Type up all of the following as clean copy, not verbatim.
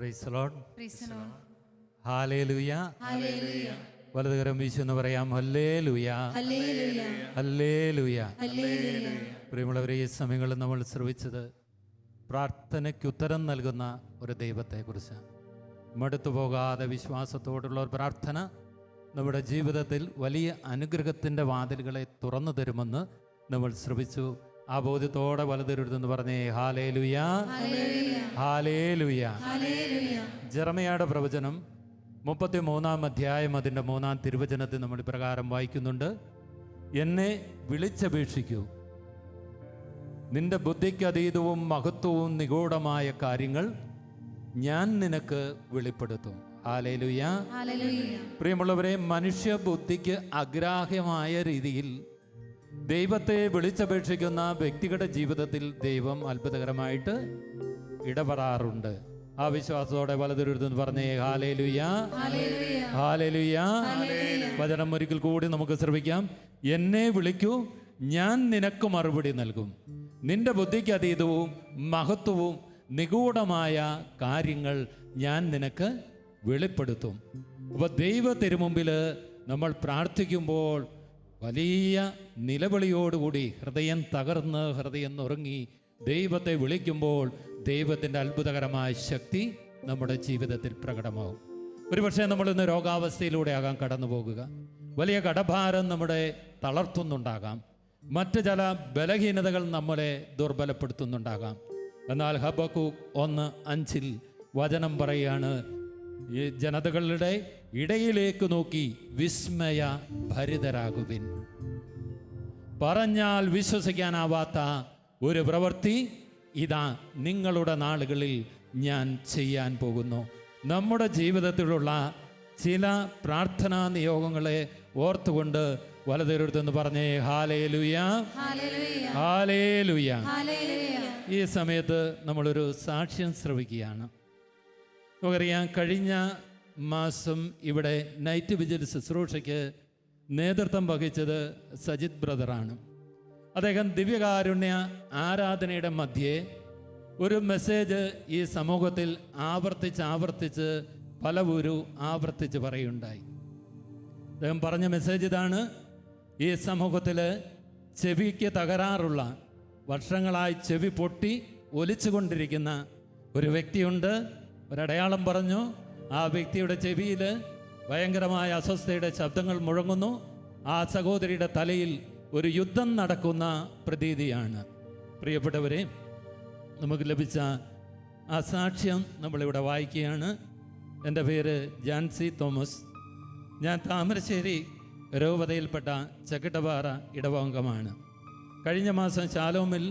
Price the lord. Hallelujah. Hallelujah. വലതുകരം വീശുന്ന് പറയാം. Hallelujah, hallelujah, hallelujah. ഹല്ലേലൂയ. പ്രിയമുള്ളവരെ, ഈ സമയങ്ങളിൽ നമ്മൾ ശ്രവിച്ചത് പ്രാർത്ഥനയ്ക്ക് ഉത്തരം നൽകുന്ന ഒരു ദൈവത്തെക്കുറിച്ച്. മടുത്തു പോകാതെ വിശ്വാസത്തോടുള്ള ഒരു പ്രാർത്ഥന നമ്മുടെ ജീവിതത്തിൽ വലിയ അനുഗ്രഹത്തിൻ്റെ വാതിലുകളെ തുറന്നു തരുമെന്ന് നമ്മൾ ശ്രവിച്ചു. ആ ബോധ്യത്തോടെ വലതുരുതെന്ന് പറഞ്ഞേ ഹല്ലേലൂയ, ഹല്ലേലൂയ. ജെറമ്യായുടെ പ്രവചനം 33-ാം അധ്യായം അതിൻ്റെ 3-ാം തിരുവചനത്തിൽ നമ്മൾ ഇപ്രകാരം വായിക്കുന്നുണ്ട്. എന്നെ വിളിച്ചപേക്ഷിക്കൂ, നിന്റെ ബുദ്ധിക്ക് അതീതവും മഹത്വവും നിഗൂഢമായ കാര്യങ്ങൾ ഞാൻ നിനക്ക് വെളിപ്പെടുത്തും. ഹല്ലേലൂയ. പ്രിയമുള്ളവരെ, മനുഷ്യ ബുദ്ധിക്ക് അഗ്രാഹ്യമായ രീതിയിൽ ദൈവത്തെ വിളിച്ചപേക്ഷിക്കുന്ന വ്യക്തികളുടെ ജീവിതത്തിൽ ദൈവം അത്ഭുതകരമായിട്ട് ഇടപെടാറുണ്ട്. ആ വിശ്വാസത്തോടെ വലതുരുതെന്ന് പറഞ്ഞേ ഹല്ലേലൂയ, ഹല്ലേലൂയ. വചനം ഒരിക്കൽ കൂടി നമുക്ക് ശ്രവിക്കാം. എന്നെ വിളിക്കൂ, ഞാൻ നിനക്ക് മറുപടി നൽകും, നിന്റെ ബുദ്ധിക്ക് അതീതവും മഹത്വവും നിഗൂഢമായ കാര്യങ്ങൾ ഞാൻ നിനക്ക് വെളിപ്പെടുത്തും. അപ്പോൾ ദൈവ തിരുമുമ്പിൽ നമ്മൾ പ്രാർത്ഥിക്കുമ്പോൾ വലിയ നിലവിളിയോടുകൂടി ഹൃദയം തകർന്ന് ഹൃദയം നുറുങ്ങി ദൈവത്തെ വിളിക്കുമ്പോൾ ദൈവത്തിൻ്റെ അത്ഭുതകരമായ ശക്തി നമ്മുടെ ജീവിതത്തിൽ പ്രകടമാകും. ഒരുപക്ഷെ നമ്മളിന്ന് രോഗാവസ്ഥയിലൂടെ ആകാം കടന്നു പോകുക. വലിയ കടഭാരം നമ്മുടെ തളർത്തുന്നുണ്ടാകാം. മറ്റ് ചില ബലഹീനതകൾ നമ്മളെ ദുർബലപ്പെടുത്തുന്നുണ്ടാകാം. എന്നാൽ ഹബക്കൂക്ക് 1:5 വചനം പറയുകയാണ്, ഈ ജനതകളുടെ ഇടയിലേക്ക് നോക്കി വിസ്മയ ഭരിതരാകുവിൻ. പറഞ്ഞാൽ വിശ്വസിക്കാനാവാത്ത ഒരു പ്രവൃത്തി ഇതാ നിങ്ങളുടെ നാളുകളിൽ ഞാൻ ചെയ്യാൻ പോകുന്നു. നമ്മുടെ ജീവിതത്തിലുള്ള ചില പ്രാർത്ഥനാ നിയോഗങ്ങളെ ഓർത്തുകൊണ്ട് വലതുരുതെന്ന് പറഞ്ഞേ ഹല്ലേലൂയ, ഹല്ലേലൂയ. ഈ സമയത്ത് നമ്മളൊരു സാക്ഷ്യം ശ്രവിക്കുകയാണ്. നമുക്കറിയാം, കഴിഞ്ഞ മാസം ഇവിടെ നൈറ്റ് വിജിൽ ശുശ്രൂഷയ്ക്ക് നേതൃത്വം വഹിച്ചത് സജിത് ബ്രദറാണ്. അദ്ദേഹം ദിവ്യകാരുണ്യ ആരാധനയുടെ മധ്യേ ഒരു മെസ്സേജ് ഈ സമൂഹത്തിൽ ആവർത്തിച്ച് പലവരും ആവർത്തിച്ച് പറയുണ്ടായി. അദ്ദേഹം പറഞ്ഞ മെസ്സേജ് ഇതാണ്: ഈ സമൂഹത്തിൽ ചെവിക്ക് തകരാറുള്ള, വർഷങ്ങളായി ചെവി പൊട്ടി ഒലിച്ചുകൊണ്ടിരിക്കുന്ന ഒരു വ്യക്തിയുണ്ട്. ഒരടയാളം പറഞ്ഞു. ആ വ്യക്തിയുടെ ചെവിയിൽ ഭയങ്കരമായ അസ്വസ്ഥയുടെ ശബ്ദങ്ങൾ മുഴങ്ങുന്നു. ആ സഹോദരിയുടെ തലയിൽ ഒരു യുദ്ധം നടക്കുന്ന പ്രതീതിയാണ്. പ്രിയപ്പെട്ടവരെ, നമുക്ക് ലഭിച്ച ആ സാക്ഷ്യം നമ്മളിവിടെ വായിക്കുകയാണ്. എൻ്റെ പേര് ജാൻസി തോമസ്. ഞാൻ താമരശ്ശേരി രൂപതയിൽപ്പെട്ട ചക്കിട്ടപാറ ഇടവംഗമാണ്. കഴിഞ്ഞ മാസം ശാലോമിൽ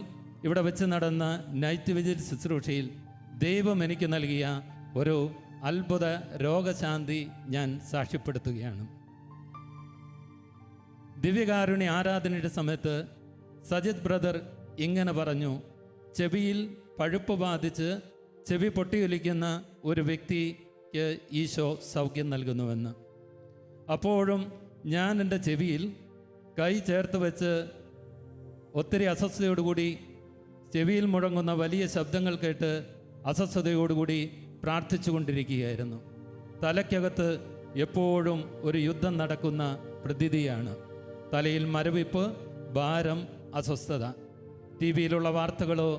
ഇവിടെ വെച്ച് നടന്ന നൈറ്റ് വിജിൽ ശുശ്രൂഷയിൽ ദൈവം എനിക്ക് നൽകിയ ഒരു അത്ഭുത രോഗശാന്തി ഞാൻ സാക്ഷ്യപ്പെടുത്തുകയാണ്. ദിവ്യകാരുണ്യ ആരാധനയുടെ സമയത്ത് സജിത് ബ്രദർ ഇങ്ങനെ പറഞ്ഞു: ചെവിയിൽ പഴുപ്പ് ബാധിച്ച് ചെവി പൊട്ടിയൊലിക്കുന്ന ഒരു വ്യക്തിക്ക് ഈശോ സൗഖ്യം നൽകുന്നുവെന്ന്. അപ്പോഴും ഞാൻ എൻ്റെ ചെവിയിൽ കൈ ചേർത്ത് വെച്ച് ഒത്തിരി അസ്വസ്ഥതയോടുകൂടി, ചെവിയിൽ മുഴങ്ങുന്ന വലിയ ശബ്ദങ്ങൾ കേട്ട് അസ്വസ്ഥതയോടുകൂടി പ്രാർത്ഥിച്ചു കൊണ്ടിരിക്കുകയായിരുന്നു. തലയ്ക്കകത്ത് എപ്പോഴും ഒരു യുദ്ധം നടക്കുന്ന പ്രതീതിയാണ്. തലയിൽ മരവിപ്പ്, ഭാരം, അസ്വസ്ഥത. ടി വിയിലുള്ള വാർത്തകളോ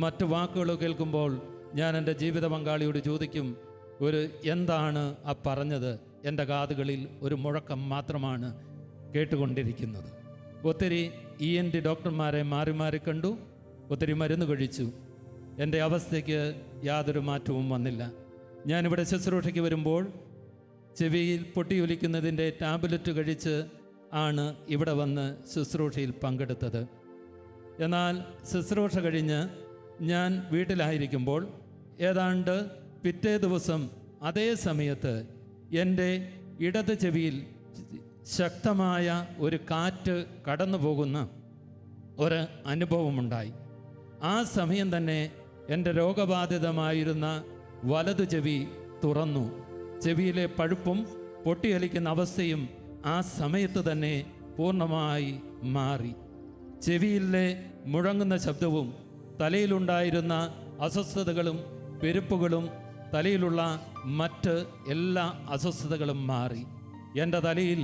മറ്റു വാക്കുകളോ കേൾക്കുമ്പോൾ ഞാൻ എൻ്റെ ജീവിത പങ്കാളിയോട് ചോദിക്കും, എന്താണ് ആ പറഞ്ഞത്? എൻ്റെ കാതുകളിൽ ഒരു മുഴക്കം മാത്രമാണ് കേട്ടുകൊണ്ടിരിക്കുന്നത്. ഒത്തിരി ENT ഡോക്ടർമാരെ മാറി കണ്ടു, ഒത്തിരി മരുന്ന് കഴിച്ചു. എൻ്റെ അവസ്ഥയ്ക്ക് യാതൊരു മാറ്റവും വന്നില്ല. ഞാനിവിടെ ശുശ്രൂഷയ്ക്ക് വരുമ്പോൾ ചെവിയിൽ പൊട്ടിയൊലിക്കുന്നതിൻ്റെ ടാബ്ലറ്റ് കഴിച്ച് ആണ് ഇവിടെ വന്ന് ശുശ്രൂഷയിൽ പങ്കെടുത്തത്. എന്നാൽ ശുശ്രൂഷ കഴിഞ്ഞ് ഞാൻ വീട്ടിലായിരിക്കുമ്പോൾ ഏതാണ്ട് പിറ്റേ ദിവസം അതേ സമയത്ത് എൻ്റെ ഇടത് ചെവിയിൽ ശക്തമായ ഒരു കാറ്റ് കടന്നു പോകുന്ന ഒരു അനുഭവമുണ്ടായി. ആ സമയം തന്നെ എൻ്റെ രോഗബാധിതമായിരുന്ന വലതു ചെവി തുറന്നു. ചെവിയിലെ പഴുപ്പും പൊട്ടിയൊലിക്കുന്ന അവസ്ഥയും ആ സമയത്ത് തന്നെ പൂർണ്ണമായി മാറി. ചെവിയിലെ മുഴങ്ങുന്ന ശബ്ദവും തലയിലുണ്ടായിരുന്ന അസ്വസ്ഥതകളും പെരുപ്പുകളും തലയിലുള്ള മറ്റ് എല്ലാ അസ്വസ്ഥതകളും മാറി. എൻ്റെ തലയിൽ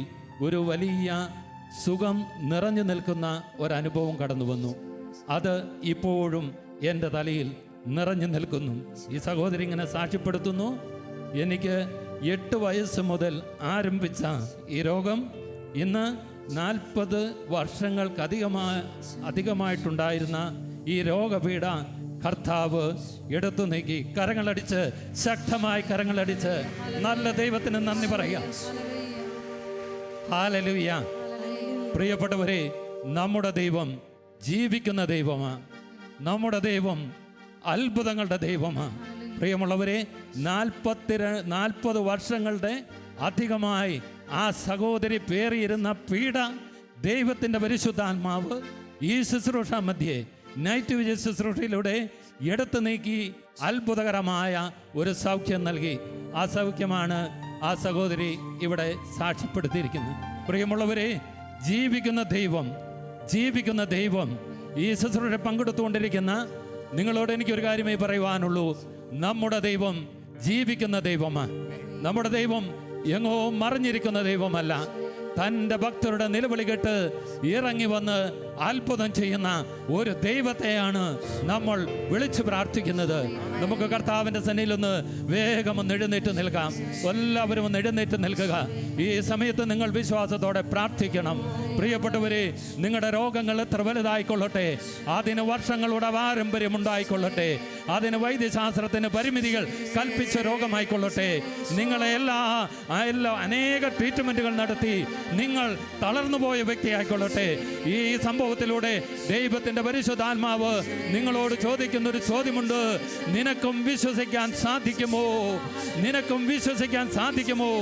ഒരു വലിയ സുഖം നിറഞ്ഞു നിൽക്കുന്ന ഒരനുഭവം കടന്നു വന്നു. അത് ഇപ്പോഴും എൻ്റെ തലയിൽ നിറഞ്ഞു നിൽക്കുന്നു. ഈ സഹോദരി ഇങ്ങനെ സാക്ഷ്യപ്പെടുത്തുന്നു, എനിക്ക് 8 വയസ്സ് മുതൽ ആരംഭിച്ച ഈ രോഗം ഇന്ന് 40 വർഷങ്ങൾക്കധികമായിട്ടുണ്ടായിരുന്ന ഈ രോഗപീഠ കർത്താവ് എടുത്തു നീക്കി. കരങ്ങളടിച്ച്, ശക്തമായി കരങ്ങളടിച്ച് നല്ല ദൈവത്തിന് നന്ദി പറയാം. ഹല്ലേലൂയ. പ്രിയപ്പെട്ടവരെ, നമ്മുടെ ദൈവം ജീവിക്കുന്ന ദൈവമാണ്. നമ്മുടെ ദൈവം അത്ഭുതങ്ങളുടെ ദൈവമാണ്. പ്രിയമുള്ളവരെ, 40 വർഷങ്ങളുടെ അധികമായി ആ സഹോദരി പേറിയിരുന്ന പീഡ ദൈവത്തിൻ്റെ പരിശുദ്ധാത്മാവ് ഈ ശുശ്രൂഷ മധ്യേ, നൈറ്റ് വിജയ ശുശ്രൂഷയിലൂടെ എടുത്തു നീക്കി അത്ഭുതകരമായ ഒരു സൗഖ്യം നൽകി. ആ സൗഖ്യമാണ് ആ സഹോദരി ഇവിടെ സാക്ഷ്യപ്പെടുത്തിയിരിക്കുന്നത്. പ്രിയമുള്ളവരെ, ജീവിക്കുന്ന ദൈവം ഈ ശുശ്രൂഷ പങ്കെടുത്തുകൊണ്ടിരിക്കുന്ന നിങ്ങളോട് എനിക്കൊരു കാര്യമേ പറയുവാനുള്ളൂ. നമ്മുടെ ദൈവം ജീവിക്കുന്ന ദൈവമാണ്. നമ്മുടെ ദൈവം എങ്ങോ മറിഞ്ഞിരിക്കുന്ന ദൈവമല്ല. തൻ്റെ ഭക്തരുടെ നിലവിളി കേട്ട് ഇറങ്ങി വന്ന് അത്ഭുതം ചെയ്യുന്ന ഒരു ദൈവത്തെയാണ് നമ്മൾ വിളിച്ചു പ്രാർത്ഥിക്കുന്നത്. നമുക്ക് കർത്താവിൻ്റെ സന്നിധിയിൽ ഒന്ന് വേഗം ഒന്ന് എഴുന്നേറ്റ് നിൽക്കാം. എല്ലാവരും ഒന്ന് എഴുന്നേറ്റ് നിൽക്കുക. ഈ സമയത്ത് നിങ്ങൾ വിശ്വാസത്തോടെ പ്രാർത്ഥിക്കണം. പ്രിയപ്പെട്ടവരെ, നിങ്ങളുടെ രോഗങ്ങൾ എത്ര വലുതായിക്കൊള്ളട്ടെ, അതിന് വർഷങ്ങളുടെ പാരമ്പര്യം ഉണ്ടായിക്കൊള്ളട്ടെ, അതിന് വൈദ്യശാസ്ത്രത്തിന് പരിമിതികൾ കൽപ്പിച്ച രോഗമായിക്കൊള്ളട്ടെ, നിങ്ങളെ അനേക ട്രീറ്റ്മെൻറ്റുകൾ നടത്തി നിങ്ങൾ തളർന്നുപോയ വ്യക്തിയായിക്കൊള്ളട്ടെ, ഈ സംഭവത്തിലൂടെ ദൈവത്തിൻ്റെ പരിശുദ്ധാത്മാവ് നിങ്ങളോട് ചോദിക്കുന്നൊരു ചോദ്യമുണ്ട്. നിനക്കും വിശ്വസിക്കാൻ സാധിക്കുമോ? നിനക്കും വിശ്വസിക്കാൻ സാധിക്കുമോ?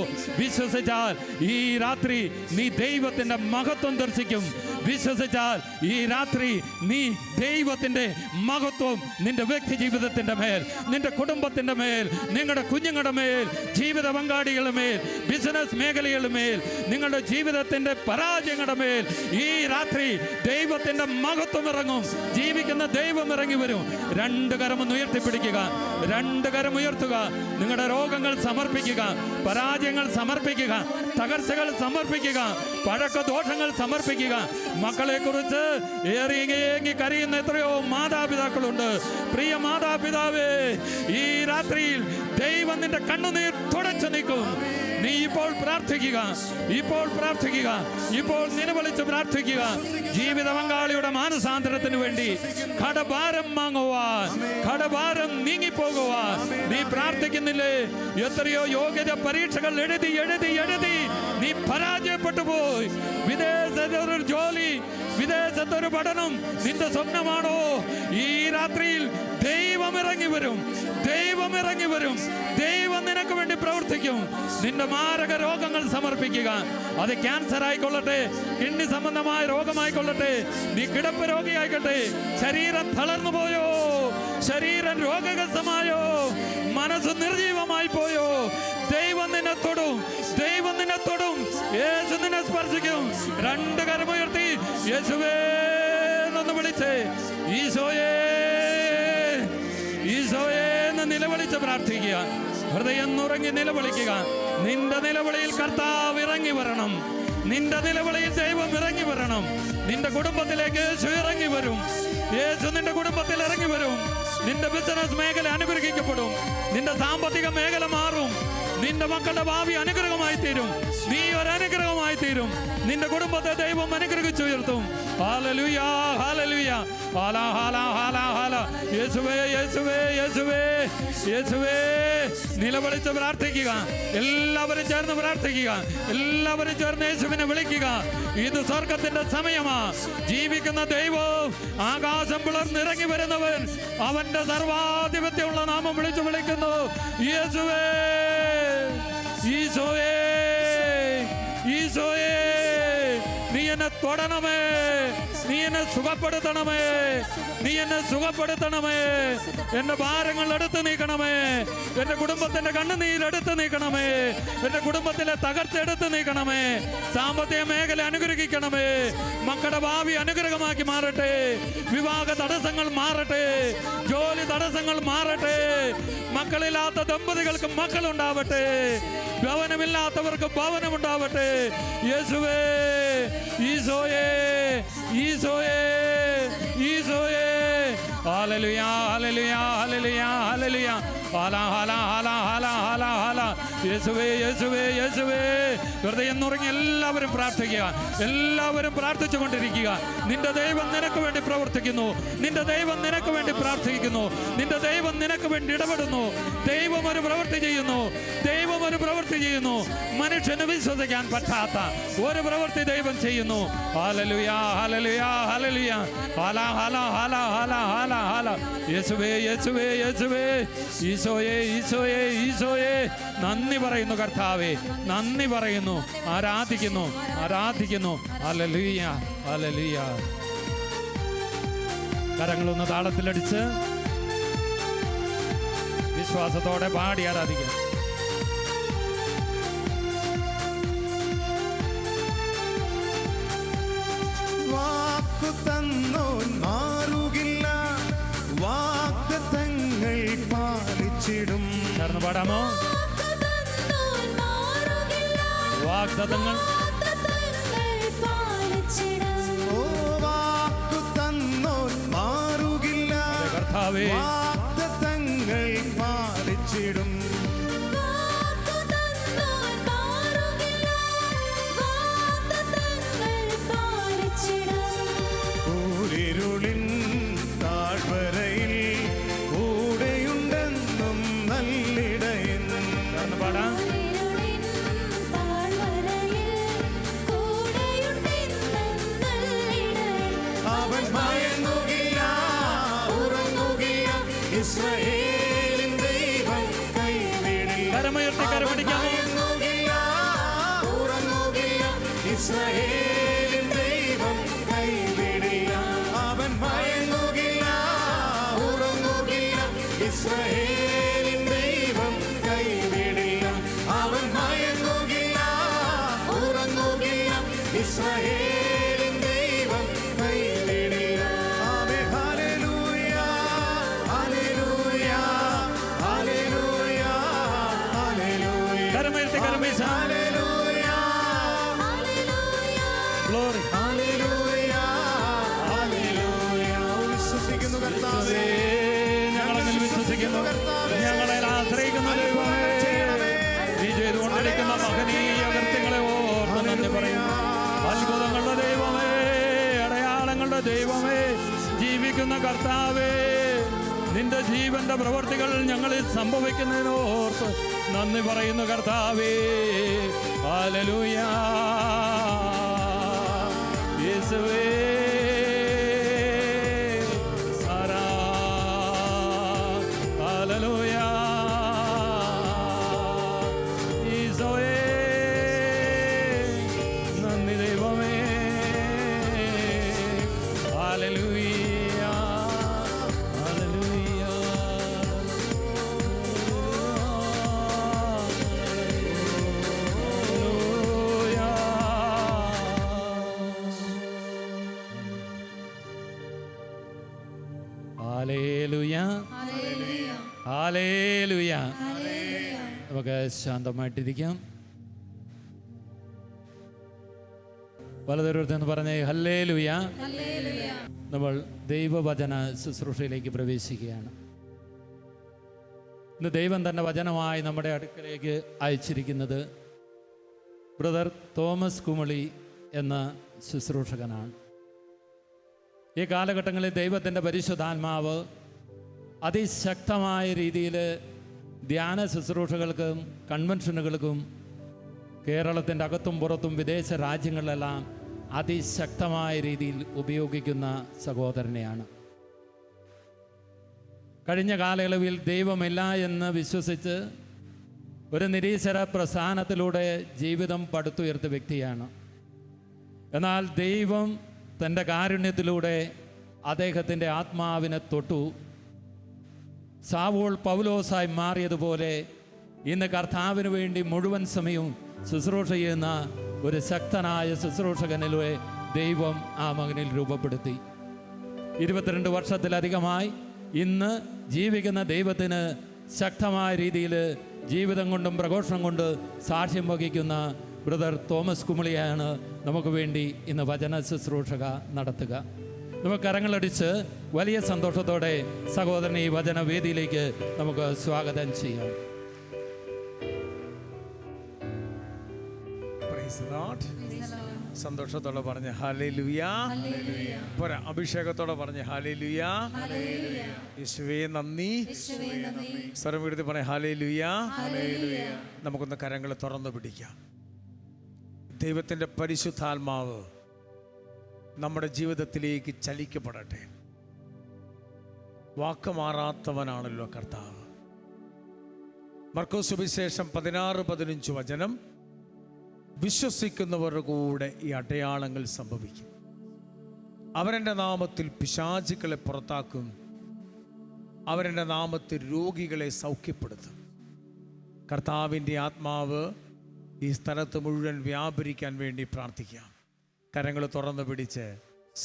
വിശ്വസിച്ചാൽ ഈ രാത്രി നീ ദൈവത്തിൻ്റെ മഹത്വം ദർശിക്കും. വിശ്വസിച്ചാൽ ഈ രാത്രി നീ ദൈവത്തിൻ്റെ മഹത്വം നിന്റെ വ്യക്തി ജീവിതത്തിൻ്റെ മേൽ, നിന്റെ കുടുംബത്തിൻ്റെ മേൽ, നിങ്ങളുടെ കുഞ്ഞുങ്ങളുടെ മേൽ, ജീവിത പങ്കാളികളുടെ മേൽ, ബിസിനസ് മേഖലകളുടെ മേൽ, നിങ്ങളുടെ ജീവിതത്തിൻ്റെ പരാജയങ്ങളുടെ മേൽ ഈ രാത്രി ദൈവത്തിൻ്റെ മഹത്വം ഇറങ്ങും. ജീവിക്കുന്ന ദൈവം ഇറങ്ങി വരും. 2 കരമൊന്ന് ഉയർത്തിപ്പിടിക്കുക. 2 കരം ഉയർത്തുക. നിങ്ങളുടെ രോഗങ്ങൾ സമർപ്പിക്കുക, പരാജയങ്ങൾ സമർപ്പിക്കുക, തകർച്ചകൾ സമർപ്പിക്കുക, പഴക്ക ദോഷങ്ങൾ സമർപ്പിക്കുക. മക്കളെ കുറിച്ച് ഏറി കരയുന്ന എത്രയോ മാതാപിതാക്കളുണ്ട്. പ്രിയ മാതാപിതാവേ, ഈ രാത്രിയിൽ ദൈവം നിന്റെ കണ്ണുനീർ തുടച്ചു നീക്കും. നീ ഇപ്പോൾ പ്രാർത്ഥിക്കുക, ഇപ്പോൾ നിലവിളിച്ച് പ്രാർത്ഥിക്കുക. ജീവിത പങ്കാളിയുടെ മാനസാന്തരത്തിന് വേണ്ടി കടഭാരം വാങ്ങുവാൻ, കടഭാരം നീങ്ങിപ്പോകുവാൻ നീ പ്രാർത്ഥിക്കുന്നില്ലേ? എത്രയോ യോഗ്യത പരീക്ഷകൾ എഴുതി നീ പരാജയപ്പെട്ടു പോയി. വിദേശത്തൊരു ജോലി, വിദേശത്തൊരു പഠനം നിന്റെ സ്വപ്നമാണോ? ഈ രാത്രിയിൽ ദൈവം ഇറങ്ങി വരും. ദൈവം നിനക്ക് വേണ്ടി പ്രവർത്തിക്കും. നിന്റെ മാരക രോഗങ്ങൾ സമർപ്പിക്കുക. അത് ക്യാൻസർ ആയിക്കൊള്ളട്ടെ, കിഡ്നി സംബന്ധമായ രോഗമായിക്കൊള്ളട്ടെ, നീ കിടപ്പ് രോഗിയായിക്കട്ടെ, ശരീരം തളർന്നു പോയോ, ശരീരം രോഗഗ്രസ്തമായോ, മനസ്സ് നിർജീവമായി പോയോ, ദൈവം നിന്നെ തൊടും. യേശു നിന്നെ സ്പർശിക്കും. 2 കരമുയർത്തി യേശുവേ എന്ന് വിളിച്ചേ, ഈശോയേ എന്ന് നിലവിളിച്ച് പ്രാർത്ഥിക്കുക. ഹൃദയം നുറങ്ങി നിലവിളിക്കുക. നിന്റെ നിലവിളിയിൽ കർത്താവ് ഇറങ്ങി വരണം. നിന്റെ നിലവിളിയിൽ ദൈവം ഇറങ്ങി വരണം. നിന്റെ കുടുംബത്തിലേക്ക് യേശു ഇറങ്ങി വരും. യേശു നിന്റെ കുടുംബത്തിൽ ഇറങ്ങി വരും. നിന്റെ ബിസിനസ് മേഖല അനുഗ്രഹിക്കപ്പെടും. നിന്റെ സാമ്പത്തിക മേഖല മാറും. നിന്റെ മക്കളുടെ ഭാവി അനുഗ്രഹമായി തീരും. നീ ഒരു അനുഗ്രഹമായി തീരും. നിന്റെ കുടുംബത്തെ ദൈവം അനുഗ്രഹിച്ചുയർത്തും. ഹല്ലേലൂയ, ഹല്ലേലൂയ, ഹാലാ ഹാലാ ഹാലാ ഹാലാ. യേശുവേ യേശുവേ യേശുവേ യേശുവേ. നിലവിളിച്ച് പ്രാർത്ഥിക്കുക. എല്ലാവരും ചേർന്ന് പ്രാർത്ഥിക്കുക. എല്ലാവരും ചേർന്ന് യേശുവിനെ വിളിക്കുക. ഇത് സ്വർഗത്തിന്റെ സമയമാ. ജീവിക്കുന്ന ദൈവം, ആകാശം പിളർന്നിറങ്ങി വരുന്നവൻ, അവന്റെ സർവാധിപത്യമുള്ള നാമം വിളിച്ചു വിളിക്കുന്നു. യേശുവേ, ഈശോയേ, നീ എന്നെ തൊടണമേ, നീ എന്നെ സുഖപ്പെടുത്തണമേ, നീ എന്നെ സുഖപ്പെടുത്തണമേ. എന്റെ ഭാരങ്ങൾ എടുത്ത് നീക്കണമേ, എന്റെ കുടുംബത്തിന്റെ കണ്ണുനീരെടുത്ത് നീക്കണമേ, എന്റെ കുടുംബത്തിലെ തകർച്ച എടുത്ത് നീക്കണമേ. സാമ്പത്തിക മേഖല അനുഗ്രഹിക്കണമേ, മക്കളുടെ ഭാവി അനുഗ്രഹമാക്കി മാറട്ടെ. വിവാഹ തടസ്സങ്ങൾ മാറട്ടെ, ജോലി തടസ്സങ്ങൾ മാറട്ടെ. മക്കളില്ലാത്ത ദമ്പതികൾക്ക് മക്കളുണ്ടാവട്ടെ, ഭവനമില്ലാത്തവർക്ക് ഭവനമുണ്ടാവട്ടെ. യേശുവേ, ഈശോയേ, ഈശോയേ, ഈശോയേ. ഹല്ലേലൂയ, ഹല്ലേലൂയ, ഹല്ലേലൂയ, ഹല്ലേലൂയ. ഹാലാ, ഹാലാ, ഹാലാ, ഹാലാ, ഹാലാ, ഹാലാ. യേശുവേ, യേശുവേ, യേശുവേ. ഹൃദയം നുറങ്ങി എല്ലാവരും പ്രാർത്ഥിക്കുക, എല്ലാവരും പ്രാർത്ഥിച്ചു കൊണ്ടിരിക്കുക. നിന്റെ ദൈവം നിനക്ക് വേണ്ടി പ്രവർത്തിക്കുന്നു, നിന്റെ ദൈവം നിനക്ക് വേണ്ടി പ്രാർത്ഥിക്കുന്നു, നിന്റെ ദൈവം നിനക്ക് വേണ്ടി ഇടപെടുന്നു. ദൈവം ഒരു പ്രവൃത്തി ചെയ്യുന്നു, ദൈവം ഒരു പ്രവൃത്തി ചെയ്യുന്നു. മനുഷ്യന് വിശ്വസിക്കാൻ പറ്റാത്ത ഒരു പ്രവൃത്തി ദൈവം ചെയ്യുന്നു. ഹല്ലേലൂയ, ഹല്ലേലൂയ, ഹല്ലേലൂയ. ഹാലാ, ഹാലാ, ഹാലാ, ഹാലാ, ഹാലാ, ഹാലാ. യേശുവേ, യേശുവേ, യേശുവേ. ഈശോയേ, ഈശോയേ, ഈശോയേ. നന്ദി പറയുന്നു കർത്താവേ, നന്ദി പറയുന്നു, ആരാധിക്കുന്നു, ആരാധിക്കുന്നു. Hallelujah, hallelujah. കരങ്ങളൊന്ന് താളത്തിലടിച്ച് വിശ്വാസത്തോടെ പാടി ആരാധിക്കാം. വാക്കു തന്നോൻ മാറുകില്ല, വാഗ്ദത്തങ്ങൾ പാലിച്ചിടും. ചേർന്ന് പാടാമോ? വാഗ്ദത്തങ്ങൾ ഓ വാക്കു തന്നോൻ മാറുകില്ല, കർത്താവേ, വാഗ്ദത്തങ്ങൾ പാലിച്ചിടും. കൂരിരുളിൻ താഴ്വരയിൽ കൂടെയുണ്ടെന്നും നല്ലിടയൻ. പാടാം. അവൻ ഭയന്നുകില്ല, ഉറങ്ങുകില്ല, ഇസ്രായേലിൻ ദൈവം കൈവിടില്ല. കരമുയർത്തി കരമടിക്കാമോ? ഭയന്നുകില്ല, ഉറങ്ങുകില്ല, ഇസ്രായേലിൻ ദൈവം കൈവിടില്ല. അവൻ ഭയന്നുകില്ല, ഉറങ്ങുകില്ല, ഇസ്രായേലിൻ ദൈവം കൈവിടില്ല. അവൻ ഭയന്നുകില്ല, ഉറങ്ങുകില്ല, ഇസ്രായേലിൻ ദൈവം കൈവിടില്ല. ആമേൻ. ഹല്ലേലൂയ, ഹല്ലേലൂയ, ഹല്ലേലൂയ, ഹല്ലേലൂയ. കരമുയർത്തി കരമീശ. ഹല്ലേലൂയ, ഗ്ലോറി. ഹല്ലേലൂയ, ഹല്ലേലൂയ. വിശ്വസിക്കുന്നു കർത്താവേ, ഞങ്ങളെ വിശ്വസിക്കുന്നു, ഞങ്ങളെ ആശ്രയിക്കുന്ന ദൈവമേ, നീ ചെയ്തുകൊണ്ടിരിക്കുന്ന മഹനീയ കൃത്യങ്ങളെ ഓർത്ത് നന്ദി പറയുന്നു. അത്ഭുതങ്ങളുടെ ദൈവമേ, അടയാളങ്ങളുടെ ദൈവമേ, ജീവിക്കുന്ന കർത്താവേ, നിന്റെ ജീവന്റെ പ്രവർത്തികൾ ഞങ്ങളിൽ സംഭവിക്കുന്നതിനോർത്ത് നന്ദി പറയുന്നു കർത്താവേ. ഹല്ലേലൂയ, യേശുവേ. ഹല്ലേലൂയ, ഈശോയേ. നന്ദി ദൈവമേ. Hallelujah, hallelujah. Hallelujah, hallelujah. നമുക്ക് ശാന്തമായിട്ടിരിക്കാം. പലതരത്തിന്ന് പറഞ്ഞേ ഹല്ലേലൂയ. നമ്മൾ ദൈവവചന ശുശ്രൂഷയിലേക്ക് പ്രവേശിക്കുകയാണ്. ഇന്ന് ദൈവം തന്നെ വചനമായി നമ്മുടെ അടുക്കലേക്ക് അയച്ചിരിക്കുന്നത് ബ്രദർ തോമസ് കുമളി എന്ന ശുശ്രൂഷകനാണ്. ഈ കാലഘട്ടങ്ങളിൽ ദൈവത്തിൻ്റെ പരിശുദ്ധാത്മാവ് അതിശക്തമായ രീതിയിൽ ധ്യാന ശുശ്രൂഷകൾക്കും കൺവെൻഷനുകൾക്കും കേരളത്തിൻ്റെ അകത്തും പുറത്തും വിദേശ രാജ്യങ്ങളിലെല്ലാം അതിശക്തമായ രീതിയിൽ ഉപയോഗിക്കുന്ന സഹോദരനെയാണ്. കഴിഞ്ഞ കാലയളവിൽ ദൈവമില്ല എന്ന് വിശ്വസിച്ച് ഒരു നിരീശ്വര പ്രസ്ഥാനത്തിലൂടെ ജീവിതം പടുത്തുയർത്തിയ വ്യക്തിയാണ്. എന്നാൽ ദൈവം തൻ്റെ കാരുണ്യത്തിലൂടെ അദ്ദേഹത്തിൻ്റെ ആത്മാവിനെ തൊട്ടു. സാവൂൾ പൗലോസായി മാറിയതുപോലെ ഇന്ന് കർത്താവിന് വേണ്ടി മുഴുവൻ സമയവും ശുശ്രൂഷ ചെയ്യുന്ന ഒരു ശക്തനായ ശുശ്രൂഷകനിലൂടെ ദൈവം ആ മകനിൽ രൂപപ്പെടുത്തി. 22 വർഷത്തിലധികമായി ഇന്ന് ജീവിക്കുന്ന ദൈവത്തിന് ശക്തമായ രീതിയിൽ ജീവിതം കൊണ്ടും പ്രഘോഷണം കൊണ്ട് സാക്ഷ്യം വഹിക്കുന്ന ബ്രദർ തോമസ് കുമളിയാണ് നമുക്ക് വേണ്ടി ഇന്ന് വചന ശുശ്രൂഷക നടത്തുക. നമുക്ക് കരങ്ങളടിച്ച് വലിയ സന്തോഷത്തോടെ സഹോദരനെ ഈ വചന വേദിയിലേക്ക് നമുക്ക് സ്വാഗതം ചെയ്യാം. Praise the Lord. സന്തോഷത്തോടെ പറഞ്ഞ് ഹല്ലേലൂയ. പോരാ, അഭിഷേകത്തോടെ പറഞ്ഞ് ഹല്ലേലൂയ. യേശുവേ നന്ദി. സ്വരം വീഴ്ത്തി പറഞ്ഞ ഹല്ലേലൂയ. നമുക്കൊന്ന് കരങ്ങൾ തുറന്നു പിടിക്കാം. ദൈവത്തിൻ്റെ പരിശുദ്ധാത്മാവ് നമ്മുടെ ജീവിതത്തിലേക്ക് ചലിക്കപ്പെടട്ടെ. വാക്ക് മാറാത്തവനാണല്ലോ കർത്താവ്. മർക്കോസ് സുവിശേഷം 16-15 വചനം, വിശ്വസിക്കുന്നവരുടെ കൂടെ ഈ അടയാളങ്ങൾ സംഭവിക്കും. അവരെൻ്റെ നാമത്തിൽ പിശാചുക്കളെ പുറത്താക്കും, അവരെൻ്റെ നാമത്തിൽ രോഗികളെ സൗഖ്യപ്പെടുത്തും. കർത്താവിൻ്റെ ആത്മാവ് ഈ സ്ഥലത്ത് മുഴുവൻ വ്യാപരിക്കാൻ വേണ്ടി പ്രാർത്ഥിക്കാം. കരങ്ങൾ തുറന്നു പിടിച്ച്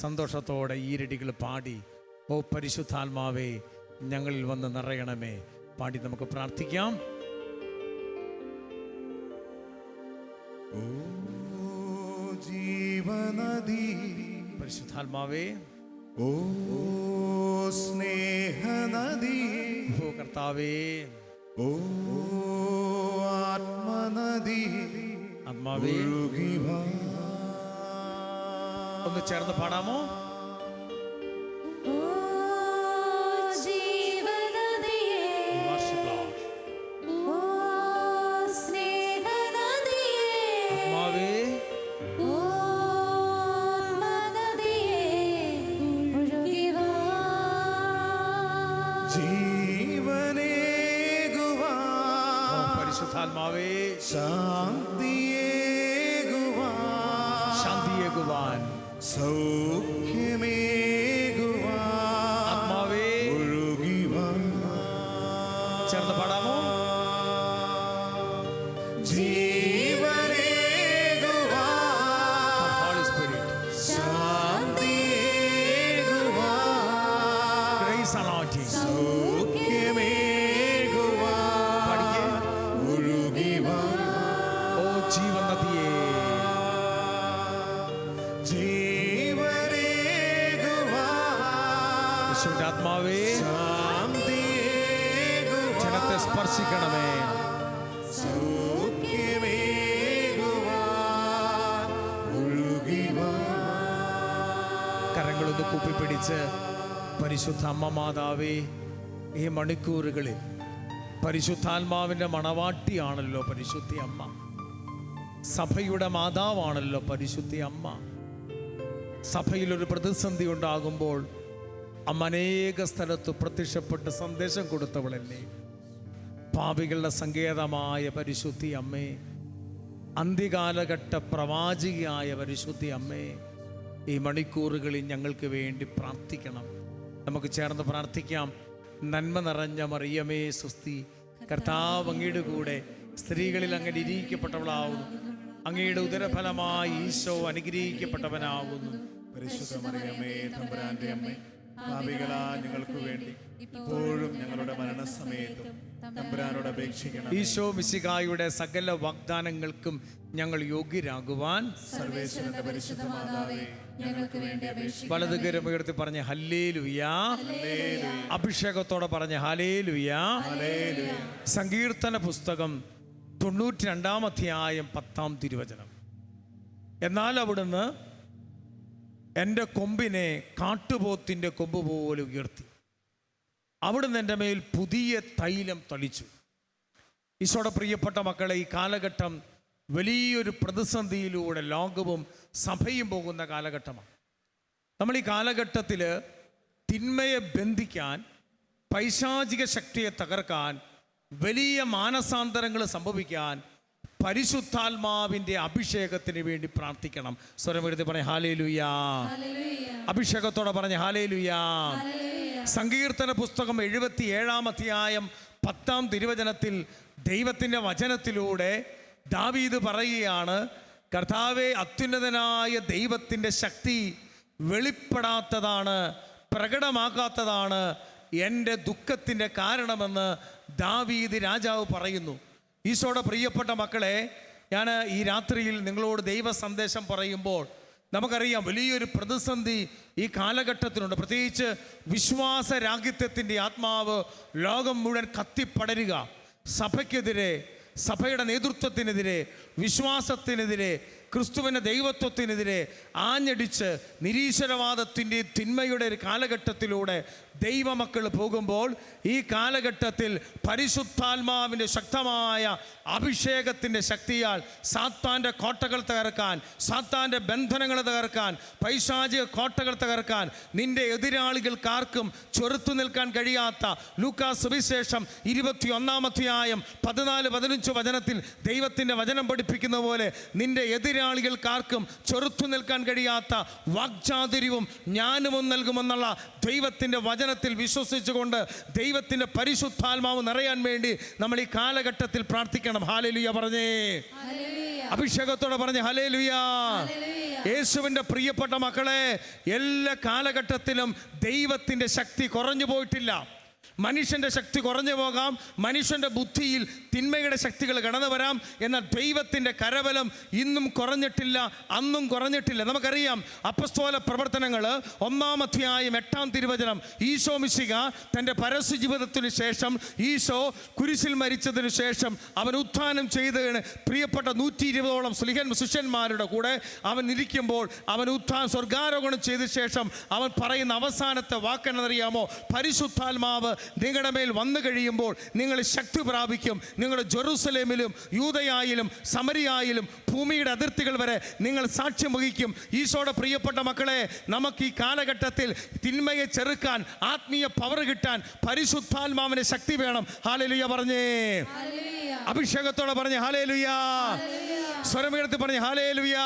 സന്തോഷത്തോടെ ഈരടികൾ പാടി, ഓ പരിശുദ്ധാത്മാവേ ഞങ്ങളിൽ വന്ന് നിറയണമേ, പാടി നമുക്ക് പ്രാർത്ഥിക്കാം. ഓ ജീവനദി, പരിശുദ്ധാത്മാവേ, ഓ സ്നേഹനദി, ഓ കർത്താവേ, ഓ ആത്മനദി, ആത്മാവേ, ഒഴുകി വാ. ഒന്ന് ചേർന്ന് പാടാമോ? പരിശുദ്ധാത്മാവേ, ശാന്തിയേകുവാൻ, സൗഖ്യമേകുവാൻ, ആത്മാവേ ഒഴുകി വാ. ചേർന്ന് പാടാമോ? ജീവനേകുവാൻ, ഹോളി സ്പിരിറ്റ്, ശാന്തിയേകുവാൻ, ഗ്രേസ് അനോയിന്റിംഗ്, ജീവനദിയേ, യേശുവിന്റെ ആത്മാവേ ജനത്തെ സ്പർശിക്കണമേ. കരങ്ങളൊന്ന് കൂപ്പിപ്പിടിച്ച് പരിശുദ്ധ അമ്മ മാതാവേ, ഈ മണിക്കൂറുകളിൽ പരിശുദ്ധാത്മാവിന്റെ മണവാട്ടിയാണല്ലോ പരിശുദ്ധ അമ്മ, സഭയുടെ മാതാവാണല്ലോ പരിശുദ്ധ അമ്മ. സഭയിലൊരു പ്രതിസന്ധി ഉണ്ടാകുമ്പോൾ അമ്മ അനേക സ്ഥലത്ത് പ്രത്യക്ഷപ്പെട്ട് സന്ദേശം കൊടുത്തവളല്ലേ. പാപികളുടെ സങ്കേതമായ പരിശുദ്ധ അമ്മേ, അന്ത്യകാലഘട്ട പ്രവാചികയായ പരിശുദ്ധ അമ്മേ, ഈ മണിക്കൂറുകളിൽ ഞങ്ങൾക്ക് വേണ്ടി പ്രാർത്ഥിക്കണം. നമുക്ക് ചേർന്ന് പ്രാർത്ഥിക്കാം. നന്മ നിറഞ്ഞ മറിയമേ സ്വസ്തി, കർത്താവ് അങ്ങയുടെ കൂടെ സ്ത്രീകളിൽ അങ്ങ് അനുഗ്രഹിക്കപ്പെട്ടവളാവുന്നു, അങ്ങയുടെ ഉദരഫലമായി ഈശോ അനുഗ്രഹിക്കപ്പെട്ടവനാവുന്നു. പരിശുദ്ധ മറിയമേ തമ്പുരാന്റെ അമ്മേ, പാപികളാ ഞങ്ങൾക്ക് വേണ്ടി ഇപ്പോഴും ഞങ്ങളുടെ മരണസമയത്തും തമ്പുരാനോട് അപേക്ഷിക്കണം. ഈശോ മിശിഹായുടെ സകല വാഗ്ദാനങ്ങൾക്കും ഞങ്ങൾ യോഗ്യരാകുവാൻ സർവേശ്വരന്റെ പരിശുദ്ധ മാതാവേ ഞങ്ങൾക്ക് വേണ്ടി അപേക്ഷിക്കണം. വലതുകരം ഉയർത്തി പറഞ്ഞ ഹല്ലേലൂയാ. അഭിഷേകത്തോടെ പറഞ്ഞ ഹല്ലേലൂയാ. സങ്കീർത്തന പുസ്തകം 92-ാം അധ്യായം 10-ാം തിരുവചനം. എന്നാൽ അവിടുന്ന് എൻ്റെ കൊമ്പിനെ കാട്ടുപോത്തിൻ്റെ കൊമ്പ് പോലെ ഉയർത്തി, അവിടുന്ന് എൻ്റെ മേൽ പുതിയ തൈലം തളിച്ചു. ഈശോയുടെ പ്രിയപ്പെട്ട മക്കളെ, ഈ കാലഘട്ടം വലിയൊരു പ്രതിസന്ധിയിലൂടെ ലോകവും സഭയും പോകുന്ന കാലഘട്ടമാണ്. നമ്മൾ ഈ കാലഘട്ടത്തിൽ തിന്മയെ ബന്ധിക്കാൻ, പൈശാചിക ശക്തിയെ തകർക്കാൻ, വലിയ മാനസാന്തരങ്ങൾ സംഭവിക്കാൻ പരിശുദ്ധാത്മാവിൻ്റെ അഭിഷേകത്തിന് വേണ്ടി പ്രാർത്ഥിക്കണം. സ്വരമെടുത്ത് പറഞ്ഞ ഹല്ലേലൂയാ. അഭിഷേകത്തോടെ പറഞ്ഞ ഹല്ലേലൂയാ. സങ്കീർത്തന പുസ്തകം 77-ാം അധ്യായം 10-ാം തിരുവചനത്തിൽ ദൈവത്തിൻ്റെ വചനത്തിലൂടെ ദാവീദ് പറയുകയാണ്, കർത്താവേ, അത്യുന്നതനായ ദൈവത്തിൻ്റെ ശക്തി വെളിപ്പെടാത്തതാണ്, പ്രകടമാകാത്തതാണ് എൻ്റെ ദുഃഖത്തിൻ്റെ കാരണമെന്ന് ദാവീദ് രാജാവ് പറയുന്നു. ഈശോയുടെ പ്രിയപ്പെട്ട മക്കളെ, ഞാൻ ഈ രാത്രിയിൽ നിങ്ങളോട് ദൈവ സന്ദേശം പറയുമ്പോൾ നമുക്കറിയാം വലിയൊരു പ്രതിസന്ധി ഈ കാലഘട്ടത്തിനുണ്ട്. പ്രത്യേകിച്ച് വിശ്വാസരാഹിത്യത്തിൻ്റെ ആത്മാവ് ലോകം മുഴുവൻ കത്തിപ്പടരുക. സഭയ്ക്കെതിരെ, സഭയുടെ നേതൃത്വത്തിനെതിരെ, വിശ്വാസത്തിനെതിരെ, ക്രിസ്തുവിൻ്റെ ദൈവത്വത്തിനെതിരെ ആഞ്ഞടിച്ച് നിരീശ്വരവാദത്തിൻ്റെ തിന്മയുടെ ഒരു കാലഘട്ടത്തിലൂടെ ദൈവമക്കൾ പോകുമ്പോൾ ഈ കാലഘട്ടത്തിൽ പരിശുദ്ധാത്മാവിൻ്റെ ശക്തമായ അഭിഷേകത്തിൻ്റെ ശക്തിയാൽ സാത്താൻ്റെ കോട്ടകൾ തകർക്കാൻ, സാത്താൻ്റെ ബന്ധനങ്ങൾ തകർക്കാൻ, പൈശാചിക കോട്ടകൾ തകർക്കാൻ നിന്റെ എതിരാളികൾക്കാർക്കും ചെറുത്തു നിൽക്കാൻ കഴിയാത്ത ലൂക്കാ സുവിശേഷം 21-ാം അധ്യായം 14-15 വചനത്തിൽ ദൈവത്തിൻ്റെ വചനം പഠിപ്പിക്കുന്ന പോലെ നിന്റെ എതിരാളികൾക്കാർക്കും ചെറുത്തു നിൽക്കാൻ കഴിയാത്ത വാക്ചാതുര്യവും ജ്ഞാനവും നൽകുമെന്നുള്ള ദൈവത്തിൻ്റെ വചനത്തിൽ വിശ്വസിച്ചുകൊണ്ട് ദൈവത്തിൻ്റെ പരിശുദ്ധാത്മാവ് നിറയാൻ വേണ്ടി നമ്മൾ ഈ കാലഘട്ടത്തിൽ പ്രാർത്ഥിക്കണം. ഹല്ലേലൂയ പറഞ്ഞേ. അഭിഷേകത്തോടെ പറഞ്ഞേ ഹല്ലേലൂയ. യേശുവിൻ്റെ പ്രിയപ്പെട്ട മക്കളെ, എല്ലാ കാലഘട്ടത്തിലും ദൈവത്തിൻ്റെ ശക്തി കുറഞ്ഞു പോയിട്ടില്ല. മനുഷ്യൻ്റെ ശക്തി കുറഞ്ഞു പോകാം, മനുഷ്യൻ്റെ ബുദ്ധിയിൽ തിന്മയുടെ ശക്തികൾ കടന്നു വരാം, എന്നാൽ ദൈവത്തിൻ്റെ കരബലം ഇന്നും കുറഞ്ഞിട്ടില്ല, അന്നും കുറഞ്ഞിട്ടില്ല. നമുക്കറിയാം അപ്പസ്തോല പ്രവർത്തനങ്ങൾ 1-ാം അധ്യായം 8-ാം തിരുവചനം, ഈശോ മിശിഹ തൻ്റെ പരസ്യ ജീവിതത്തിനു ശേഷം, ഈശോ കുരിശിൽ മരിച്ചതിനു ശേഷം അവൻ ഉത്ഥാനം ചെയ്തതിന് പ്രിയപ്പെട്ട 120ഓളം ശിഷ്യന്മാരുടെ കൂടെ അവൻ ഇരിക്കുമ്പോൾ അവൻ സ്വർഗാരോഹണം ചെയ്ത ശേഷം അവൻ പറയുന്ന അവസാനത്തെ വാക്കെന്നറിയാമോ? പരിശുദ്ധാത്മാവ് നിങ്ങളുടെ മേൽ വന്നു കഴിയുമ്പോൾ നിങ്ങൾ ശക്തി പ്രാപിക്കും. നിങ്ങൾ ജെറുസലേമിലും യൂദയായിലും സമരിയായിലും ഭൂമിയുടെ അതിർത്തികൾ വരെ നിങ്ങൾ സാക്ഷ്യം വഹിക്കും. ഈശോയുടെ പ്രിയപ്പെട്ട മക്കളെ, നമുക്ക് ഈ കാലഘട്ടത്തിൽ തിന്മയെ ചെറുക്കാൻ, ആത്മീയ പവർ കിട്ടാൻ പരിശുദ്ധാത്മാവിന്റെ ശക്തി വേണം. ഹല്ലേലൂയ പറഞ്ഞേ. അഭിഷേകത്തോടെ പറഞ്ഞേ ഹല്ലേലൂയ. സ്വരമുയർത്തി പറഞ്ഞേ ഹല്ലേലൂയ.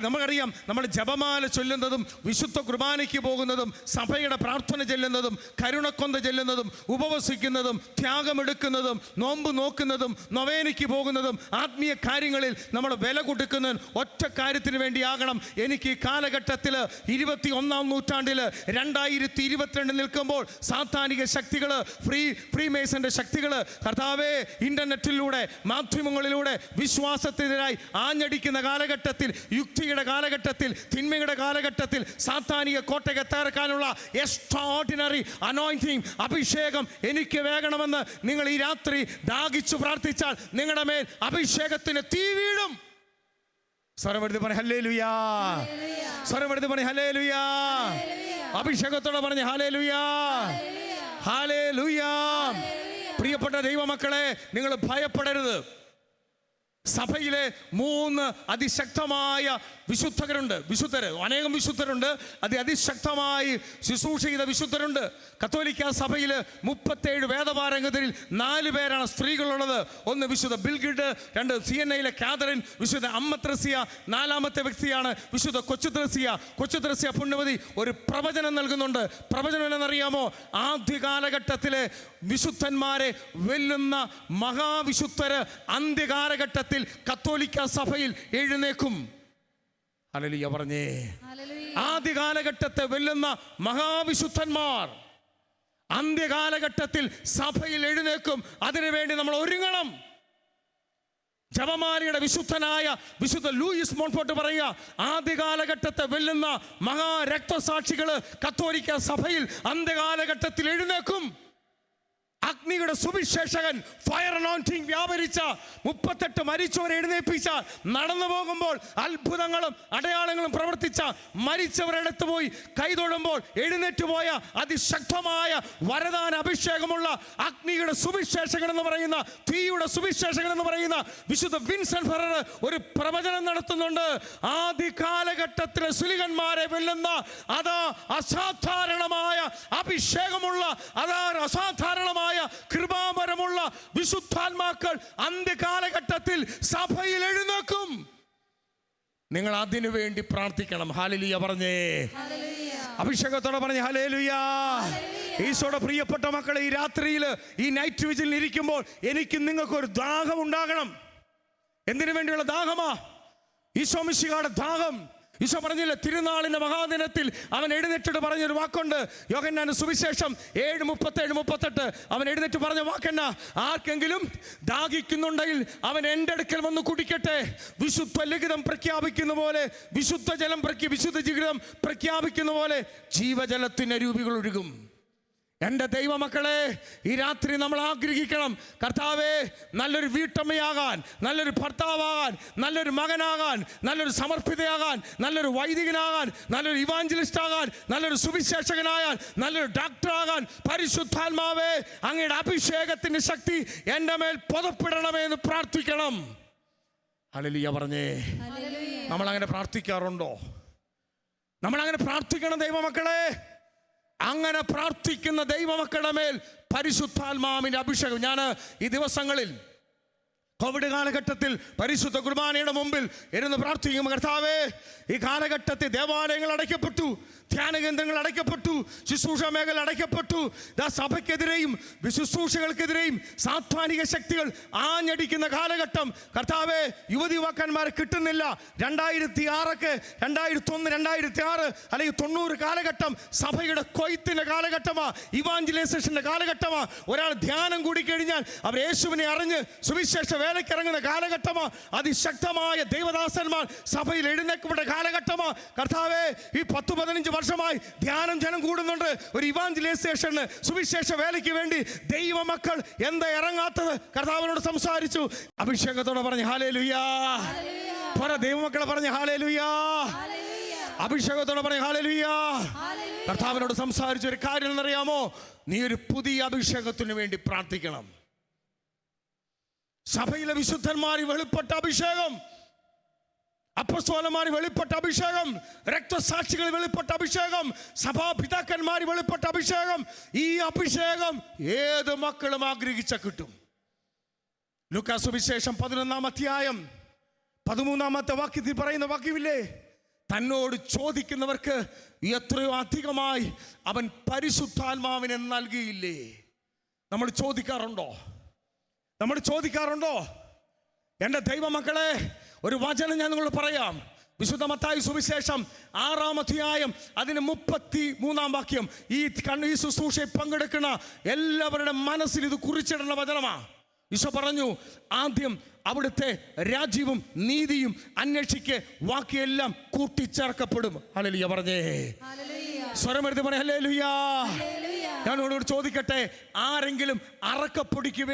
നമുക്കറിയാം, നമ്മൾ ജപമാല ചൊല്ലുന്നതും വിശുദ്ധ കുർബാനയ്ക്ക് പോകുന്നതും സഭയുടെ പ്രാർത്ഥന ചെല്ലുന്നതും കരുണക്കൊന്ത ചെല്ലുന്നതും ഉപവസിക്കുന്നതും ത്യാഗമെടുക്കുന്നതും നോമ്പ് നോക്കുന്നതും നൊവേനയ്ക്ക് പോകുന്നതും ആത്മീയ കാര്യങ്ങളിൽ നമ്മൾ വില കൊടുക്കുന്നതും ഒറ്റ കാര്യത്തിന് വേണ്ടിയാകണം. എനിക്ക് ഈ കാലഘട്ടത്തിൽ 21-ാം നൂറ്റാണ്ടിൽ 2022 നിൽക്കുമ്പോൾ സാത്താനിക ശക്തികൾ, ഫ്രീമേസന്റെ ശക്തികൾ കർത്താവേ ഇൻ്റർനെറ്റിലൂടെ, മാധ്യമങ്ങളിലൂടെ വിശ്വാസത്തിനെതിരായി ആഞ്ഞടിക്കുന്ന കാലഘട്ടത്തിൽ, യുക്തിയുടെ കാലഘട്ടത്തിൽ, തിന്മയുടെ കാലഘട്ടത്തിൽ സാത്താനിക കോട്ടയെ തകർക്കാനുള്ള എക്സ്ട്രാordinary അനോയിന്റിംഗ്, അഭിഷേകം എനിക്ക് വേണമെന്ന് നിങ്ങൾ ഈ രാത്രി ദാഹിച്ചു പ്രാർത്ഥിച്ചാൽ നിങ്ങളുടെ മേൽ അഭിഷേകത്തിന് തീ വീഴും. സ്വരമെടുത്ത് പറഞ്ഞ ഹല്ലേലൂയാ. സ്വരമെടുത്ത് പറഞ്ഞ ഹല്ലേലൂയാ. അഭിഷേകത്തോടെ പറഞ്ഞ ഹല്ലേലൂയാ. ഹല്ലേലൂയാ. പ്രിയപ്പെട്ട ദൈവമക്കളെ, നിങ്ങൾ ഭയപ്പെടരുത്. സഭയിലെ 3 അതിശക്തമായ അനേകം വിശുദ്ധരുണ്ട്. അതിശക്തമായി ശുശ്രൂഷ ചെയ്ത വിശുദ്ധരുണ്ട്. കത്തോലിക്ക സഭയിൽ 37 വേദപാരംഗതരിൽ 4 പേരാണ് സ്ത്രീകളുള്ളത്. 1 വിശുദ്ധ ബിൽഗിഡ്, 2 സിയന്നയിലെ കാതറിൻ, വിശുദ്ധ അമ്മ ത്രേസ്യ, 4-ാമത്തെ വ്യക്തിയാണ് വിശുദ്ധ കൊച്ചു ത്രേസ്യ പുണ്യവതി. ഒരു പ്രവചനം നൽകുന്നുണ്ട്. പ്രവചനം എന്നറിയാമോ? ആദ്യ കാലഘട്ടത്തിലെ വിശുദ്ധന്മാരെ വെല്ലുന്ന മഹാവിശുദ്ധര് അന്ത്യകാലഘട്ടത്തിൽ കത്തോലിക്ക സഭയിൽ എഴുന്നേക്കും. ഹല്ലേലൂയ പറഞ്ഞേ. ആദ്യ കാലഘട്ടത്തെ വെല്ലുന്ന മഹാവിശുദ്ധന്മാർ അന്ത്യകാലഘട്ടത്തിൽ സഭയിൽ എഴുന്നേക്കും. അതിനുവേണ്ടി നമ്മൾ ഒരുങ്ങണം. ജപമാലയുടെ വിശുദ്ധനായ വിശുദ്ധ ലൂയിസ് മോൺഫോർട്ട് പറയുക, ആദ്യ കാലഘട്ടത്തെ വെല്ലുന്ന മഹാരക്തസാക്ഷികൾ കത്തോലിക്ക സഭയിൽ അന്ത്യകാലഘട്ടത്തിൽ എഴുന്നേക്കും. അഗ്നിയുടെ സുവിശേഷകൻ, ഫയർ അനോയിന്റിംഗ് വ്യാപരിച്ച 38 മരിച്ചവരെ എഴുന്നേൽപ്പിച്ച, നടന്നു പോകുമ്പോൾ അത്ഭുതങ്ങളും അടയാളങ്ങളും പ്രവർത്തിച്ച, മരിച്ചവരെടുത്ത് പോയി കൈതൊഴുമ്പോൾ എഴുന്നേറ്റ് പോയ അതിശക്തമായ വരദാന അഭിഷേകമുള്ള അഗ്നിയുടെ സുവിശേഷകൻ എന്ന് പറയുന്ന, തീയുടെ സുവിശേഷകൻ എന്ന് പറയുന്ന വിശുദ്ധ വിൻസെന്റ് ഫെറർ ഒരു പ്രവചനം നടത്തുന്നുണ്ട്. ആദ്യ കാലഘട്ടത്തിലെ സുലികന്മാരെ വെല്ലുന്ന അസാധാരണമായ അഭിഷേകമുള്ള, അസാധാരണമായ ശക്തമായ കൃപാവരമുള്ള വിശുദ്ധാത്മാക്കൾ അന്ത്യകാലഘട്ടത്തിൽ സഭയിൽ എഴുന്നേക്കും. നിങ്ങൾ അതിനു വേണ്ടി പ്രാർത്ഥിക്കണം. ഹല്ലേലൂയ പറഞ്ഞേ. അഭിഷേകത്തോടെ പറഞ്ഞേ ഹല്ലേലൂയ. ഈശോയുടെ പ്രിയപ്പെട്ട മക്കളെ, ഈ രാത്രിയിൽ ഈ നൈറ്റ് വിജിലിൽ ഇരിക്കുമ്പോൾ എനിക്ക് നിങ്ങൾക്കൊരു ദാഹം ഉണ്ടാകണം. എന്തിനു വേണ്ടിയുള്ള ദാഹമാ? ഈശോ മിശിഹായുടെ ദാഹം. ഈശോ പറഞ്ഞില്ല, തിരുനാളിന്റെ മഹാദിനത്തിൽ അവൻ എഴുന്നേറ്റിട്ട് പറഞ്ഞൊരു വാക്കുണ്ട്. യോഹന്നാന്റെ സുവിശേഷം 7:37-38 അവൻ എഴുന്നേറ്റ് പറഞ്ഞ വാക്കെന്നാ? ആർക്കെങ്കിലും ദാഹിക്കുന്നുണ്ടെങ്കിൽ അവൻ എൻ്റെ അടുക്കൽ വന്ന് കുടിക്കട്ടെ. വിശുദ്ധ ലിഖിതം പ്രഖ്യാപിക്കുന്ന പോലെ, വിശുദ്ധ ലിഖിതം പ്രഖ്യാപിക്കുന്ന പോലെ ജീവജലത്തിന് അരുവികൾ ഒഴുകും. എൻ്റെ ദൈവമക്കളെ, ഈ രാത്രി നമ്മൾ ആഗ്രഹിക്കണം, കർത്താവേ, നല്ലൊരു വീട്ടമ്മയാകാൻ, നല്ലൊരു ഭർത്താവാകാൻ, നല്ലൊരു മകനാകാൻ, നല്ലൊരു സമർപ്പിതയാകാൻ, നല്ലൊരു വൈദികനാകാൻ, നല്ലൊരു ഇവാഞ്ചലിസ്റ്റ് ആകാൻ, നല്ലൊരു സുവിശേഷകനാകാൻ, നല്ലൊരു ഡോക്ടറാകാൻ. പരിശുദ്ധാത്മാവേ, അങ്ങയുടെ അഭിഷേകത്തിൻ്റെ ശക്തി എൻ്റെ മേൽ പുതപ്പെടണമേ എന്ന് പ്രാർത്ഥിക്കണം. ഹല്ലേലൂയ പറഞ്ഞേ. നമ്മളങ്ങനെ പ്രാർത്ഥിക്കാറുണ്ടോ? നമ്മളങ്ങനെ പ്രാർത്ഥിക്കണം ദൈവമക്കളെ. അങ്ങനെ പ്രാർത്ഥിക്കുന്ന ദൈവമക്കളുടെ മേൽ പരിശുദ്ധാത്മാവിൻ്റെ അഭിഷേകം. ഞാൻ ഈ ദിവസങ്ങളിൽ കോവിഡ് കാലഘട്ടത്തിൽ പരിശുദ്ധ കുർബാനയുടെ മുമ്പിൽ ഇരുന്ന് പ്രാർത്ഥിക്കും. കർത്താവേ, ഈ കാലഘട്ടത്തിൽ ദേവാലയങ്ങൾ അടയ്ക്കപ്പെട്ടു, ധ്യാന കേന്ദ്രങ്ങൾ അടയ്ക്കപ്പെട്ടു, ശുശ്രൂഷ മേഖല അടയ്ക്കപ്പെട്ടു. സഭയ്ക്കെതിരെയും ശുശ്രൂഷകൾക്കെതിരെയും സാത്വാനിക ശക്തികൾ ആഞ്ഞടിക്കുന്ന കാലഘട്ടം. കർത്താവേ, യുവതി യുവാക്കന്മാരെ കിട്ടുന്നില്ല. 2006 2006 അല്ലെങ്കിൽ 90 കാലഘട്ടം സഭയുടെ കൊയ്ത്തിന്റെ കാലഘട്ടമാണ്, ഇവാഞ്ചലൈസേഷന്റെ കാലഘട്ടമാണ്. ഒരാൾ ധ്യാനം കൂടി കഴിഞ്ഞാൽ അവർ യേശുവിനെ അറിഞ്ഞ് സുവിശേഷ വേലയ്ക്കിറങ്ങുന്ന കാലഘട്ടമാണ്. അതിശക്തമായ ദൈവദാസന്മാർ സഭയിൽ എഴുന്നേൽക്കപ്പെട്ട കാലഘട്ടമാണ്. കർത്താവേ, ഈ 10-15 വർഷമായി ധ്യാനം ജനം കൂടുന്നുണ്ട്. ഒരു ഇവാഞ്ചലൈസേഷന്, സുവിശേഷ വേലയ്ക്ക് വേണ്ടി ദൈവമക്കൾ എന്താ ഇറങ്ങാത്തത്? കർത്താവിനോട് സംസാരിച്ചു. അഭിഷേകത്തോടെ പറഞ്ഞ് ഹല്ലേലൂയാ. പറ ദൈവമക്കളെ പറഞ്ഞ് ഹല്ലേലൂയാ. അഭിഷേകത്തോടെ പറഞ്ഞ് ഹല്ലേലൂയാ. കർത്താവിനോട് സംസാരിച്ച ഒരു കാര്യം എന്നറിയാമോ? നീ ഒരു പുതിയ അഭിഷേകത്തിന് വേണ്ടി പ്രാർത്ഥിക്കണം. സഭയിലെ വിശുദ്ധന്മാർ വെളിപ്പെട്ട അഭിഷേകം, അപ്പോസ്തലന്മാർ വെളിപ്പെട്ട അഭിഷേകം, രക്തസാക്ഷികൾ വെളിപ്പെട്ട അഭിഷേകം, സഭാപിതാക്കന്മാർ വെളിപ്പെട്ട അഭിഷേകം. ഈ അഭിഷേകം ഏത് മക്കളും ആഗ്രഹിച്ച കിട്ടും. ലൂക്കാ സുവിശേഷം 11 13 വാക്യത്തിൽ പറയുന്ന വാക്യമില്ലേ? തന്നോട് ചോദിക്കുന്നവർക്ക് എത്രയോ അധികമായി അവൻ പരിശുദ്ധാത്മാവിനെ നൽകിയില്ലേ. നമ്മൾ ചോദിക്കാറുണ്ടോ? എൻ്റെ ദൈവമക്കളെ, ഒരു വചനം ഞാൻ നിങ്ങൾ പറയാം. വിശുദ്ധ മത്തായി സുവിശേഷം 6 അതിന് 33 വാക്യം. ഈ ശുശ്രൂഷയിൽ പങ്കെടുക്കുന്ന എല്ലാവരുടെ മനസ്സിൽ ഇത് കുറിച്ചിടുന്ന വചനമാണ്. ഈശോ പറഞ്ഞു, ആദ്യം അവിടുത്തെ രാജ്യവും നീതിയും അന്വേഷിക്ക്, ബാക്കിയെല്ലാം കൂട്ടിച്ചേർക്കപ്പെടും. ഹല്ലേലൂയ പറഞ്ഞേ. സ്വരമെടുത്ത് പറ ഹല്ലേലൂയാ. ഞാനോട് ചോദിക്കട്ടെ, ആരെങ്കിലും അറക്കപ്പൊടിക്ക്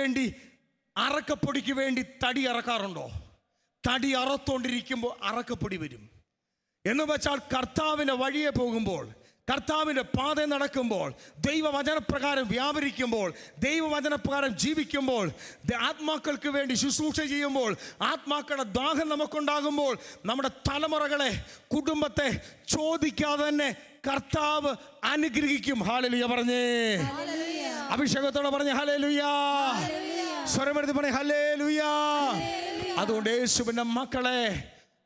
വേണ്ടി തടി അറക്കാറുണ്ടോ? തടി അറത്തോണ്ടിരിക്കുമ്പോൾ അറക്കപ്പൊടി വരും. എന്ന് വെച്ചാൽ കർത്താവിൻ്റെ വഴിയെ പോകുമ്പോൾ, കർത്താവിൻ്റെ പാത നടക്കുമ്പോൾ, ദൈവവചനപ്രകാരം വ്യാപരിക്കുമ്പോൾ, ദൈവവചനപ്രകാരം ജീവിക്കുമ്പോൾ, ആത്മാക്കൾക്ക് വേണ്ടി ശുശ്രൂഷ ചെയ്യുമ്പോൾ, ആത്മാക്കളുടെ ദാഹം നമുക്കുണ്ടാകുമ്പോൾ, നമ്മുടെ തലമുറകളെ, കുടുംബത്തെ ചോദിക്കാതെ തന്നെ കർത്താവ് അനുഗ്രഹിക്കും. ഹല്ലേലൂയ പറഞ്ഞേ. അഭിഷേകത്തോടെ പറഞ്ഞേ ഹല്ലേലൂയാ. സ്വരമെടുത്ത് പറഞ്ഞേ ഹല്ലേലൂയാ. അതുകൊണ്ട് യേശുവിൻ്റെ മക്കളെ,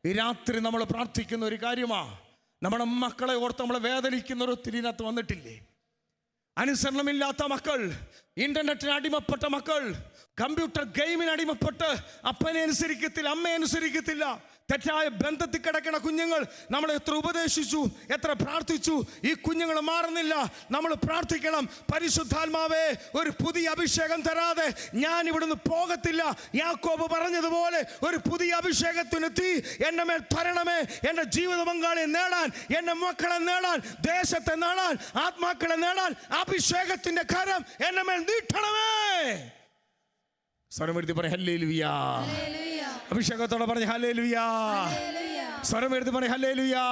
ഈ രാത്രി നമ്മൾ പ്രാർത്ഥിക്കുന്ന ഒരു കാര്യമാണ്. നമ്മുടെ മക്കളെ ഓർത്ത് നമ്മൾ വേദനിക്കുന്നവർ ഒത്തിരി ഇതിനകത്ത് വന്നിട്ടില്ലേ? അനുസരണമില്ലാത്ത മക്കൾ, ഇന്റർനെറ്റിന് അടിമപ്പെട്ട മക്കൾ, കമ്പ്യൂട്ടർ ഗെയിമിന് അടിമപ്പെട്ട് അപ്പനെ അനുസരിക്കത്തില്ല, അമ്മയെ അനുസരിക്കത്തില്ല, തെറ്റായ ബന്ധത്തിൽ കിടക്കുന്ന കുഞ്ഞുങ്ങൾ. നമ്മൾ എത്ര ഉപദേശിച്ചു, എത്ര പ്രാർത്ഥിച്ചു, ഈ കുഞ്ഞുങ്ങൾ മാറുന്നില്ല. നമ്മൾ പ്രാർത്ഥിക്കണം, പരിശുദ്ധാത്മാവേ, ഒരു പുതിയ അഭിഷേകം തരാതെ ഞാൻ ഇവിടുന്ന് പോകത്തില്ല. യാക്കോബ് പറഞ്ഞതുപോലെ ഒരു പുതിയ അഭിഷേകത്തിനെത്തി എൻ്റെ മേൽ തരണമേ. എൻ്റെ ജീവിത പങ്കാളിയെ നേടാൻ, എൻ്റെ മക്കളെ നേടാൻ, ദേശത്തെ നേടാൻ, ആത്മാക്കളെ നേടാൻ അഭിഷേകത്തിന്റെ കരം എൻ്റെ മേൽ നീട്ടണമേ. സ്വരമെടുത്ത് പറ ഹല്ലേലൂയാ. അഭിഷേകത്തോടെ പറഞ്ഞ ഹല്ലേലൂയാ. സ്വരമെടുത്ത് പറ ഹല്ലേലൂയാ.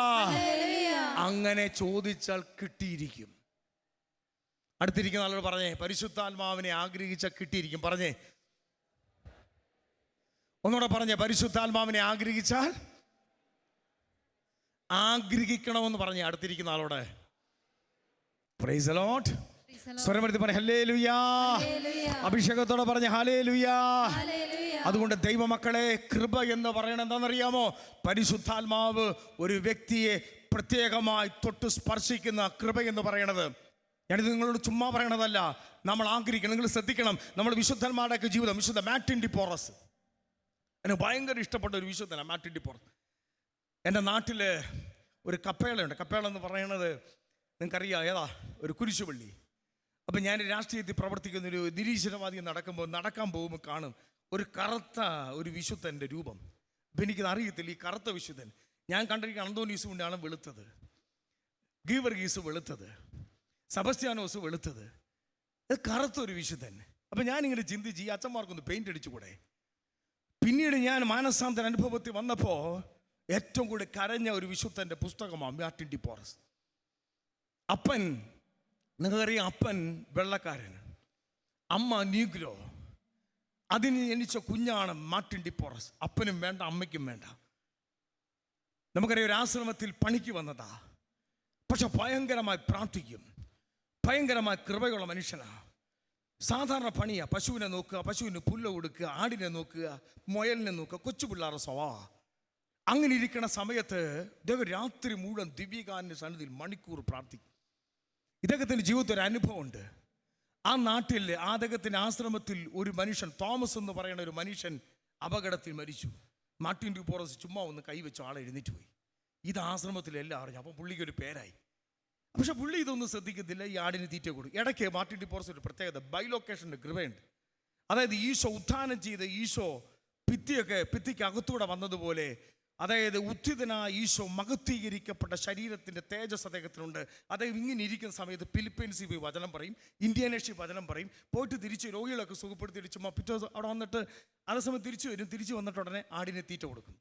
അങ്ങനെ ചോദിച്ചാൽ കിട്ടിയിരിക്കും. അടുത്തിരിക്കുന്ന ആളോട് പറഞ്ഞേ, പരിശുദ്ധാത്മാവിനെ ആഗ്രഹിച്ചാൽ കിട്ടിയിരിക്കും. പറഞ്ഞേ, ഒന്നുകൂടെ പറഞ്ഞേ, പരിശുദ്ധാത്മാവിനെ ആഗ്രഹിച്ചാൽ ആഗ്രഹിക്കണമെന്ന് പറഞ്ഞേ അടുത്തിരിക്കുന്ന ആളോട്. Price the Lord. സ്വരമെടുത്ത് പറഞ്ഞ ഹല്ലേലൂയാ. അഭിഷേകത്തോടെ പറഞ്ഞ ഹല്ലേലൂയാ. അതുകൊണ്ട് ദൈവമക്കളെ, കൃപ എന്ന് പറയണത് എന്താണെന്നറിയാമോ? പരിശുദ്ധാത്മാവ് ഒരു വ്യക്തിയെ പ്രത്യേകമായി തൊട്ട് സ്പർശിക്കുന്ന കൃപ എന്ന് പറയണത്. ഞാനിത് നിങ്ങളോട് ചുമ്മാ പറയണതല്ല, നമ്മൾ ആഗ്രഹിക്കണം. നിങ്ങൾ ശ്രദ്ധിക്കണം, നമ്മൾ വിശുദ്ധന്മാരുടെയൊക്കെ ജീവിതം, വിശുദ്ധ മാർട്ടിൻ ഡി പോറസ്, എനിക്ക് ഭയങ്കര ഇഷ്ടപ്പെട്ട ഒരു വിശുദ്ധനാണ് മാർട്ടിൻ ഡി പോറസ്. എൻ്റെ നാട്ടിൽ ഒരു കപ്പേളയുണ്ട്. കപ്പേള എന്ന് പറയണത് നിങ്ങൾക്കറിയാം ഏതാ? ഒരു കുരിശുപള്ളി. അപ്പം ഞാൻ രാഷ്ട്രീയത്തിൽ പ്രവർത്തിക്കുന്ന ഒരു നിരീശ്വരവാദി നടക്കാൻ പോകുമ്പോൾ കാണും ഒരു കറുത്ത ഒരു വിശുദ്ധൻ്റെ രൂപം. അപ്പം എനിക്കത് അറിയത്തില്ല, ഈ കറുത്ത വിശുദ്ധൻ. ഞാൻ കണ്ടിരിക്കുന്ന അന്തോനീസ് കൊണ്ടാണ് വെളുത്തത്, ഗീവർഗീസ് വെളുത്തത്, സെബസ്ത്യാനോസ് വെളുത്തത്, ഇത് കറുത്തൊരു വിശുദ്ധൻ. അപ്പം ഞാനിങ്ങനെ ചിന്തിച്ച് ഈ അച്ഛന്മാർക്കൊന്ന് പെയിൻ്റ് അടിച്ചുകൂടെ. പിന്നീട് ഞാൻ മാനസാന്തര അനുഭവത്തിൽ വന്നപ്പോൾ ഏറ്റവും കൂടുതൽ കരഞ്ഞ ഒരു വിശുദ്ധൻ്റെ പുസ്തകമാണ് മാർട്ടിൻ ഡി പോറസ്. അപ്പൻ, നിങ്ങൾക്കറിയാം, അപ്പൻ വെള്ളക്കാരൻ, അമ്മ നീഗ്രോ. അതിന് ജനിച്ച കുഞ്ഞാണ് മാർട്ടിൻ ഡി പോറസ്. അപ്പനും വേണ്ട, അമ്മയ്ക്കും വേണ്ട. നമുക്കറിയാം, ഒരു ആശ്രമത്തിൽ പണിക്ക് വന്നതാ. പക്ഷെ ഭയങ്കരമായി പ്രാർത്ഥിക്കും, ഭയങ്കരമായി കൃപയുള്ള മനുഷ്യനാണ്. സാധാരണ പണിയാ. പശുവിനെ നോക്കുക, പശുവിന് പുല്ല് കൊടുക്കുക, ആടിനെ നോക്കുക, മുയലിനെ നോക്കുക, കൊച്ചു പിള്ളേരുടെ സ്വഭാവ. അങ്ങനെ ഇരിക്കുന്ന സമയത്ത് ഇദ്ദേഹം രാത്രി മുഴുവൻ ദിവ്യകാരൻ്റെ സന്നിധിയിൽ മണിക്കൂർ പ്രാർത്ഥിക്കും. ഇദ്ദേഹത്തിൻ്റെ ജീവിതത്തിൽ ഒരു അനുഭവമുണ്ട്. ആ നാട്ടിൽ അദ്ദേഹത്തിൻ്റെ ആശ്രമത്തിൽ ഒരു മനുഷ്യൻ, തോമസ് എന്ന് പറയുന്ന ഒരു മനുഷ്യൻ അപകടത്തിൽ മരിച്ചു. മാർട്ടിൻ ഡി പോറസ് ചുമ്മാ ഒന്ന് കൈവച്ചു, ആളെ എഴുന്നേറ്റ് പോയി. ഇത് ആശ്രമത്തിലെല്ലാം അറിഞ്ഞു. അപ്പം പുള്ളിക്ക് ഒരു പേരായി. പക്ഷെ പുള്ളി ഇതൊന്നും ശ്രദ്ധിക്കത്തില്ല, ഈ ആടിന് തീറ്റ കൊടുക്കും. ഇടയ്ക്ക് മാർട്ടിൻ ഡി പോറസ് ഒരു പ്രത്യേകത, ബൈലോക്കേഷൻ്റെ കൃപയുണ്ട്. അതായത് ഈശോ ഉത്ഥാനം ചെയ്ത് ഈശോ ഭിത്തിക്ക് അകത്തൂടെ വന്നതുപോലെ, അതായത് ഉത്ഥിതനായ ഈശോ മഹത്വീകരിക്കപ്പെട്ട ശരീരത്തിൻ്റെ തേജസ് അദ്ദേഹത്തിനുണ്ട്. അതായത് ഇങ്ങനെ ഇരിക്കുന്ന സമയത്ത് ഫിലിപ്പീൻസിൽ പോയി വചനം പറയും, ഇന്ത്യാനേഷ്യയിൽ വചനം പറയും, പോയിട്ട് തിരിച്ച് രോഗികളൊക്കെ സുഖപ്പെടുത്തിയിട്ട് ചുമ്മാ പിറ്റേ ദിവസം അവിടെ വന്നിട്ട് അതേ സമയം തിരിച്ചു വരും. തിരിച്ച് വന്നിട്ട് ഉടനെ ആടിനെ തീറ്റ കൊടുക്കും.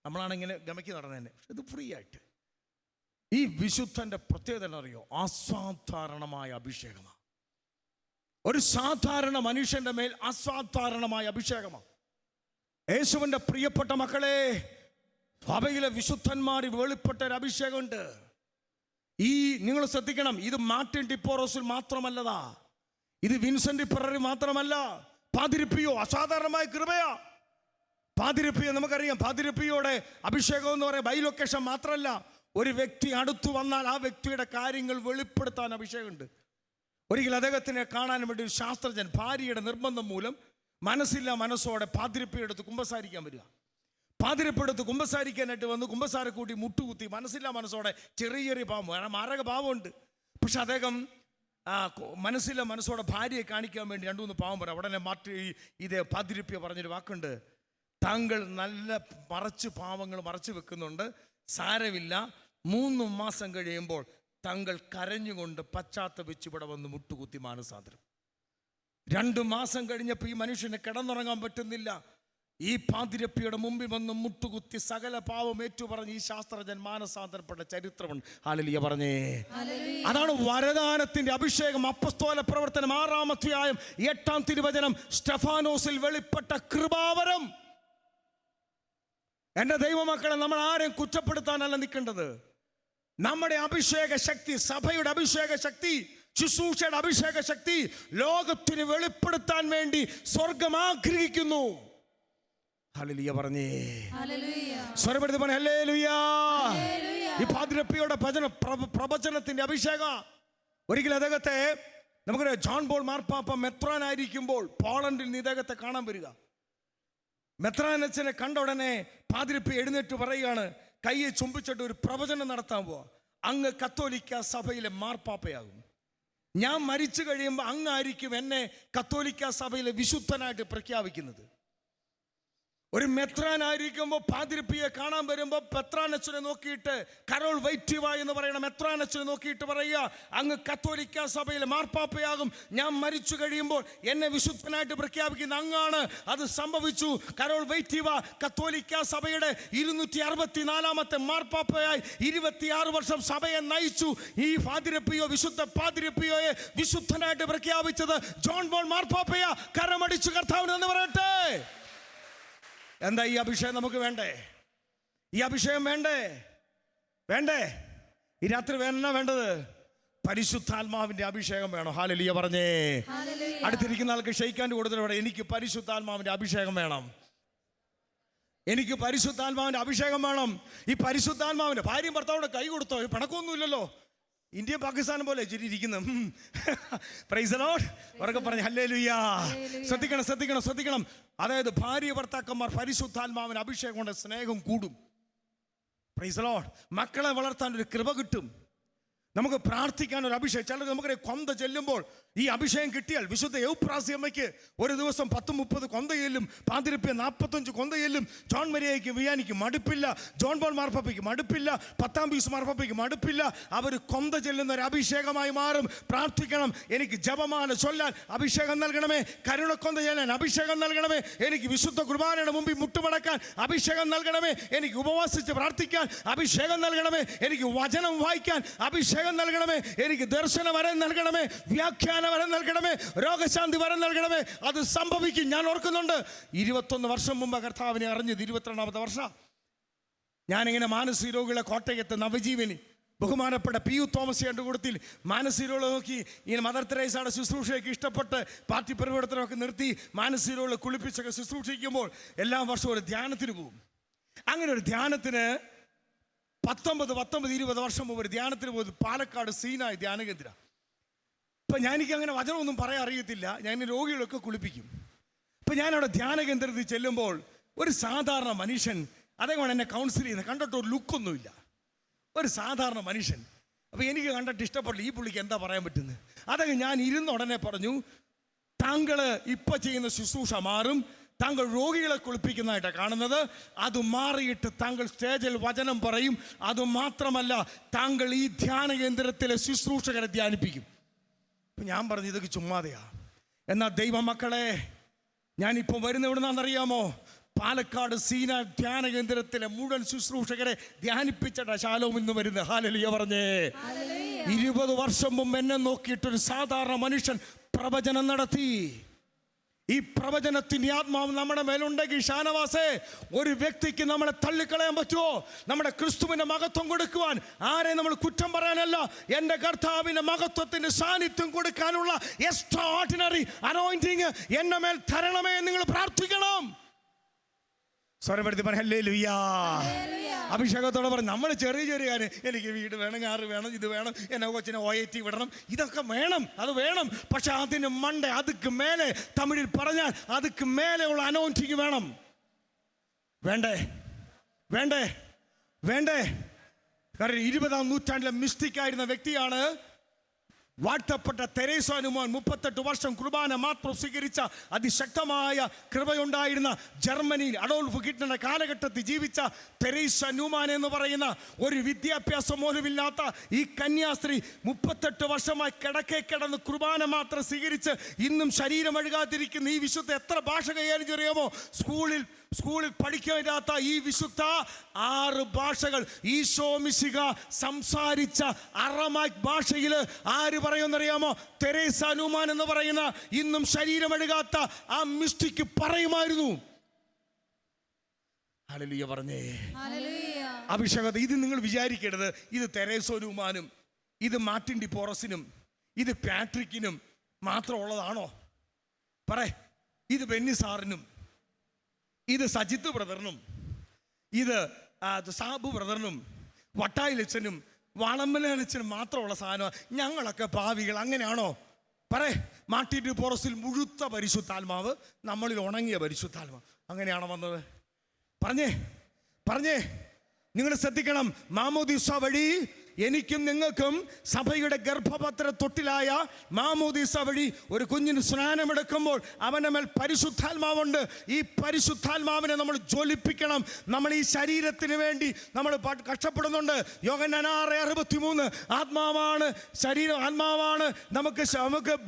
നമ്മളാണിങ്ങനെ ഗമയ്ക്ക് നടന്നതന്നെ. പക്ഷെ ഇത് ഫ്രീ ആയിട്ട്. ഈ വിശുദ്ധൻ്റെ പ്രത്യേകത എന്നറിയോ? അസാധാരണമായ അഭിഷേകമാണ്. ഒരു സാധാരണ മനുഷ്യൻ്റെ മേൽ അസാധാരണമായ അഭിഷേകമാണ്. യേശുവിൻ്റെ പ്രിയപ്പെട്ട മക്കളെ, സഭയിലെ വിശുദ്ധന്മാർ വെളിപ്പെട്ട ഒരു അഭിഷേകമുണ്ട്. ഈ നിങ്ങൾ ശ്രദ്ധിക്കണം, ഇത് മാർട്ടിൻ ഡി പോറസിൽ മാത്രമല്ലതാ, ഇത് വിൻസെന്റ് പെററി മാത്രമല്ല. പാതിരിപ്പിയോ അസാധാരണമായ കൃപയാ. പാതിരിപ്പിയോ നമുക്കറിയാം, പാതിരിപ്പിയോടെ അഭിഷേകം എന്ന് പറയാം ബൈലൊക്കേഷൻ മാത്രമല്ല. ഒരു വ്യക്തി അടുത്തു വന്നാൽ ആ വ്യക്തിയുടെ കാര്യങ്ങൾ വെളിപ്പെടുത്താൻ അഭിഷേകമുണ്ട്. ഒരിക്കൽ അദ്ദേഹത്തിനെ കാണാൻ വേണ്ടി ഒരു ശാസ്ത്രജ്ഞൻ ഭാര്യയുടെ നിർബന്ധം മൂലം മനസ്സോടെ പാതിരിപ്പിയെടുത്ത് കുമ്പസാരിക്കാൻ വരിക. പാതിരിപ്പെടുത്ത് കുമ്പസാരിക്കാനായിട്ട് വന്ന് കുമ്പസാരക്കൂട്ടി മുട്ടുകുത്തി മനസ്സോടെ ചെറിയ പാവം, മാരക പാവമുണ്ട്. പക്ഷെ അദ്ദേഹം മനസ്സോടെ ഭാര്യയെ കാണിക്കാൻ വേണ്ടി 2-3 പാവം പറയാം. ഉടനെ ഇതേ പാതിരിപ്പിയ പറഞ്ഞൊരു വാക്കുണ്ട്, താങ്കൾ നല്ല പാവങ്ങൾ മറച്ചു വെക്കുന്നുണ്ട്, സാരമില്ല, 3 മാസം കഴിയുമ്പോൾ താങ്കൾ കരഞ്ഞുകൊണ്ട് പശ്ചാത്തപിച്ച് ഇവിടെ വന്ന് മുട്ടുകുത്തി മാനസാന്തരം. 2 മാസം കഴിഞ്ഞപ്പോൾ ഈ മനുഷ്യന് കിടന്നുറങ്ങാൻ പറ്റുന്നില്ല. ഈ പാതിരപ്പിയുടെ മുമ്പിൽ വന്ന് മുട്ടുകുത്തി സകല പാവം ഏറ്റുപറഞ്ഞ് ഈ ശാസ്ത്രജ്ഞൻ മാനസാന്തരപ്പെട്ട ചരിത്രമുണ്ട്. ഹല്ലേലൂയ പറഞ്ഞേ. അതാണ് വരദാനത്തിന്റെ അഭിഷേകം. അപ്പസ്തോല പ്രവർത്തനം 6-ാം അധ്യായം 8-ാം തിരുവചനം, സ്റ്റെഫാനോസിൽ വെളിപ്പെട്ട കൃപാവരം. എൻ്റെ ദൈവമക്കളെ, നമ്മൾ ആരെയും കുറ്റപ്പെടുത്താനല്ല നിൽക്കേണ്ടത്. നമ്മുടെ അഭിഷേക ശക്തി, സഭയുടെ അഭിഷേക ശക്തി, ശുശ്രൂഷയുടെ അഭിഷേക ശക്തി ലോകത്തിന് വെളിപ്പെടുത്താൻ വേണ്ടി സ്വർഗം ആഗ്രഹിക്കുന്നു. ഹല്ലേലൂയ പറഞ്ഞേ. സ്വരപ്പെടുത്തി പറഞ്ഞേ ഹല്ലേലൂയ. ഈ പാതിരപ്പിയുടെ പ്രവചനത്തിന്റെ അഭിഷേകം. ഒരിക്കലും അദ്ദേഹത്തെ നമുക്കറിയാം, ജോൺ പോൾ മാർപ്പാപ്പ മെത്രാനായിരിക്കുമ്പോൾ പോളണ്ടിൽ നിന്ന് ഇദ്ദേഹത്തെ കാണാൻ വരിക. മെത്രാനച്ചനെ കണ്ട ഉടനെ പാതിരപ്പി എഴുന്നേറ്റ് പറയുകയാണ്, കയ്യെ ചുംബിച്ചിട്ട് ഒരു പ്രവചനം നടത്താൻ പോവാ, അങ്ങ് കത്തോലിക്ക സഭയിലെ മാർപ്പാപ്പയാകും. ഞാൻ മരിച്ചു കഴിയുമ്പോൾ അങ്ങായിരിക്കും എന്നെ കത്തോലിക്ക സഭയിലെ വിശുദ്ധനായിട്ട് പ്രഖ്യാപിക്കുന്നത്. ഒരു മെത്രാനായിരിക്കുമ്പോൾ പാതിരിപ്പിയെ കാണാൻ വരുമ്പോൾ പെത്രാനച്ചനെ നോക്കിയിട്ട്, കരോൾ വൈറ്റിവ എന്ന് പറയുന്ന മെത്രാനച്ചനെ നോക്കിയിട്ട് പറയുക, അങ്ങ് കത്തോലിക്ക സഭയിലെ മാർപ്പാപ്പയാകും. ഞാൻ മരിച്ചു കഴിയുമ്പോൾ എന്നെ വിശുദ്ധനായിട്ട് പ്രഖ്യാപിക്കുന്ന അങ്ങാണ്. അത് സംഭവിച്ചു. കരോൾ വൈറ്റിവ കത്തോലിക്ക സഭയുടെ 264-ാമത്തെ മാർപ്പാപ്പയായി 26 വർഷം സഭയെ നയിച്ചു. ഈ പാതിരപ്പിയോ, വിശുദ്ധ പാതിരപ്പിയോയെ വിശുദ്ധനായിട്ട് പ്രഖ്യാപിച്ചത് ജോൺ പോൾ മാർപ്പാപ്പയ. കരമടിച്ചു കർത്താവിന് എന്ന് പറയട്ടെ. എന്താ ഈ അഭിഷേകം നമുക്ക് വേണ്ടേ? ഈ അഭിഷേകം വേണ്ടേ? ഈ രാത്രി വേണ്ട വേണ്ടത് പരിശുദ്ധാത്മാവിന്റെ അഭിഷേകം വേണം. ഹല്ലേലൂയ പറഞ്ഞേ. ഹല്ലേലൂയ. അടുത്തിരിക്കുന്ന ആൾക്ക് ഷെയ്ക്കാൻ്റെ കൊടുത്തിട്ട് എനിക്ക് പരിശുദ്ധാത്മാവിന്റെ അഭിഷേകം വേണം. എനിക്ക് പരിശുദ്ധാത്മാവിന്റെ അഭിഷേകം വേണം. ഈ പരിശുദ്ധാത്മാവിന്റെ ഭാര്യയും ഭർത്താവിടെ കൈ കൊടുത്തോ? പിണക്കൊന്നുമില്ലല്ലോ. ഇന്ത്യ പാകിസ്ഥാനും പോലെ ഇരിക്കുന്നു. Price the Lord. ഉറക്കെ പറഞ്ഞ് ഹല്ലേലൂയ. ശ്രദ്ധിക്കണം ശ്രദ്ധിക്കണം ശ്രദ്ധിക്കണം. അതായത് ഭാര്യ ഭർത്താക്കന്മാർ പരിശുദ്ധാത്മാവിന് അഭിഷേകം കൊണ്ട് സ്നേഹം കൂടും. Price the Lord. മക്കളെ വളർത്താൻ ഒരു കൃപ കിട്ടും. നമുക്ക് പ്രാർത്ഥിക്കാൻ ഒരു അഭിഷേകം. ചിലർ നമുക്കൊരു കൊന്ത ചെല്ലുമ്പോൾ ഈ അഭിഷേകം കിട്ടിയാൽ, വിശുദ്ധ യൗപ്രാസ്യമ്മയ്ക്ക് ഒരു ദിവസം 10-30 കൊന്തയെല്ലും, പാതിരിപ്യ 45 കൊന്തയെല്ലും, ജോൺ മരിയയ്ക്ക് വിയാനിക്ക് മടുപ്പില്ല, ജോൺ പോൾ മാർപ്പാപ്പയ്ക്ക് മടുപ്പില്ല, 10-ാം പീസ് മാർപ്പാപ്പയ്ക്ക് മടുപ്പില്ല. അവർ കൊന്ത ചെല്ലുന്ന ഒരു അഭിഷേകമായി മാറും. പ്രാർത്ഥിക്കണം. എനിക്ക് ജപമാല ചൊല്ലാൻ അഭിഷേകം നൽകണമേ, കരുണക്കൊന്ത ചെല്ലാൻ അഭിഷേകം നൽകണമേ, എനിക്ക് വിശുദ്ധ കുർബാനയുടെ മുമ്പിൽ മുട്ടുമടക്കാൻ അഭിഷേകം നൽകണമേ, എനിക്ക് ഉപവാസിച്ച് പ്രാർത്ഥിക്കാൻ അഭിഷേകം നൽകണമേ, എനിക്ക് വചനം വായിക്കാൻ അഭിഷേകം നൽകണമേ, എനിക്ക് ദർശന വരം നൽകണമേ, വ്യാഖ്യാന വരം നൽകണമേ, രോഗശാന്തി വരം നൽകണമേ. അത് സംഭവിക്കും. ഞാൻ ഓർക്കുന്നുണ്ട് 21 വർഷം മുമ്പ് കർത്താവിനെ അറിഞ്ഞത്. 22ാമത്തെ വർഷം ഞാനിങ്ങനെ മാനസിക രോഗികളെ കോട്ടയത്ത് നവജീവനി ബഹുമാനപ്പെട്ട PU തോമസ് കൂടത്തിൽ മാനസിക രോഗികളെ നോക്കി ഇങ്ങനെ മദർ തെരേസയുടെ ശുശ്രൂഷയൊക്കെ ഇഷ്ടപ്പെട്ട് പാർട്ടി പരിവർത്തനമൊക്കെ നിർത്തി മാനസിക രോഗികളെ കുളിപ്പിച്ചൊക്കെ ശുശ്രൂഷിക്കുമ്പോൾ എല്ലാ വർഷവും ഒരു ധ്യാനത്തിന് പോകും. അങ്ങനെ ഒരു ധ്യാനത്തിന് 19-20 വർഷം മുമ്പ് ഒരു ധ്യാനത്തിന് പോയത് പാലക്കാട് സീനായി ധ്യാന കേന്ദ്ര. ഇപ്പം എനിക്ക് അങ്ങനെ വചനമൊന്നും പറയാൻ അറിയത്തില്ല. ഞാൻ രോഗികളൊക്കെ കുളിപ്പിക്കും. ഇപ്പം ഞാനവിടെ ധ്യാന കേന്ദ്രത്തിൽ ചെല്ലുമ്പോൾ ഒരു സാധാരണ മനുഷ്യൻ അതേപോലെ എന്നെ കൗൺസിൽ ചെയ്യുന്നത് കണ്ടിട്ട് ഒരു ലുക്കൊന്നുമില്ല. ഒരു സാധാരണ മനുഷ്യൻ. അപ്പോൾ എനിക്ക് കണ്ടിട്ട് ഇഷ്ടപ്പെട്ടില്ല. ഈ പുള്ളിക്ക് എന്താ പറയാൻ പറ്റുന്നത്? അതൊക്കെ ഞാൻ ഇരുന്ന ഉടനെ പറഞ്ഞു, താങ്കൾ ഇപ്പം ചെയ്യുന്ന ശുശ്രൂഷ മാറും. താങ്കൾ രോഗികളെ കുളിപ്പിക്കുന്നതായിട്ടാണ് കാണുന്നത്. അത് മാറിയിട്ട് താങ്കൾ സ്റ്റേജിൽ വചനം പറയും. അതുമാത്രമല്ല, താങ്കൾ ഈ ധ്യാന കേന്ദ്രത്തിലെ ശുശ്രൂഷകരെ ധ്യാനിപ്പിക്കും. അപ്പം ഞാൻ പറഞ്ഞു ഇതൊക്കെ ചുമ്മാതെയാ. എന്നാൽ ദൈവമക്കളെ, ഞാനിപ്പോൾ വരുന്ന എവിടുന്നാണെന്നറിയാമോ? പാലക്കാട് സീന ധ്യാന കേന്ദ്രത്തിലെ മുഴുവൻ ശുശ്രൂഷകരെ ധ്യാനിപ്പിച്ചിട്ടാ ശാലോം ഇന്ന് വരുന്നത്. ഹല്ലേലൂയ പറഞ്ഞേ. 20 വർഷം മുമ്പ് എന്നെ നോക്കിയിട്ടൊരു സാധാരണ മനുഷ്യൻ പ്രവചനം നടത്തി. ഈ പ്രവചനത്തിന്റെ ആത്മാവ് നമ്മുടെ മേലുണ്ടെങ്കിൽ ഷാനവാസേ, ഒരു വ്യക്തിക്ക് നമ്മളെ തള്ളിക്കളയാൻ പറ്റുമോ? നമ്മുടെ ക്രിസ്തുവിന്റെ മഹത്വം കൊടുക്കുവാൻ ആരെ നമ്മൾ കുറ്റം പറയാനല്ല, എൻ്റെ കർത്താവിന്റെ മഹത്വത്തിന്റെ സാന്നിധ്യം കൊടുക്കാനുള്ള എക്സ്ട്രാ ഓർഡിനറി അനോയിന്റിങ് എന്റെ മേൽ തരണമേ. നിങ്ങൾ പ്രാർത്ഥിക്കണം. സ്വരപ്പെടുത്തി പറ ഹല്ലേലൂയ. അഭിഷേകത്തോടെ പറഞ്ഞു. നമ്മൾ ചെറിയ ചെറിയ കാര്യം, എനിക്ക് വീട് വേണം, കാറ് വേണം, ഇത് വേണം, എന്നെ കൊച്ചിനെ OIT വിടണം, ഇതൊക്കെ വേണം, അത് വേണം. പക്ഷെ അതിന് മണ്ടേ, അതുക്ക് മേലെ, തമിഴിൽ പറഞ്ഞാൽ അതുക്ക് മേലെയുള്ള അനോയിന്റിങ് വേണം. വേണ്ടേ വേണ്ടേ വേണ്ടേ? കാരണം 20ാം നൂറ്റാണ്ടിലെ മിസ്റ്റിക്കായിരുന്ന വ്യക്തിയാണ് വാഴ്ത്തപ്പെട്ട തെരേസ ന്യൂമാൻ. 38 വർഷം കുർബാന മാത്രം സ്വീകരിച്ച അതിശക്തമായ കൃപയുണ്ടായിരുന്ന ജർമ്മനിയിൽ അഡോൾഫ് ഹിറ്റ്ലറുടെ കാലഘട്ടത്തിൽ ജീവിച്ച തെരേസ ന്യൂമാൻ എന്ന് പറയുന്ന ഒരു വിദ്യാഭ്യാസം പോലുമില്ലാത്ത ഈ കന്യാസ്ത്രീ 38 വർഷമായി കിടക്കെ കിടന്ന് കുർബാന മാത്രം സ്വീകരിച്ച് ഇന്നും ശരീരം അഴുകാതിരിക്കുന്ന ഈ വിശുദ്ധ എത്ര ഭാഷ കൈകാര്യം അറിയാമോ? സ്കൂളിൽ പഠിക്കാത്ത ഈ വിശുദ്ധ 6 ഭാഷകൾ ഈശോ മിശിഹ സംസാരിച്ച അറമാക് ഭാഷയിൽ ആര് പറയുമെന്നറിയാമോ? തെരേസ ന്യൂമാൻ എന്ന് പറയുന്ന ഇന്നും ശരീരമെടുക്കാത്ത ആ മിസ്റ്റിക്ക് പറയുമായിരുന്നു. ഹല്ലേലൂയ പറഞ്ഞേ. അഭിഷേകത്തെ ഇത് നിങ്ങൾ വിചാരിക്കരുത് ഇത് തെരേസ ന്യൂമാനും ഇത് മാർട്ടിൻ ഡി പോറസിനും ഇത് പാട്രിക്കിനും മാത്രമുള്ളതാണോ? ഇത് ബെന്നി സാറിനും ഇത് സജിത്ത് ബ്രദറിനും ഇത് സാബു ബ്രദറിനും വട്ടായിലച്ചനും വളമ്പലച്ചനും മാത്രമുള്ള സാധനം. ഞങ്ങളൊക്കെ പാവികൾ. അങ്ങനെയാണോ? മാർട്ടിൻ ഡി പോറസിൽ മുഴുത്ത പരിശുദ്ധാത്മാവ്, നമ്മളിൽ ഉണങ്ങിയ പരിശുദ്ധാത്മാവ്. അങ്ങനെയാണോ വന്നത്? പറഞ്ഞേ നിങ്ങൾ ശ്രദ്ധിക്കണം. മാമോദീസ വഴി എനിക്കും നിങ്ങൾക്കും സഭയുടെ ഗർഭപത്ര തൊട്ടിലായ മാമോദീസ വഴി ഒരു കുഞ്ഞിന് സ്നാനമെടുക്കുമ്പോൾ അവൻ്റെ മേൽ പരിശുദ്ധാത്മാവുണ്ട്. ഈ പരിശുദ്ധാത്മാവിനെ നമ്മൾ ജ്വലിപ്പിക്കണം. നമ്മൾ ഈ ശരീരത്തിന് വേണ്ടി നമ്മൾ കഷ്ടപ്പെടുന്നുണ്ട്. യോഹന്നാൻ 6:63 ആത്മാവാണ് നമുക്ക്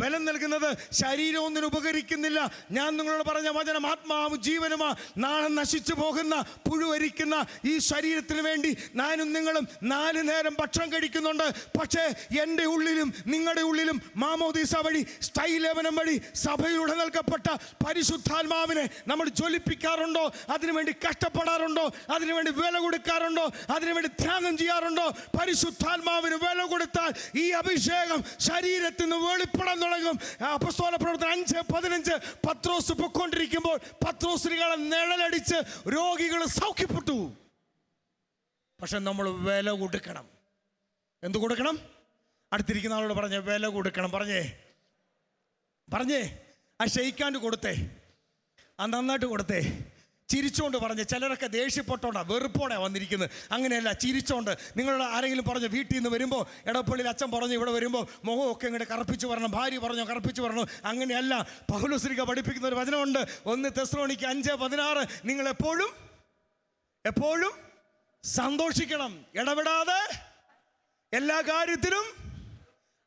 ബലം നൽകുന്നത്, ശരീരം ഒന്നിനും ഉപകരിക്കുന്നില്ല. ഞാൻ നിങ്ങളോട് പറഞ്ഞ വചനം ആത്മാവും ജീവനുമാ. നാളെ നശിച്ചു പോകുന്ന പുഴുവരിക്കുന്ന ഈ ശരീരത്തിന് വേണ്ടി ഞാനും നിങ്ങളും 4 നേരം ഭക്ഷണം കഴിക്കുന്നുണ്ട്. പക്ഷേ എൻ്റെ ഉള്ളിലും നിങ്ങളുടെ ഉള്ളിലും മാമോദീസ വഴി സ്ഥൈലേപനം വഴി സഭയിലൂടെ നൽകപ്പെട്ട പരിശുദ്ധാത്മാവിനെ നമ്മൾ ജ്വലിപ്പിക്കാറുണ്ടോ? അതിനുവേണ്ടി കഷ്ടപ്പെടാറുണ്ടോ? അതിനുവേണ്ടി വില കൊടുക്കാറുണ്ടോ? അതിനുവേണ്ടി ത്യാഗം ചെയ്യാറുണ്ടോ? പരിശുദ്ധാത്മാവിന് വില കൊടുത്താൽ ഈ അഭിഷേകം ശരീരത്തിൽ നിന്ന് വെളിപ്പെടാൻ തുടങ്ങും. അപ്പോസ്തല പ്രവർത്തനം 5:15 പത്രോസ് പൊയ്ക്കൊണ്ടിരിക്കുമ്പോൾ പത്രോസിനെ നിഴലടിച്ച് രോഗികൾ സൗഖ്യപ്പെട്ടു. പക്ഷെ നമ്മൾ വില കൊടുക്കണം. എന്ത് കൊടുക്കണം? അടുത്തിരിക്കുന്ന ആളോട് പറഞ്ഞേ, വില കൊടുക്കണം. പറഞ്ഞേ ആ ഷെയ്ക്കാൻഡ് കൊടുത്തേ, ആ നന്നായിട്ട് കൊടുത്തേ, ചിരിച്ചോണ്ട് പറഞ്ഞ്. ചിലരൊക്കെ ദേഷ്യപ്പെട്ടോണ്ടാ വെറുപ്പോടെ വന്നിരിക്കുന്നത്. അങ്ങനെയല്ല, ചിരിച്ചോണ്ട്. നിങ്ങളോട് ആരെങ്കിലും പറഞ്ഞു വീട്ടിൽ നിന്ന് വരുമ്പോൾ, എടപ്പള്ളിയിൽ അച്ഛൻ പറഞ്ഞു ഇവിടെ വരുമ്പോൾ മുഖമൊക്കെ ഇങ്ങോട്ട് കറുപ്പിച്ച് വരണം, ഭാര്യ പറഞ്ഞു കറുപ്പിച്ച് വരണം. അങ്ങനെയല്ല. പൗലോസ് പഠിപ്പിക്കുന്ന ഒരു വചനമുണ്ട്, 1 തെസ്സലോനിക്ക 5:16. നിങ്ങൾ എപ്പോഴും സന്തോഷിക്കണം, ഇടപെടാതെ എല്ലാ കാര്യത്തിലും.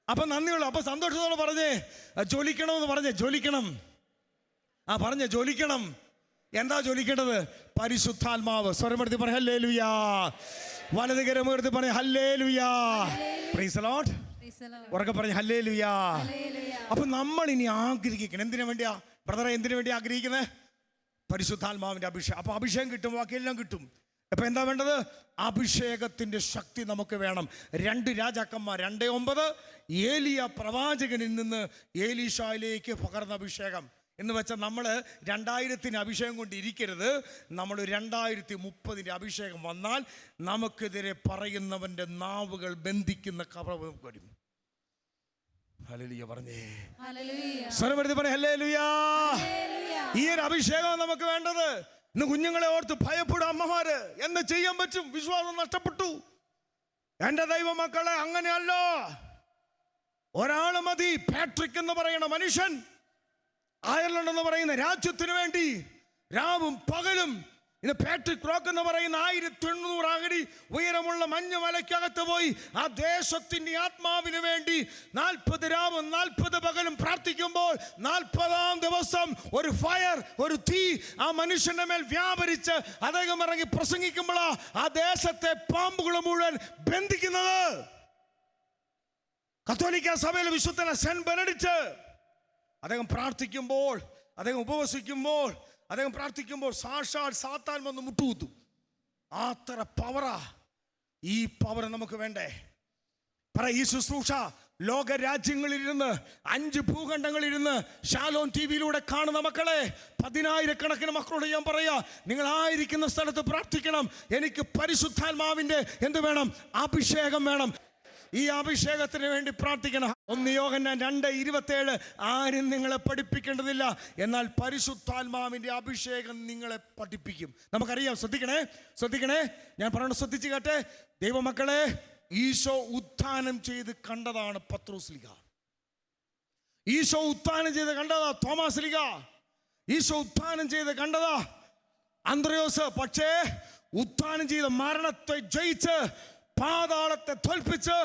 അപ്പം നന്ദിയുള്ളൂ. അപ്പം സന്തോഷത്തോടെ പറഞ്ഞേ, ജ്വലിക്കണമെന്ന് പറഞ്ഞേ. ജ്വലിക്കണം. പറഞ്ഞേ ജ്വലിക്കണം. എന്താ ജ്വലിക്കേണ്ടത്? പരിശുദ്ധാത്മാവ്. സ്വരമെടുത്ത് പറ ഹല്ലേലൂയാ. വലതുകരമെടുത്ത് പറ ഹല്ലേലൂയാ. Price the Lord. ഉറക്കെ പറഞ്ഞ ഹല്ലേലൂയാ. അപ്പൊ നമ്മൾ ഇനി ആഗ്രഹിക്കണം. എന്തിനു വേണ്ടിയാ ബ്രദറെ? എന്തിനു വേണ്ടി ആഗ്രഹിക്കുന്നത്? പരിശുദ്ധാത്മാവിന്റെ അഭിഷേകം. അപ്പൊ അഭിഷേകം കിട്ടും, ബാക്കിയെല്ലാം കിട്ടും. അപ്പൊ എന്താ വേണ്ടത്? അഭിഷേകത്തിന്റെ ശക്തി നമുക്ക് വേണം. 2 രാജാക്കന്മാർ 2:9. ഏലിയ പ്രവാചകനിൽ നിന്ന് ഏലീശായിലേക്ക് പകർന്ന അഭിഷേകം എന്ന് വെച്ചാൽ നമ്മൾ 2000 അഭിഷേകം കൊണ്ട് ഇരിക്കരുത്. നമ്മൾ 2030 അഭിഷേകം വന്നാൽ നമുക്കെതിരെ പറയുന്നവന്റെ നാവുകൾ ബന്ധിക്കുന്ന കവറവ് വരും. ഹല്ലേലൂയ പറഞ്ഞേ. സ്വരമെടുത്ത് പറ ഹല്ലേലൂയ. ഈ ഒരു അഭിഷേകം നമുക്ക് വേണ്ടത്. ഇന്ന് കുഞ്ഞുങ്ങളെ ഓർത്ത് ഭയപ്പെടും അമ്മമാര്. എന്ന് ചെയ്യാൻ പറ്റും? വിശ്വാസം നഷ്ടപ്പെട്ടു. എൻ്റെ ദൈവമക്കളെ, അങ്ങനെയല്ല. ഒരാള് മതി. പാട്രിക് എന്ന് പറയുന്ന മനുഷ്യൻ അയർലൻഡ് എന്ന് പറയുന്ന രാജ്യത്തിന് വേണ്ടി രാവും പകലും, ഇന്ന് പാട്രിക് റോക്ക് എന്ന് പറയുന്ന 1800 അടി ഉയരമുള്ള മഞ്ഞുമലയ്ക്കകത്ത് പോയി ആ ദേശത്തിന്റെ ആത്മാവിന് വേണ്ടി 40 രാവും 40 പകലും പ്രാർത്ഥിക്കുമ്പോൾ 40-ാം ദിവസം ഒരു ഫയർ, ഒരു തീ ആ മനുഷ്യന്റെ മേൽ വ്യാപരിച്ച് അദ്ദേഹം ഇറങ്ങി പ്രസംഗിക്കുമ്പോഴാ ആ ദേശത്തെ പാമ്പുകൾ മുഴുവൻ ബന്ധിക്കുന്നത്. കത്തോലിക്ക സഭയിൽ വിശുദ്ധ സെന്റ് ബെനഡിക്റ്റ് അദ്ദേഹം പ്രാർത്ഥിക്കുമ്പോൾ, അദ്ദേഹം ഉപവസിക്കുമ്പോൾ, അദ്ദേഹം പ്രാർത്ഥിക്കുമ്പോൾ സാക്ഷാൽ സാത്താൻ വന്ന് മുട്ടുകുത്തും. അത്ര പവറാ. ഈ പവർ നമുക്ക് വേണ്ടേ? ഈ ശുശ്രൂഷ ലോക രാജ്യങ്ങളിലിരുന്ന് 5 ഭൂഖണ്ഡങ്ങളിലിരുന്ന് ഷാലോം ടിവിയിലൂടെ കാണുന്ന മക്കളെ, 10,000-കണക്കിന് മക്കളോട് ഞാൻ പറയാ, നിങ്ങൾ ആയിരിക്കുന്ന സ്ഥലത്ത് പ്രാർത്ഥിക്കണം. എനിക്ക് പരിശുദ്ധാത്മാവിന്റെ എന്ത് വേണം? അഭിഷേകം വേണം. ഈ അഭിഷേകത്തിന് വേണ്ടി പ്രാർത്ഥിക്കണം. 1 യോഹന്നാൻ 2:27. ആരും നിങ്ങളെ പഠിപ്പിക്കേണ്ടതില്ല, എന്നാൽ പരിശുദ്ധാത്മാവിന്റെ അഭിഷേകം നിങ്ങളെ പഠിപ്പിക്കും. നമുക്കറിയാം. ശ്രദ്ധിക്കണേ. ഞാൻ പറയണ ശ്രദ്ധിച്ച് കേട്ടെ. ദൈവമക്കളെ, ഈശോ ഉത്ഥാനം ചെയ്ത് കണ്ടതാണ് പത്രോസ്ലിഹ. ഈശോ ഉത്ഥാനം ചെയ്ത് കണ്ടതാ തോമാസ്ലിഹ. ഈശോ ഉത്ഥാനം ചെയ്ത് കണ്ടതാ അന്ത്രയോസ്. പക്ഷേ ഉത്ഥാനം ചെയ്ത് മരണത്തെ ജയിച്ച്, പാതാളത്തെ തോൽപ്പിച്ച്,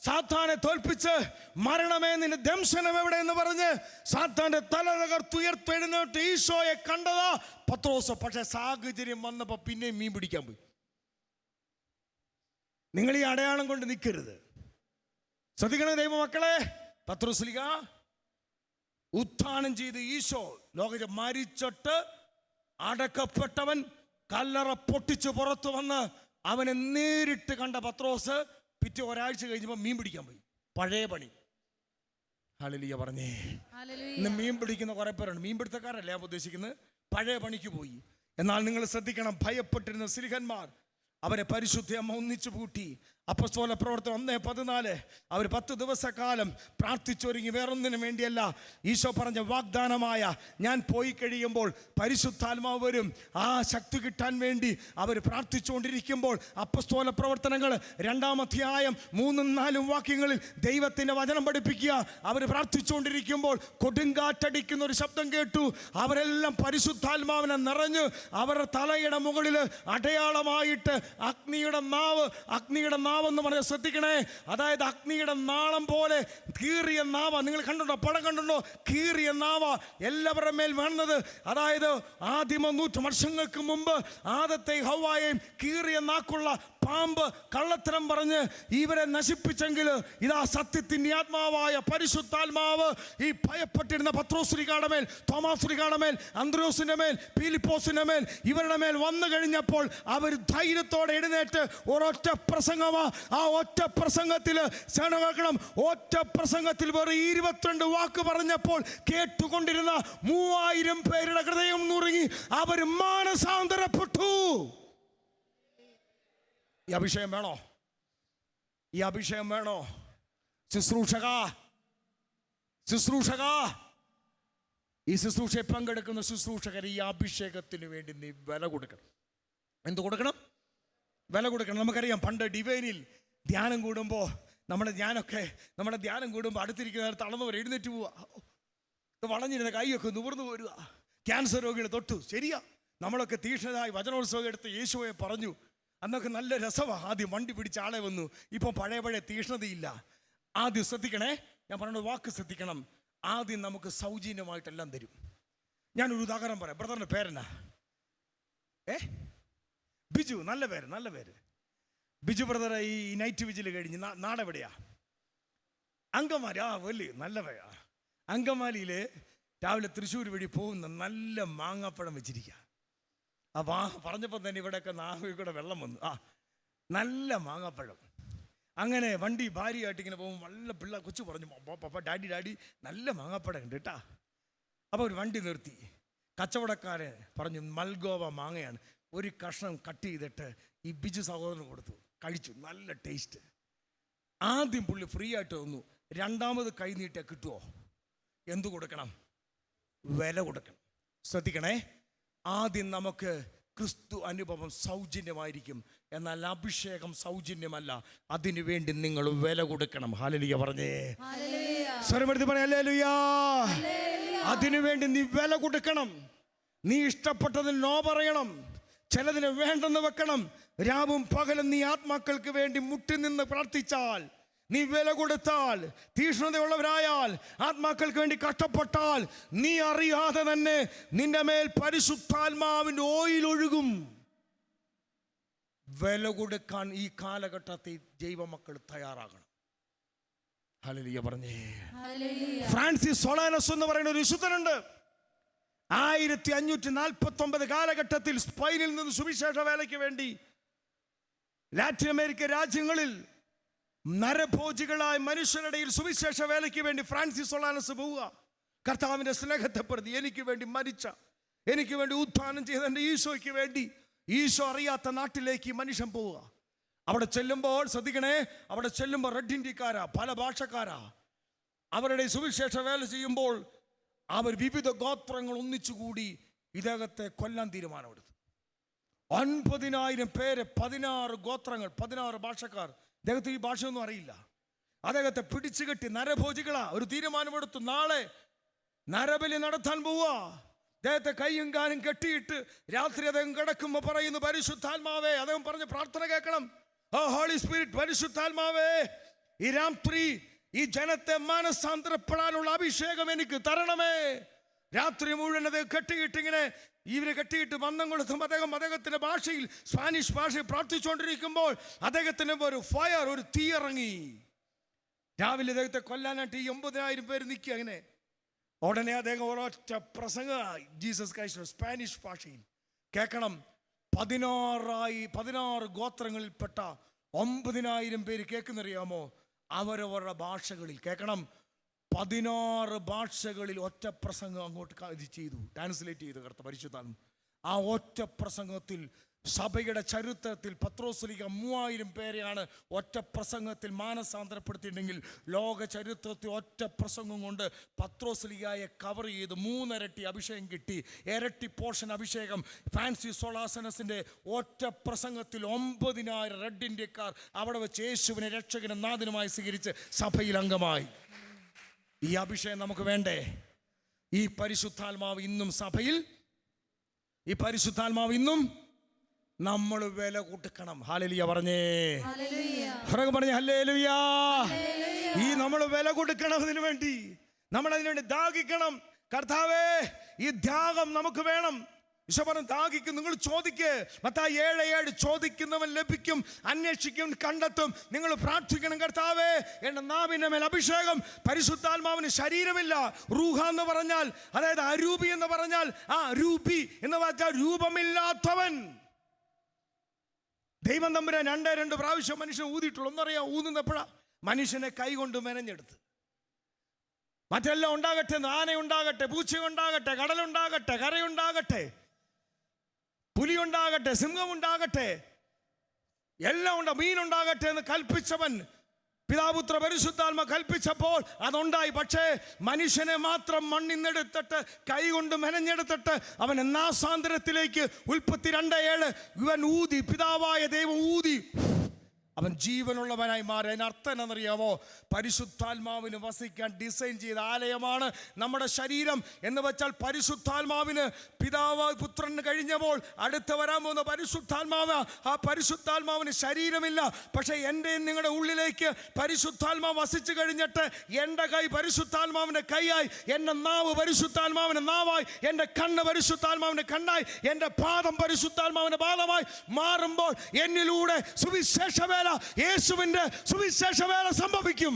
സാത്താനെ തോൽപ്പിച്ച്, മരണമേ നിന്റെ ദംശനം എവിടെ എന്ന് പറഞ്ഞ് സാത്താന്റെ തല തകർത്തുയർത്തെഴുന്നേറ്റ് ഈശോയെ കണ്ടതാ പത്രോസ്. പക്ഷെ സാഹചര്യം വന്നപ്പോ പിന്നെയും മീൻ പിടിക്കാൻ പോയി. നിങ്ങൾ ഈ അടയാളം കൊണ്ട് നിൽക്കരുത്. ശ്രദ്ധിക്കണേ ദൈവമക്കളെ. പത്രോസ്ലിഹ ഉത്ഥാനം ചെയ്ത് ഈശോ ലോകത്തിൽ മരിച്ചിട്ട് അടക്കപ്പെട്ടവൻ കല്ലറ പൊട്ടിച്ച് പുറത്തു വന്ന് അവനെ നേരിട്ട് കണ്ട പത്രോസ് പിറ്റേ ഒരാഴ്ച കഴിഞ്ഞപ്പോൾ മീൻ പിടിക്കാൻ പോയി. പഴയ പണി. ഹല്ലേലൂയ പറഞ്ഞേ. ഇന്ന് മീൻ പിടിക്കുന്ന കുറെ പേരുണ്ട്. മീൻ പിടുത്തക്കാരല്ല ഞാൻ ഉദ്ദേശിക്കുന്നത്. പഴയ പണിക്ക് പോയി. എന്നാൽ നിങ്ങൾ ശ്രദ്ധിക്കണം, ഭയപ്പെട്ടിരുന്ന സ്ലിഹന്മാർ അവരെ പരിശുദ്ധ അമ്മ ഒന്നിച്ചു കൂട്ടി. അപ്പോസ്തല പ്രവർത്തനം 1:14. അവർ 10 ദിവസക്കാലം പ്രാർത്ഥിച്ചൊരുങ്ങി. വേറൊന്നിനും വേണ്ടിയല്ല. ഈശോ പറഞ്ഞ വാഗ്ദാനമായ ഞാൻ പോയി കഴിയുമ്പോൾ പരിശുദ്ധാത്മാവ് വരും. ആ ശക്തി കിട്ടാൻ വേണ്ടി അവർ പ്രാർത്ഥിച്ചുകൊണ്ടിരിക്കുമ്പോൾ അപ്പോസ്തല പ്രവർത്തനങ്ങൾ 2-ാം അധ്യായം 3-4 വാക്യങ്ങളിൽ ദൈവത്തിൻ്റെ വചനം പഠിപ്പിക്കുക. അവർ പ്രാർത്ഥിച്ചുകൊണ്ടിരിക്കുമ്പോൾ കൊടുങ്കാറ്റടിക്കുന്ന ഒരു ശബ്ദം കേട്ടു. അവരെല്ലാം പരിശുദ്ധാത്മാവിനെ നിറഞ്ഞ് അവരുടെ തലയുടെ മുകളിൽ അടയാളമായിട്ട് അഗ്നിയുടെ നാവെന്ന് പറഞ്ഞാൽ ശ്രദ്ധിക്കണേ. അതായത് അഗ്നിയുടെ നാളം പോലെ കീറിയ നാവ. നിങ്ങൾ കണ്ടുണ്ടോ? പടം കണ്ടുണ്ടോ? കീറിയ നാവ എല്ലാവരുടെ മേൽ വേണ്ടത്. അതായത് ആദിമ 100 വർഷങ്ങൾക്ക് മുമ്പ് ആദത്തെ ഹവ്വായെയും കീറിയ നാക്കുള്ള പാമ്പ് കള്ളത്തരം പറഞ്ഞ് ഇവരെ നശിപ്പിച്ചെങ്കിൽ ഇതാ സത്യത്തിൻ്റെ ആത്മാവായ പരിശുദ്ധാത്മാവ് ഈ ഭയപ്പെട്ടിരുന്ന പത്രോസ്ലിഹായുടെ മേൽ, തോമാസ്ലിഹായുടെ മേൽ, അന്ത്രയോസിന്റെ മേൽ, ഫിലിപ്പോസിന്റെ മേൽ, ഇവരുടെ മേൽ വന്നു കഴിഞ്ഞപ്പോൾ അവർ ധൈര്യത്തോടെ എഴുന്നേറ്റ് ഒരൊറ്റ പ്രസംഗമാ. ആ ഒറ്റ പ്രസംഗത്തിൽ കേൾക്കണം, ഒറ്റ പ്രസംഗത്തിൽ വെറും 22 വാക്ക് പറഞ്ഞപ്പോൾ കേട്ടുകൊണ്ടിരുന്ന 3000 പേരുടെ ഹൃദയം നുറുങ്ങി അവർ മാനസാന്തരപ്പെട്ടു. ഈ അഭിഷേകം വേണോ? ഈ അഭിഷേകം വേണോ? ശുശ്രൂഷക, ഈ ശുശ്രൂഷയെ പങ്കെടുക്കുന്ന ശുശ്രൂഷകർ ഈ അഭിഷേകത്തിന് വേണ്ടി നീ വില കൊടുക്കണം. എന്ത് കൊടുക്കണം? വില കൊടുക്കണം. നമുക്കറിയാം, പണ്ട് ഡിവൈനിൽ ധ്യാനം കൂടുമ്പോൾ നമ്മുടെ ധ്യാനം കൂടുമ്പോൾ അടുത്തിരിക്കുന്ന തളർന്നവർ എഴുന്നേറ്റ് പോവുക, വളഞ്ഞിരുന്ന കൈയൊക്കെ നിവർന്നു പോരുക, ക്യാൻസർ രോഗികൾ തൊട്ടു. ശരിയാ, നമ്മളൊക്കെ തീക്ഷ്ണതായി വചനോത്സവം എടുത്ത് യേശുവെ പറഞ്ഞു. അന്നൊക്കെ നല്ല രസമാണ്. ആദ്യം വണ്ടി പിടിച്ച ആളെ വന്നു. ഇപ്പം പഴയ തീക്ഷ്ണതയില്ല. ആദ്യം ശ്രദ്ധിക്കണേ, ഞാൻ പറഞ്ഞ വാക്ക് ശ്രദ്ധിക്കണം. ആദ്യം നമുക്ക് സൗജന്യമായിട്ടെല്ലാം തരും. ഞാനൊരു ഉദാഹരണം പറയാം. ബ്രദറിൻ്റെ പേരെന്നാ? ബിജു. നല്ല പേര്. ബിജു ബ്രദറെ ഈ നൈറ്റ് വിജിൽ കഴിഞ്ഞ് നാടെവിടെയാ? അങ്കമാലി. വലിയ നല്ല പേരാ. അങ്കമാലിയിൽ രാവിലെ തൃശ്ശൂർ വഴി പോകുന്ന നല്ല മാങ്ങാപ്പഴം വെച്ചിരിക്കുക. പറഞ്ഞപ്പോൾ തന്നെ ഇവിടെയൊക്കെ നാവിൽ കൂടെ വെള്ളം വന്നു. നല്ല മാങ്ങാപ്പഴം. അങ്ങനെ വണ്ടി ഭാര്യയായിട്ട് ഇങ്ങനെ പോകുമ്പോൾ നല്ല കൊച്ചു പറഞ്ഞു, പപ്പ ഡാഡി നല്ല മാങ്ങാപ്പഴം ഉണ്ട് കേട്ടാ. അപ്പോൾ ഒരു വണ്ടി നിർത്തി. കച്ചവടക്കാരൻ പറഞ്ഞു, മൽഗോവ മാങ്ങയാണ്. ഒരു കഷ്ണം കട്ട് ചെയ്തിട്ട് ഈ ബിജു സഹോദരന് കൊടുത്തു. കഴിച്ചു. നല്ല ടേസ്റ്റ്. ആദ്യം പുള്ളി ഫ്രീ ആയിട്ട് തന്നു. രണ്ടാമത് കൈ നീട്ടിയാൽ കിട്ടുമോ? എന്തു കൊടുക്കണം? വില കൊടുക്കണം. ശ്രദ്ധിക്കണേ, ആദ്യം നമുക്ക് ക്രിസ്തു അനുഭവം സൗജന്യമായിരിക്കും, എന്നാൽ അഭിഷേകം സൗജന്യമല്ല. അതിനു വേണ്ടി നിങ്ങൾ വില കൊടുക്കണം. ഹല്ലേലൂയ പറഞ്ഞേ. സ്വരമെടുത്ത് പറയാം ഹല്ലേലൂയ. അതിനു വേണ്ടി നീ വില കൊടുക്കണം. നീ ഇഷ്ടപ്പെട്ടതിന് നോ പറയണം. ചിലതിന് വേണ്ടെന്ന് വെക്കണം. രാവും പകലും നീ ആത്മാക്കൾക്ക് വേണ്ടി മുട്ടി നിന്ന് പ്രാർത്ഥിച്ചാൽ, നീ വില കൊടുത്താൽ, തീക്ഷ്ണതയുള്ളവരായാൽ, ആത്മാക്കൾക്ക് വേണ്ടി കഷ്ടപ്പെട്ടാൽ, നീ അറിയാതെ തന്നെ നിന്റെ മേൽ പരിശുദ്ധാത്മാവിൻ്റെ ഓയിൽ ഒഴുകും. വില കൊടുക്കാൻ ഈ കാലഘട്ടത്തിൽ ദൈവമക്കൾ തയ്യാറാകണം. ഹല്ലേലൂയ പറഞ്ഞേ. ഫ്രാൻസിസ് സൊളാനസ് എന്ന് പറയുന്ന ഒരു വിശുദ്ധനുണ്ട്. 1549 കാലഘട്ടത്തിൽ സ്പെയിനിൽ നിന്ന് സുവിശേഷ വേലയ്ക്ക് വേണ്ടി ലാറ്റിൻ അമേരിക്ക രാജ്യങ്ങളിൽ നരഭോജികളായ മനുഷ്യരുടെയിൽ സുവിശേഷ വേലയ്ക്ക് വേണ്ടി ഫ്രാൻസിസ് സൊളാനസ് പോവുക. കർത്താവിൻ്റെ സ്നേഹത്തെ പ്രതി എനിക്ക് വേണ്ടി മരിച്ച, എനിക്ക് വേണ്ടി ഉത്ഥാനം ചെയ്ത എൻ്റെ ഈശോയ്ക്ക് വേണ്ടി ഈശോ അറിയാത്ത നാട്ടിലേക്ക് മനുഷ്യൻ പോവുക. അവിടെ ചെല്ലുമ്പോൾ ശ്രദ്ധിക്കണേ, അവിടെ ചെല്ലുമ്പോൾ റെഡ് ഇന്ത്യക്കാരാ, പല ഭാഷക്കാരാ. അവരുടെ സുവിശേഷ വേല ചെയ്യുമ്പോൾ അവർ വിവിധ ഗോത്രങ്ങൾ ഒന്നിച്ചുകൂടി ഇദ്ദേഹത്തെ കൊല്ലാൻ തീരുമാനമെടുത്തു. 9,000 പേര്, 16 ഗോത്രങ്ങൾ, 16 ഭാഷക്കാർ. അദ്ദേഹത്തെ ഈ ഭാഷയൊന്നും അറിയില്ല. അദ്ദേഹത്തെ പിടിച്ചു കെട്ടി, നരഭോജികളാ, ഒരു തീരുമാനമെടുത്തു. നാളെ നരബലി നടത്താൻ പോവുക. അദ്ദേഹത്തെ കൈയും കാലും കെട്ടിയിട്ട് രാത്രി അദ്ദേഹം കിടക്കുമ്പോൾ പറയുന്നു, പരിശുദ്ധാത്മാവേ, അദ്ദേഹം പറഞ്ഞ പ്രാർത്ഥന കേൾക്കണം. ഓ ഹോളി സ്പിരിറ്റ്, പരിശുദ്ധാത്മാവേ, ഈ രാത്രി ഈ ജനത്തെ മാനസാന്തരപ്പെടാനുള്ള അഭിഷേകം എനിക്ക് തരണമേ. രാത്രി മുഴുവൻ അദ്ദേഹം കെട്ടിയിട്ടിങ്ങനെ ഇവരെ കെട്ടിയിട്ട് വന്നം കൊടുത്തും അദ്ദേഹത്തിന്റെ ഭാഷയിൽ, സ്പാനിഷ് ഭാഷയിൽ പ്രാർത്ഥിച്ചുകൊണ്ടിരിക്കുമ്പോൾ അദ്ദേഹത്തിന് ഒരു ഫയർ, ഒരു തീ ഇറങ്ങി. രാവിലെ അദ്ദേഹത്തെ കൊല്ലാനായിട്ട് ഈ 9,000 പേര് നിൽക്കുക. അങ്ങനെ ഉടനെ അദ്ദേഹം ഒരൊറ്റ പ്രസംഗ ജീസസ് ക്രൈസ്റ്റ് സ്പാനിഷ് ഭാഷയിൽ കേൾക്കണം. 16 ഗോത്രങ്ങളിൽപ്പെട്ട 9,000 പേര് കേൾക്കുന്നറിയാമോ? അവരവരുടെ ഭാഷകളിൽ കേൾക്കണം. 16 ഭാഷകളിൽ ഒറ്റ പ്രസംഗം അങ്ങോട്ട് ഇത് ചെയ്തു, ട്രാൻസ്ലേറ്റ് ചെയ്ത് കർത്ത പരിശുദ്ധാത്മ. ആ ഒറ്റ പ്രസംഗത്തിൽ സഭയുടെ ചരിത്രത്തിൽ പത്രോസ്ലീഹ 3000 പേരെയാണ് ഒറ്റ പ്രസംഗത്തിൽ മാനസാന്തരപ്പെടുത്തിയിട്ടുണ്ടെങ്കിൽ, ലോക ചരിത്രത്തിൽ ഒറ്റ പ്രസംഗം കൊണ്ട് പത്രോസ്ലീഹയെ കവർ ചെയ്ത് 3 ഇരട്ടി അഭിഷേകം കിട്ടി. ഇരട്ടി പോർഷൻ അഭിഷേകം ഫ്രാൻസിസ് സൊളാനസിന്റെ ഒറ്റ പ്രസംഗത്തിൽ 9,000 റെഡ് ഇന്ത്യക്കാർ അവിടെ വെച്ച് യേശുവിനെ രക്ഷകനും നാഥനുമായി സ്വീകരിച്ച് സഭയിൽ അംഗമായി. ഈ അഭിഷേകം നമുക്ക് വേണ്ടേ? ഈ പരിശുദ്ധാത്മാവ് ഇന്നും സഭയിൽ, ഈ പരിശുദ്ധാത്മാവ് ഇന്നും നമ്മൾ വില കൊടുക്കണം. ഹല്ലേലൂയ പറഞ്ഞേ. പറഞ്ഞേ ഹല്ലേലൂയ. ഈ നമ്മൾ വില കൊടുക്കണം. അതിനു വേണ്ടി നമ്മൾ അതിനുവേണ്ടി ദാഹിക്കണം. കർത്താവേ, ഈ ത്യാഗം നമുക്ക് വേണം. ഈശോ പറഞ്ഞു ദാഹിക്കും, നിങ്ങൾ ചോദിക്ക്. മത്തായി 7:7 ചോദിക്കുന്നവൻ ലഭിക്കും, അന്വേഷിക്കും കണ്ടെത്തും. നിങ്ങൾ പ്രാർത്ഥിക്കണം, കർത്താവേ എന്റെ നാവിന്റെ മേൽ അഭിഷേകം. പരിശുദ്ധാത്മാവിന് ശരീരമില്ല. റൂഹ എന്ന് പറഞ്ഞാൽ, അതായത് അരൂപി എന്ന് പറഞ്ഞാൽ, രൂപി എന്ന് പറഞ്ഞാൽ രൂപമില്ലാത്തവൻ. ദൈവം തമ്പുരാൻ 2 പ്രാവശ്യം മനുഷ്യൻ ഊതിയിട്ടുള്ളൂ. ഒന്നറിയാം, ഊതുന്നപ്പോഴാ മനുഷ്യനെ കൈ കൊണ്ട് മെനഞ്ഞെടുത്ത്. മറ്റെല്ലാം ഉണ്ടാകട്ടെ, ആന ഉണ്ടാകട്ടെ, പൂച്ച ഉണ്ടാകട്ടെ, കടലുണ്ടാകട്ടെ, കരയുണ്ടാകട്ടെ, പുലി ഉണ്ടാകട്ടെ, സിംഹം ഉണ്ടാകട്ടെ, എല്ലാം മീനുണ്ടാകട്ടെ എന്ന് കൽപ്പിച്ചവൻ പിതാപുത്ര പരിശുദ്ധാത്മ കൽപ്പിച്ചപ്പോൾ അതുണ്ടായി. പക്ഷേ മനുഷ്യനെ മാത്രം മണ്ണിന്നെടുത്തിട്ട് കൈ കൊണ്ട് മെനഞ്ഞെടുത്തിട്ട് അവൻ നാസാന്തരത്തിലേക്ക്, ഉൽപ്പത്തി 2:7 ഇവൻ ഊതി, പിതാവായ ദൈവം ഊതി, അവൻ ജീവനുള്ളവനായി മാറി. അതിനർത്ഥം എന്നറിയാമോ? പരിശുദ്ധാത്മാവിന് വസിക്കാൻ ഡിസൈൻ ചെയ്ത ആലയമാണ് നമ്മുടെ ശരീരം എന്ന് വെച്ചാൽ, പരിശുദ്ധാത്മാവിന് പിതാവ് പുത്രന് കഴിഞ്ഞപ്പോൾ അടുത്ത് വരാൻ പോകുന്ന പരിശുദ്ധാത്മാവ്, ആ പരിശുദ്ധാത്മാവിന് ശരീരമില്ല. പക്ഷേ എൻ്റെ നിങ്ങളുടെ ഉള്ളിലേക്ക് പരിശുദ്ധാത്മാവ് വസിച്ചു കഴിഞ്ഞിട്ട് എൻ്റെ കൈ പരിശുദ്ധാത്മാവിൻ്റെ കൈയായി, എൻ്റെ നാവ് പരിശുദ്ധാത്മാവിൻ്റെ നാവായി, എൻ്റെ കണ്ണ് പരിശുദ്ധാത്മാവിൻ്റെ കണ്ണായി, എൻ്റെ പാദം പരിശുദ്ധാത്മാവിൻ്റെ പാദമായി മാറുമ്പോൾ എന്നിലൂടെ സുവിശേഷ യേശുവിന്റെ സുവിശേഷ വേല സംഭവിക്കും.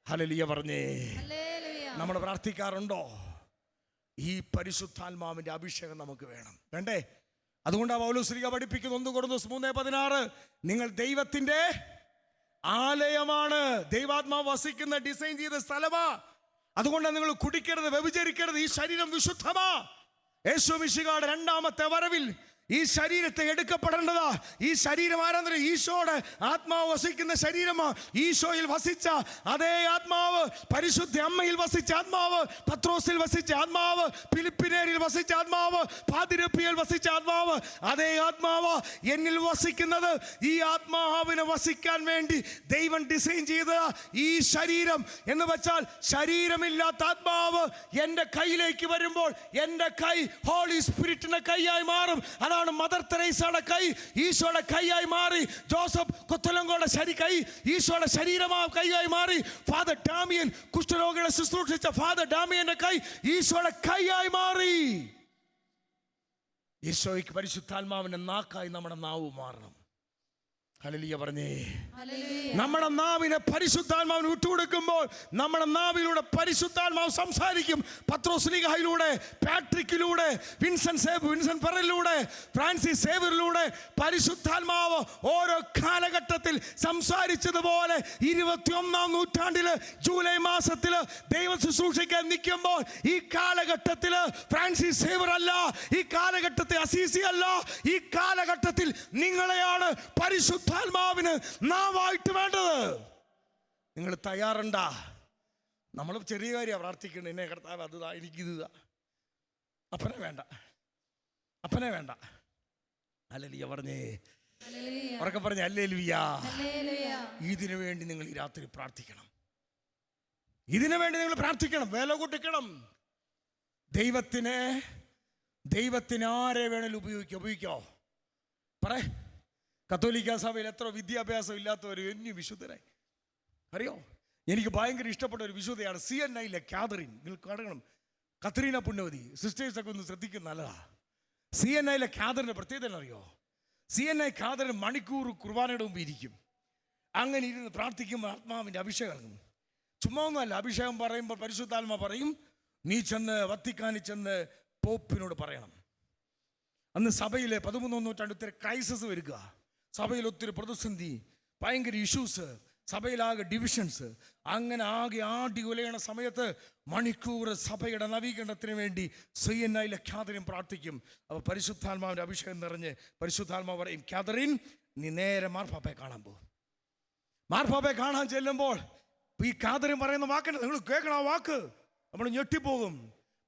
ഹല്ലേലൂയ പറഞ്ഞേ. നമ്മൾ പ്രാർത്ഥിക്കാറുണ്ടോ? ഈ പരിശുദ്ധാത്മാവിന്റെ അഭിഷേകം നമുക്ക് വേണം, വേണ്ടേ? അതുകൊണ്ടാണ് പൗലോസ് ശ്ലീഹ പഠിപ്പിക്കുന്നത് 1 കൊരിന്ത്യർ 3:16 നിങ്ങൾ ദൈവത്തിന്റെ ആലയമാണ്. ദൈവാത്മാവ് വസിക്കുന്ന ഡിസൈൻ ചെയ്ത സ്ഥലമാ. അതുകൊണ്ടാണ് നിങ്ങൾ കുടിക്കരുത്, വ്യഭിചരിക്കരുത്. ഈ ശരീരം വിശുദ്ധമാ. യേശു മിശിഹായുടെ 2ാമത്തെ വരവിൽ ഈ ശരീരത്തെ എടുക്കപ്പെടേണ്ടതാ. ഈ ശരീരം ആരാധന ഈശോയുടെ ആത്മാവ് വസിക്കുന്ന ശരീരമാ. ഈശോയിൽ വസിച്ച അതേ ആത്മാവ്, പരിശുദ്ധ അമ്മയിൽ വസിച്ച ആത്മാവ്, പത്രോസിൽ വസിച്ച ആത്മാവ്, ഫിലിപ്പിനേരിൽ വസിച്ച ആത്മാവ്, പാതിരപ്പിയിൽ വസിച്ച ആത്മാവ്, അതേ ആത്മാവ് എന്നിൽ വസിക്കുന്നത്. ഈ ആത്മാവിനെ വസിക്കാൻ വേണ്ടി ദൈവം ഡിസൈൻ ചെയ്ത ഈ ശരീരം എന്ന് വെച്ചാൽ, ശരീരമില്ലാത്ത ആത്മാവ് എൻ്റെ കയ്യിലേക്ക് വരുമ്പോൾ എൻ്റെ കൈ ഹോളി സ്പിരിറ്റിന്റെ കൈയായി മാറും. അതാണ് മദർ തെരേസയുടെ കൈ ഈശോയുടെ കൈയായി മാറി. ജോസഫ് കൊത്തലങ്കോയുടെ കൈ ഈശോയുടെ ശരീരമായി കൈയായി മാറി. ഫാദർ ഡാമിയൻ കുഷ്ഠരോഗികളെ ശുശ്രൂഷിച്ച ഫാദർ ഡാമിയന്റെ കൈ ഈശോയുടെ കൈയായി മാറി. ഈശോയ്ക്ക് പരിശുദ്ധാത്മാവിന്റെ നാക്കായി നമ്മുടെ നാവ് മാറണം. ഹല്ലേലൂയ പറഞ്ഞേ. നമ്മുടെ നാവിനെ പരിശുദ്ധാത്മാവിന് വിട്ടുകൊടുക്കുമ്പോൾ നമ്മുടെ നാവിലൂടെ പരിശുദ്ധാത്മാവ് സംസാരിക്കും. പത്രോസ് ശ്ലീഹായിലൂടെ, പാട്രിക്കിലൂടെ, വിൻസെന്റ് ഫെറലിലൂടെ, ഫ്രാൻസിസ് സേവ്യറിലൂടെ പരിശുദ്ധാത്മാവ് ഓരോ കാലഘട്ടത്തിൽ സംസാരിച്ചതുപോലെ 21ാം നൂറ്റാണ്ടില് ജൂലൈ മാസത്തില് ദൈവ ശുശ്രൂഷിക്കാൻ നിൽക്കുമ്പോൾ ഈ കാലഘട്ടത്തില് ഫ്രാൻസിസ് സേവ്യർ അല്ല, ഈ കാലഘട്ടത്തിൽ അസീസി അല്ല, ഈ കാലഘട്ടത്തിൽ നിങ്ങളെയാണ് പരിശുദ്ധാത്മാവിന് നാവായിട്ട് വേണ്ടത്. നിങ്ങൾ തയ്യാറുണ്ടാ? നമ്മൾ ചെറിയ കാര്യമാണ് പ്രാർത്ഥിക്കേണ്ടത്. എന്നെ കർത്താവ് അതുതാ, എനിക്കിതാ. അപ്പനെ വേണ്ട, അപ്പനെ വേണ്ട. ഹല്ലേലൂയ പറഞ്ഞേ. ഉറക്കെ പറഞ്ഞേ ഹല്ലേലൂയ. ഇതിനു വേണ്ടി നിങ്ങൾ ഈ രാത്രി പ്രാർത്ഥിക്കണം. ഇതിനു വേണ്ടി നിങ്ങൾ പ്രാർത്ഥിക്കണം, വില കൊടുക്കണം. ദൈവത്തിന് ആരെ വേണേലും ഉപയോഗിക്കോ? പറ. കത്തോലിക്ക സഭയിൽ എത്ര വിദ്യാഭ്യാസം ഇല്ലാത്തവർ എന്നി വിശുദ്ധരായി അറിയോ? എനിക്ക് ഭയങ്കര ഇഷ്ടപ്പെട്ട ഒരു വിശുദ്ധയാണ് CNI കാതറിൻ. നിങ്ങൾ കാണണം, കത്രീന പുണ്യവതി. സിസ്റ്റേഴ്സൊക്കെ ഒന്ന് ശ്രദ്ധിക്കുന്ന നല്ലതാ. CNI കാതറിൻ്റെ പ്രത്യേകത അറിയോ? CNI കാതറിന് മണിക്കൂർ കുർബാനയുടെ മുമ്പ് ഇരിക്കും. അങ്ങനെ ഇരുന്ന് പ്രാർത്ഥിക്കുമ്പോൾ ആത്മാവിൻ്റെ അഭിഷേകം. ചുമ്മാ ഒന്നുമല്ല. അഭിഷേകം പറയുമ്പോൾ പരിശുദ്ധാത്മ പറയും, നീ ചെന്ന് വത്തിക്കാനിൽ ചെന്ന് പോപ്പിനോട് പറയണം. അന്ന് സഭയിലെ 13ാം നൂറ്റാണ്ട് ഒത്തിരി ക്രൈസിസ് വരിക. സഭയിൽ ഒത്തിരി പ്രതിസന്ധി, ഭയങ്കര ഇഷ്യൂസ്, സഭയിലാകെ ഡിവിഷൻസ്. അങ്ങനെ ആകെ ആടി ഉലയണ സമയത്ത് മണിക്കൂർ സഭയുടെ നവീകരണത്തിന് വേണ്ടി CNI കാതറിൻ പ്രാർത്ഥിക്കും. അപ്പോൾ പരിശുദ്ധാത്മാവിൻ്റെ അഭിഷേകം നിറഞ്ഞ് പരിശുദ്ധാത്മാവ് പറയും, കാതറിൻ നീ നേരെ മാർപ്പാപ്പയെ കാണാൻ പോകും. മാർപ്പാപ്പയെ കാണാൻ ചെല്ലുമ്പോൾ ഈ കാതറിൻ പറയുന്ന വാക്കുണ്ട്, നിങ്ങൾ കേൾക്കണം ആ വാക്ക്, നമ്മൾ ഞെട്ടിപ്പോകും.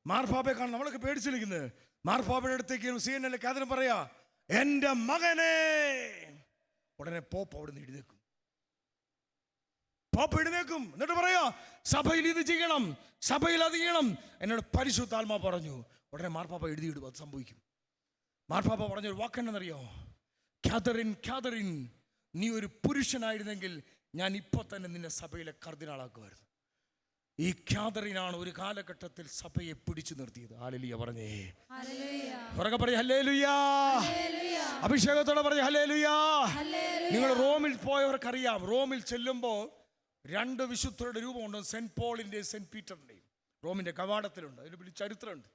മാർപ്പാപ്പയെ കാണാൻ നമ്മളൊക്കെ പേടിച്ചിരിക്കുന്നത്. മാർപ്പാപ്പയുടെ അടുത്തേക്ക് CNI കാതറിൻ പറയാ, എൻ്റെ മകനെ. ഉടനെ പോപ്പ് അവിടെ നിന്ന് എഴുന്നേക്കും. പോപ്പ് എഴുന്നേക്കും. എന്നിട്ട് പറയാ, സഭയിൽ ഇത് ചെയ്യണം, സഭയിൽ അത് ചെയ്യണം. എന്നോട് പരിശുദ്ധാത്മാ പറഞ്ഞു. ഉടനെ മാർപ്പാപ്പ എഴുതിയിടും. അത് സംഭവിക്കും. മാർപ്പാപ്പ പറഞ്ഞൊരു വാക്കെന്നറിയോ? കാതറിൻ, നീ ഒരു പുരുഷനായിരുന്നെങ്കിൽ ഞാൻ ഇപ്പോൾ തന്നെ നിന്നെ സഭയിലെ കർദിനാളാക്കുമായിരുന്നു. ഈ ഗ്യാദറിനാണ് ഒരു കാലഘട്ടത്തിൽ സഭയെ പിടിച്ചു നിർത്തിയത്. ഹല്ലേലൂയ പറഞ്ഞേ. ഹല്ലേലൂയ. ഉറക്കെ പറയ് ഹല്ലേലൂയ. ഹല്ലേലൂയ. അഭിഷേകത്തോടെ പറയ് ഹല്ലേലൂയ. ഹല്ലേലൂയ. നിങ്ങൾ റോമിൽ പോയവർക്കറിയാം, റോമിൽ ചെല്ലുമ്പോൾ 2 വിശുദ്ധരുടെ രൂപമുണ്ട്. Saint പോളിന്റെയും saint പീറ്ററിന്റെയും. റോമിന്റെ കവാടത്തിലുണ്ട്. അതിന് വലിയ ചരിത്രമുണ്ട്.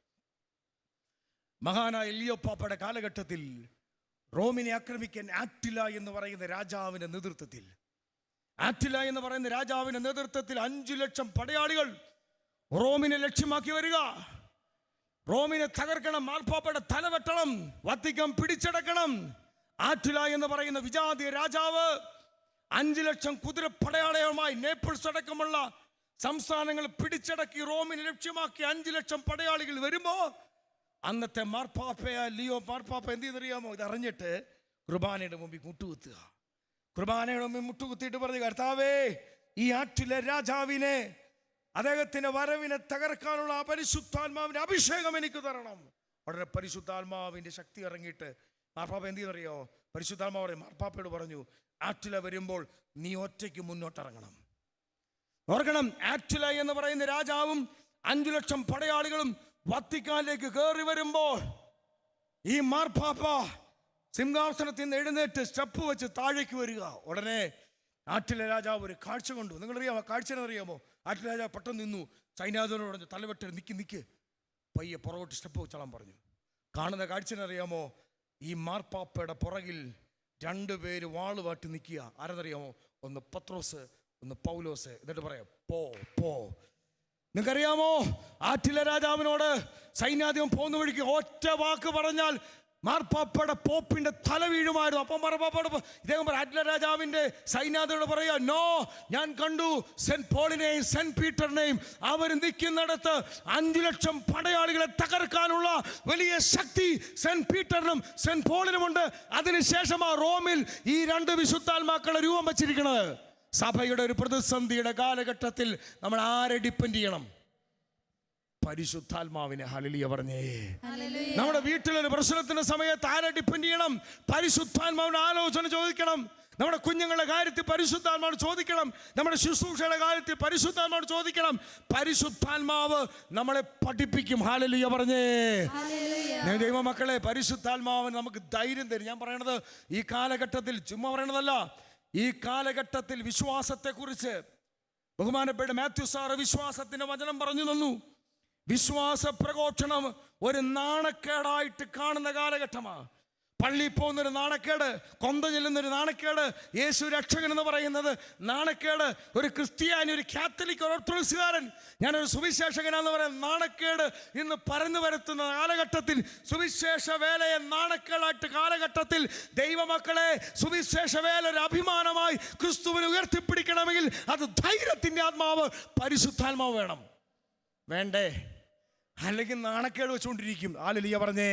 മഹാനായ എലിയോ പാപ്പയുടെ കാലഘട്ടത്തിൽ റോമിനെ ആക്രമിക്കാൻ ആറ്റില എന്ന് പറയുന്ന രാജാവിന്റെ നേതൃത്വത്തിൽ 5 ലക്ഷം പടയാളികൾ റോമിനെ ലക്ഷ്യമാക്കി വരിക. റോമിനെ തകർക്കണം, മാർപ്പാപ്പയുടെ തല വെട്ടണം, വത്തിക്കാൻ പിടിച്ചടക്കണം. ആറ്റില എന്ന് പറയുന്ന വിജാതീയ രാജാവ് 5 ലക്ഷം കുതിരപ്പടയാളികളുമായി നേപ്പിൾസ് അടക്കമുള്ള സംസ്ഥാനങ്ങൾ പിടിച്ചടക്കി റോമിനെ ലക്ഷ്യമാക്കി 5 ലക്ഷം പടയാളികൾ വരുമ്പോ അന്നത്തെ മാർപ്പാപ്പയ ലിയോ മാർപ്പാപ്പ എന്ത് ചെയ്തറിയാമോ? ഇതറിഞ്ഞിട്ട് കുർബാനയുടെ മുമ്പിൽ മുട്ടുകുത്തുക. കുർബാനയുടെ മുമ്പിൽ മുട്ടുകുത്തിയിട്ട് പറഞ്ഞു, കർത്താവേ, ഈ ആറ്റിലെ രാജാവിനെ, അദ്ദേഹത്തിന്റെ വരവിനെ തകർക്കാനുള്ള ആ പരിശുദ്ധാത്മാവിന്റെ അഭിഷേകം എനിക്ക് തരണം. ഉടനെ പരിശുദ്ധാത്മാവിന്റെ ശക്തി ഇറങ്ങിയിട്ട് മാർപ്പാപ്പ എന്ത് ചെയ്തറിയോ? പരിശുദ്ധാത്മാവ് മാർപ്പാപ്പയോട് പറഞ്ഞു, ആറ്റില വരുമ്പോൾ നീ ഒറ്റയ്ക്ക് മുന്നോട്ടിറങ്ങണം. ഓർക്കണം, ആറ്റില എന്ന് പറയുന്ന രാജാവും 5 ലക്ഷം പടയാളികളും വത്തിക്കാനിലേക്ക് കയറി വരുമ്പോൾ ഈ മാർപ്പാപ്പ സിംഹാസനത്തിൽ നിന്ന് എഴുന്നേറ്റ് സ്റ്റെപ്പ് വെച്ച് താഴേക്ക് വരിക. ഉടനെ ആറ്റിലെ രാജാവ് ഒരു കാഴ്ച കണ്ടു. നിങ്ങളറിയാമോ കാഴ്ച അറിയാമോ? ആറ്റിലെ രാജാവ് പെട്ടെന്ന് നിന്നു. സൈന്യാധിപനോട് പറഞ്ഞു, തലവെട്ട് നിക്ക്, പയ്യെ പുറകോട്ട് സ്റ്റെപ്പ് വെച്ചോളാൻ പറഞ്ഞു. കാണുന്ന കാഴ്ച അറിയാമോ? ഈ മാർപ്പാപ്പയുടെ പുറകിൽ 2 പേര് വാളുവാട്ടി നിൽക്കുക. ആരെന്നറിയാമോ? ഒന്ന് പത്രോസ്, ഒന്ന് പൗലോസ്. എന്നിട്ട് പറയാം, പോ പോ. നിങ്ങൾക്കറിയാമോ, ആറ്റിലെ രാജാവിനോട് സൈന്യാധിപൻ പോകുന്ന വഴിക്ക് ഒറ്റ വാക്ക് പറഞ്ഞാൽ മാർപ്പാപ്പയുടെ പോപ്പിന്റെ തല വീഴുമായിരുന്നു. അപ്പം മാർപ്പാപ്പയുടെ ഇദ്ദേഹം ആറ്റിലെ രാജാവിന്റെ സൈന്യാധിപനോട് പറയാ, നോ, ഞാൻ കണ്ടു സെന്റ് പോളിനെയും സെന്റ് പീറ്ററിനെയും അവർ നിൽക്കുന്നിടത്ത് 5 ലക്ഷം പടയാളികളെ തകർക്കാനുള്ള വലിയ ശക്തി സെന്റ് പീറ്ററിനും സെന്റ് പോളിനുമുണ്ട്. അതിനുശേഷം ആ റോമിൽ ഈ 2 വിശുദ്ധാത്മാക്കളെ രൂപം വച്ചിരിക്കുന്നത്. സഭയുടെ ഒരു പ്രതിസന്ധിയുടെ കാലഘട്ടത്തിൽ നമ്മൾ ആരെ ഡിപ്പെൻഡ് ചെയ്യണം? പരിശുദ്ധാത്മാവിനെ. ഹല്ലേലൂയ പറഞ്ഞേ. നമ്മുടെ വീട്ടിലൊരു പ്രശ്നത്തിന്റെ സമയത്ത് ആരെ ഡിപ്പെൻഡ് ചെയ്യണം? പരിശുദ്ധാത്മാവിന് ആലോചന ചോദിക്കണം. നമ്മുടെ കുഞ്ഞുങ്ങളുടെ കാര്യത്തിൽ പരിശുദ്ധാത്മാവ് ചോദിക്കണം. നമ്മുടെ ശുശ്രൂഷയുടെ കാര്യത്തിൽ പരിശുദ്ധാത്മാവ് ചോദിക്കണം. പരിശുദ്ധാത്മാവ് നമ്മളെ പഠിപ്പിക്കും. ഹല്ലേലൂയ പറഞ്ഞേ. ദൈവമക്കളെ, പരിശുദ്ധാത്മാവ് നമുക്ക് ധൈര്യം തരും. ഞാൻ പറയണത് ഈ കാലഘട്ടത്തിൽ ചുമ്മാ പറയണതല്ല. ഈ കാലഘട്ടത്തിൽ വിശ്വാസത്തെക്കുറിച്ച് ബഹുമാനപ്പെട്ട മാത്യു സാറ് വിശ്വാസത്തിന്റെ വചനം പറഞ്ഞു തന്നു. വിശ്വാസ പ്രഘോഷണം ഒരു നാണക്കേടായിട്ട് കാണുന്ന കാലഘട്ടമാണ്. പള്ളിയിൽ പോകുന്നൊരു നാണക്കേട്, കൊന്ത ചെല്ലുന്നൊരു നാണക്കേട്, യേശു രക്ഷകൻ എന്ന് പറയുന്നത് നാണക്കേട്. ഒരു ക്രിസ്ത്യാനി, ഒരു കാത്തലിക്, ഒരു ഓർത്തഡോക്സുകാരൻ, ഞാനൊരു സുവിശേഷകനാന്ന് പറയുന്ന നാണക്കേട് ഇന്ന് പരന്നു വരുത്തുന്ന കാലഘട്ടത്തിൽ, സുവിശേഷ വേലയെ നാണക്കേടായിട്ട് കാലഘട്ടത്തിൽ ദൈവമക്കളെ, സുവിശേഷ വേല ഒരു അഭിമാനമായി ക്രിസ്തുവിനെ ഉയർത്തിപ്പിടിക്കണമെങ്കിൽ അത് ധൈര്യത്തിന്റെ ആത്മാവ്, പരിശുദ്ധാത്മാവ് വേണം. വേണ്ടേ? അല്ലെങ്കിൽ നാണക്കേട് വെച്ചുകൊണ്ടിരിക്കും. ഹല്ലേലൂയ പറഞ്ഞേ.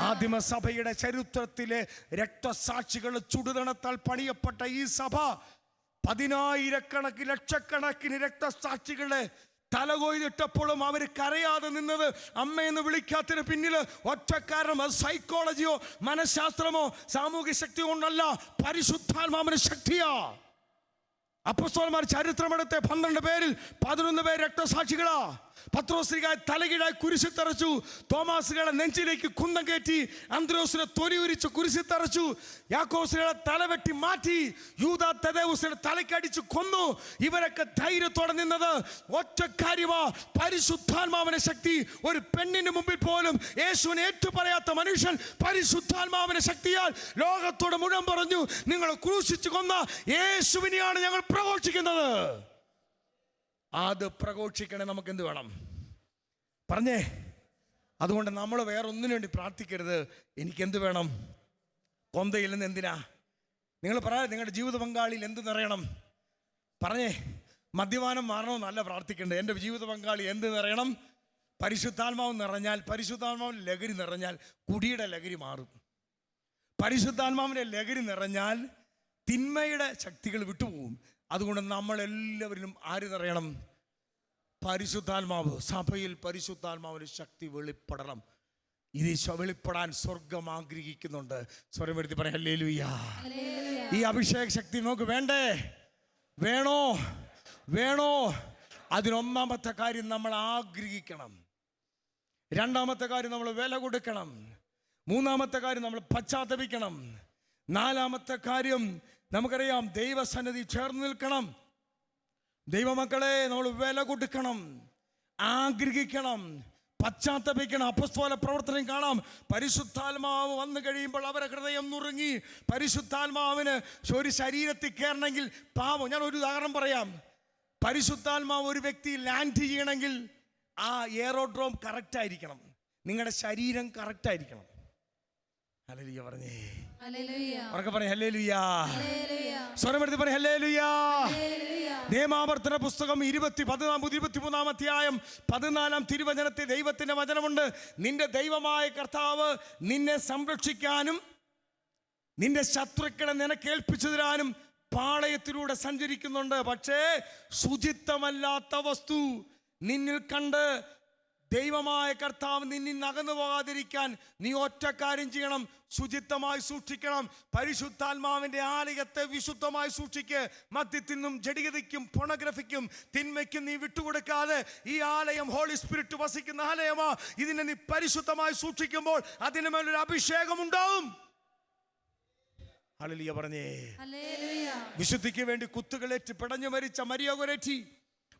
ആദിമസഭയുടെ ചരിത്രത്തിലെ രക്തസാക്ഷികൾ ചുടുതണത്താൽ പണിയപ്പെട്ട ഈ സഭ 10,000 ലക്ഷക്കണക്കിന് രക്തസാക്ഷികളെ തലകൊയ്തിട്ടപ്പോഴും അവർ കരയാതെ നിന്നത്, അമ്മയെന്ന് വിളിക്കാത്തതിന് പിന്നിൽ ഒറ്റ കാരണം, അത് സൈക്കോളജിയോ മനഃശാസ്ത്രമോ സാമൂഹ്യ ശക്തി കൊണ്ടല്ല, പരിശുദ്ധാത്മാവിന്റെ ശക്തിയാ. അപ്പോസ്തലന്മാർ ചരിത്രമെടുത്ത് 12 പേരിൽ 11 പേര് രക്തസാക്ഷികളാ. പത്രോസ്ലിഹായെ തലകീഴായി കുരിശിൽ തറച്ചു. തോമാസുകളെ നെഞ്ചിലേക്ക് കുന്തം കയറ്റി. അന്ത്രോസിനെ തൊലി ഉരിച്ച് കുരിശിൽ തറച്ചു. യാക്കോബുസ്ലിഹായെ തലവെട്ടി മാറ്റി. യൂദാ തദേവുസിനെ തലക്കടിച്ച് കൊന്നു. ഇവരൊക്കെ ധൈര്യത്തോടെ നിന്നത് ഒറ്റ കാര്യമാ, പരിശുദ്ധാത്മാവിന്റെ ശക്തി. ഒരു പെണ്ണിന്റെ മുമ്പിൽ പോലും യേശുവിനെ ഏറ്റുപറയാത്ത മനുഷ്യൻ പരിശുദ്ധാത്മാവിന്റെ ശക്തിയാൽ ലോകത്തോട് മുഴുവൻ പറഞ്ഞു, നിങ്ങൾ ക്രൂശിച്ചു കൊന്ന യേശുവിനെയാണ് ഞങ്ങൾ പ്രഘോഷിക്കുന്നത്. അത് പ്രഘോഷിക്കണേ നമുക്ക് എന്ത് വേണം? പറഞ്ഞേ. അതുകൊണ്ട് നമ്മൾ വേറെ ഒന്നിനു വേണ്ടി പ്രാർത്ഥിക്കരുത്. എനിക്കെന്ത് വേണം? കൊന്തയിൽ നിന്ന് എന്തിനാ? നിങ്ങൾ പറയാം, നിങ്ങളുടെ ജീവിത പങ്കാളിയിൽ എന്ത് നിറയണം? പറഞ്ഞേ. മദ്യപാനം മാറണമെന്നല്ല പ്രാർത്ഥിക്കേണ്ടത്. എൻ്റെ ജീവിത പങ്കാളി എന്ത് നിറയണം? പരിശുദ്ധാത്മാവ് നിറഞ്ഞാൽ, പരിശുദ്ധാത്മാവിൻ്റെ ലഹരി നിറഞ്ഞാൽ കുടിയുടെ ലഹരി മാറും. പരിശുദ്ധാത്മാവിൻ്റെ ലഹരി നിറഞ്ഞാൽ തിന്മയുടെ ശക്തികൾ വിട്ടുപോകും. അതുകൊണ്ട് നമ്മളെല്ലാവരിലും ആര് നിറയണം? പരിശുദ്ധാത്മാവ്. സഭയിൽ പരിശുദ്ധാത്മാവിന്റെ ശക്തി വെളിപ്പെടണം. ഇത് വെളിപ്പെടാൻ സ്വർഗം ആഗ്രഹിക്കുന്നുണ്ട്. സ്വരം എടുത്ത് പറയാം ഹല്ലേലൂയ. ഈ അഭിഷേക ശക്തി നമുക്ക് വേണ്ടേ? വേണോ? വേണോ? അതിനൊന്നാമത്തെ കാര്യം നമ്മൾ ആഗ്രഹിക്കണം. രണ്ടാമത്തെ കാര്യം നമ്മൾ വില കൊടുക്കണം. മൂന്നാമത്തെ കാര്യം നമ്മൾ പശ്ചാത്തപിക്കണം. നാലാമത്തെ കാര്യം നമുക്കറിയാം, ദൈവസന്നിധി ചേർന്ന് നിൽക്കണം. ദൈവമക്കളെ, നമ്മൾ വില കൊടുക്കണം, ആഗ്രഹിക്കണം, പശ്ചാത്തപിക്കണം. അപ്പോസ്തല പ്രവർത്തനം കാണാം. പരിശുദ്ധാത്മാവ് വന്നു കഴിയുമ്പോൾ അവരെ ഹൃദയം നുറുങ്ങി. പരിശുദ്ധാത്മാവിന് ഒരു ശരീരത്തിൽ കയറണമെങ്കിൽ പാവം, ഞാൻ ഒരു ഉദാഹരണം പറയാം. പരിശുദ്ധാത്മാവ് ഒരു വ്യക്തി ലാൻഡ് ചെയ്യണമെങ്കിൽ ആ എയറോഡ്രോം കറക്റ്റ് ആയിരിക്കണം, നിങ്ങളുടെ ശരീരം കറക്റ്റ് ആയിരിക്കണം. ഹല്ലേലൂയ പറഞ്ഞേ, ഉറക്കെ പറഞ്ഞേ ഹല്ലേലൂയ. സ്വരമെടുത്ത് പറഞ്ഞേ ഹല്ലേലൂയ. നിയമാവർത്തന പുസ്തകം 23-ാം അധ്യായം 14-ാം തിരുവചനത്തിൽ ദൈവത്തിന്റെ വചനമുണ്ട്. നിന്റെ ദൈവമായ കർത്താവ് നിന്നെ സംരക്ഷിക്കാനും നിന്റെ ശത്രുക്കളെ നിനക്കേൽപ്പിച്ചു തരാനും പാളയത്തിലൂടെ സഞ്ചരിക്കുന്നുണ്ട്. പക്ഷേ ശുചിത്വമല്ലാത്ത വസ്തു നിന്നിൽ കണ്ട് ദൈവമായ കർത്താവ് നിന്നിൽ അകന്നു പോകാതിരിക്കാൻ നീ ഒറ്റ കാര്യം ചെയ്യണം, ശുചിത്വമായി സൂക്ഷിക്കണം. പരിശുദ്ധാത്മാവിന്റെ ആലയത്തെ വിശുദ്ധമായി സൂക്ഷിക്ക്. മദ്യത്തിൽ നിന്നും ജഡികതയ്ക്കും പൊണഗ്രഫിക്കും തിന്മയ്ക്കും നീ വിട്ടുകൊടുക്കാതെ, ഈ ആലയം ഹോളി സ്പിരിറ്റ് വസിക്കുന്ന ആലയമാ. ഇതിനെ നീ പരിശുദ്ധമായി സൂക്ഷിക്കുമ്പോൾ അതിന് മേലൊരു അഭിഷേകം ഉണ്ടാവും. ഹല്ലേലൂയ പറഞ്ഞേ. വിശുദ്ധിക്ക് വേണ്ടി കുത്തുകളേറ്റ് പിടഞ്ഞു മരിച്ച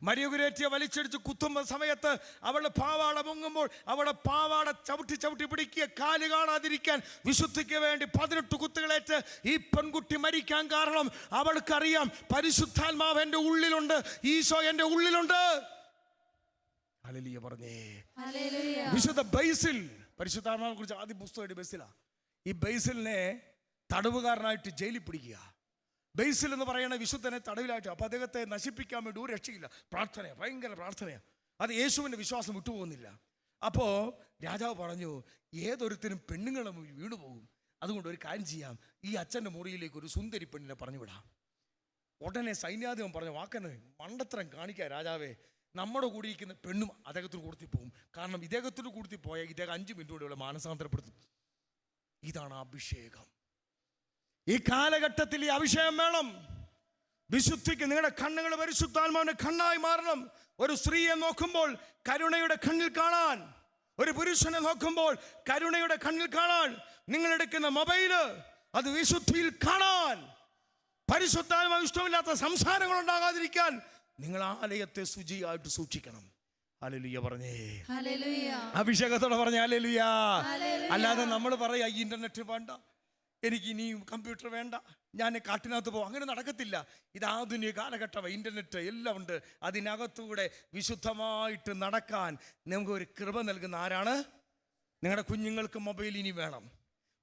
മരിയകുരേറ്റിയെ വലിച്ചടിച്ച് കുത്തുന്ന സമയത്ത് അവളുടെ പാവാട മുങ്ങുമ്പോൾ അവളുടെ പാവാട ചവിട്ടി പിടിക്കുക, കാല് കാണാതിരിക്കാൻ വിശുദ്ധിക്ക് വേണ്ടി 18 കുത്തുകളേറ്റ് ഈ പെൺകുട്ടി മരിക്കാൻ കാരണം അവൾക്കറിയാം, പരിശുദ്ധാത്മാവ് എൻ്റെ ഉള്ളിലുണ്ട്, ഈശോ എൻ്റെ ഉള്ളിലുണ്ട്. ഹല്ലേലൂയ പറഞ്ഞേ. വിശുദ്ധ ബൈസിൽ, പരിശുദ്ധാത്മാവിനെ കുറിച്ച് ആദ്യ പുസ്തകം ബൈസിലാ. ഈ ബൈസിലിനെ തടവുകാരനായിട്ട് ജയിലിൽ പിടിക്കുക. ബൈസിൽ എന്ന് പറയുന്ന വിശുദ്ധനെ തടവിലായിട്ട്. അപ്പോൾ അദ്ദേഹത്തെ നശിപ്പിക്കാൻ വേണ്ടി ഒരു രക്ഷയില്ല, പ്രാർത്ഥനയാണ്, ഭയങ്കര പ്രാർത്ഥനയാണ്. അത് യേശുവിൻ്റെ വിശ്വാസം വിട്ടുപോകുന്നില്ല. അപ്പോൾ രാജാവ് പറഞ്ഞു, ഏതൊരുത്തരും പെണ്ണുങ്ങളെ വീണു പോകും, അതുകൊണ്ട് ഒരു കാര്യം ചെയ്യാം, ഈ അച്ഛൻ്റെ മുറിയിലേക്ക് ഒരു സുന്ദരി പെണ്ണിനെ പറഞ്ഞു വിടാം. ഉടനെ സൈന്യാധിപൻ പറഞ്ഞ വാക്കന് മണ്ടത്തരം കാണിക്കുക, രാജാവേ, നമ്മുടെ കൂടി ഇരിക്കുന്ന പെണ്ണും അദ്ദേഹത്തിന് കൂടത്തി പോകും. കാരണം ഇദ്ദേഹത്തിന് കൂടത്തി പോയാൽ ഇദ്ദേഹം 5 മിനിറ്റ് കൂടെ മാനസാന്തരപ്പെടുത്തും. ഇതാണ് അഭിഷേകം. ഈ കാലഘട്ടത്തിൽ ഈ അഭിഷേകം വേണം. വിശുദ്ധിക്ക് നിങ്ങളുടെ കണ്ണുകൾ പരിശുദ്ധാത്മാവിന്റെ കണ്ണായി മാറണം. ഒരു സ്ത്രീയെ നോക്കുമ്പോൾ കരുണയുടെ കണ്ണിൽ കാണാൻ, ഒരു പുരുഷനെ നോക്കുമ്പോൾ കരുണയുടെ കണ്ണിൽ കാണാൻ, നിങ്ങളെടുക്കുന്ന മൊബൈല് അത് വിശുദ്ധിയിൽ കാണാൻ, പരിശുദ്ധാത്മാവ് ഇഷ്ടമില്ലാത്ത സംസാരങ്ങൾ ഉണ്ടാകാതിരിക്കാൻ നിങ്ങൾ ആലയത്തെ ശുചിയായിട്ട് സൂക്ഷിക്കണം. ഹല്ലേലൂയ പറഞ്ഞേ. അഭിഷേകത്തോടെ പറഞ്ഞേ ഹല്ലേലൂയ. അല്ലാതെ നമ്മൾ പറയാ ഇന്റർനെറ്റ് വേണ്ട, എനിക്ക് ഇനി കമ്പ്യൂട്ടർ വേണ്ട, ഞാൻ കാട്ടിനകത്ത് പോകും, അങ്ങനെ നടക്കത്തില്ല. ഇത് ആധുനിക കാലഘട്ടമാണ്, ഇൻ്റർനെറ്റ് എല്ലാം ഉണ്ട്. അതിനകത്തൂടെ വിശുദ്ധമായിട്ട് നടക്കാൻ നമുക്ക് ഒരു കൃപ നൽകുന്ന ആരാണ്? നിങ്ങളുടെ കുഞ്ഞുങ്ങൾക്ക് മൊബൈൽ ഇനി വേണം.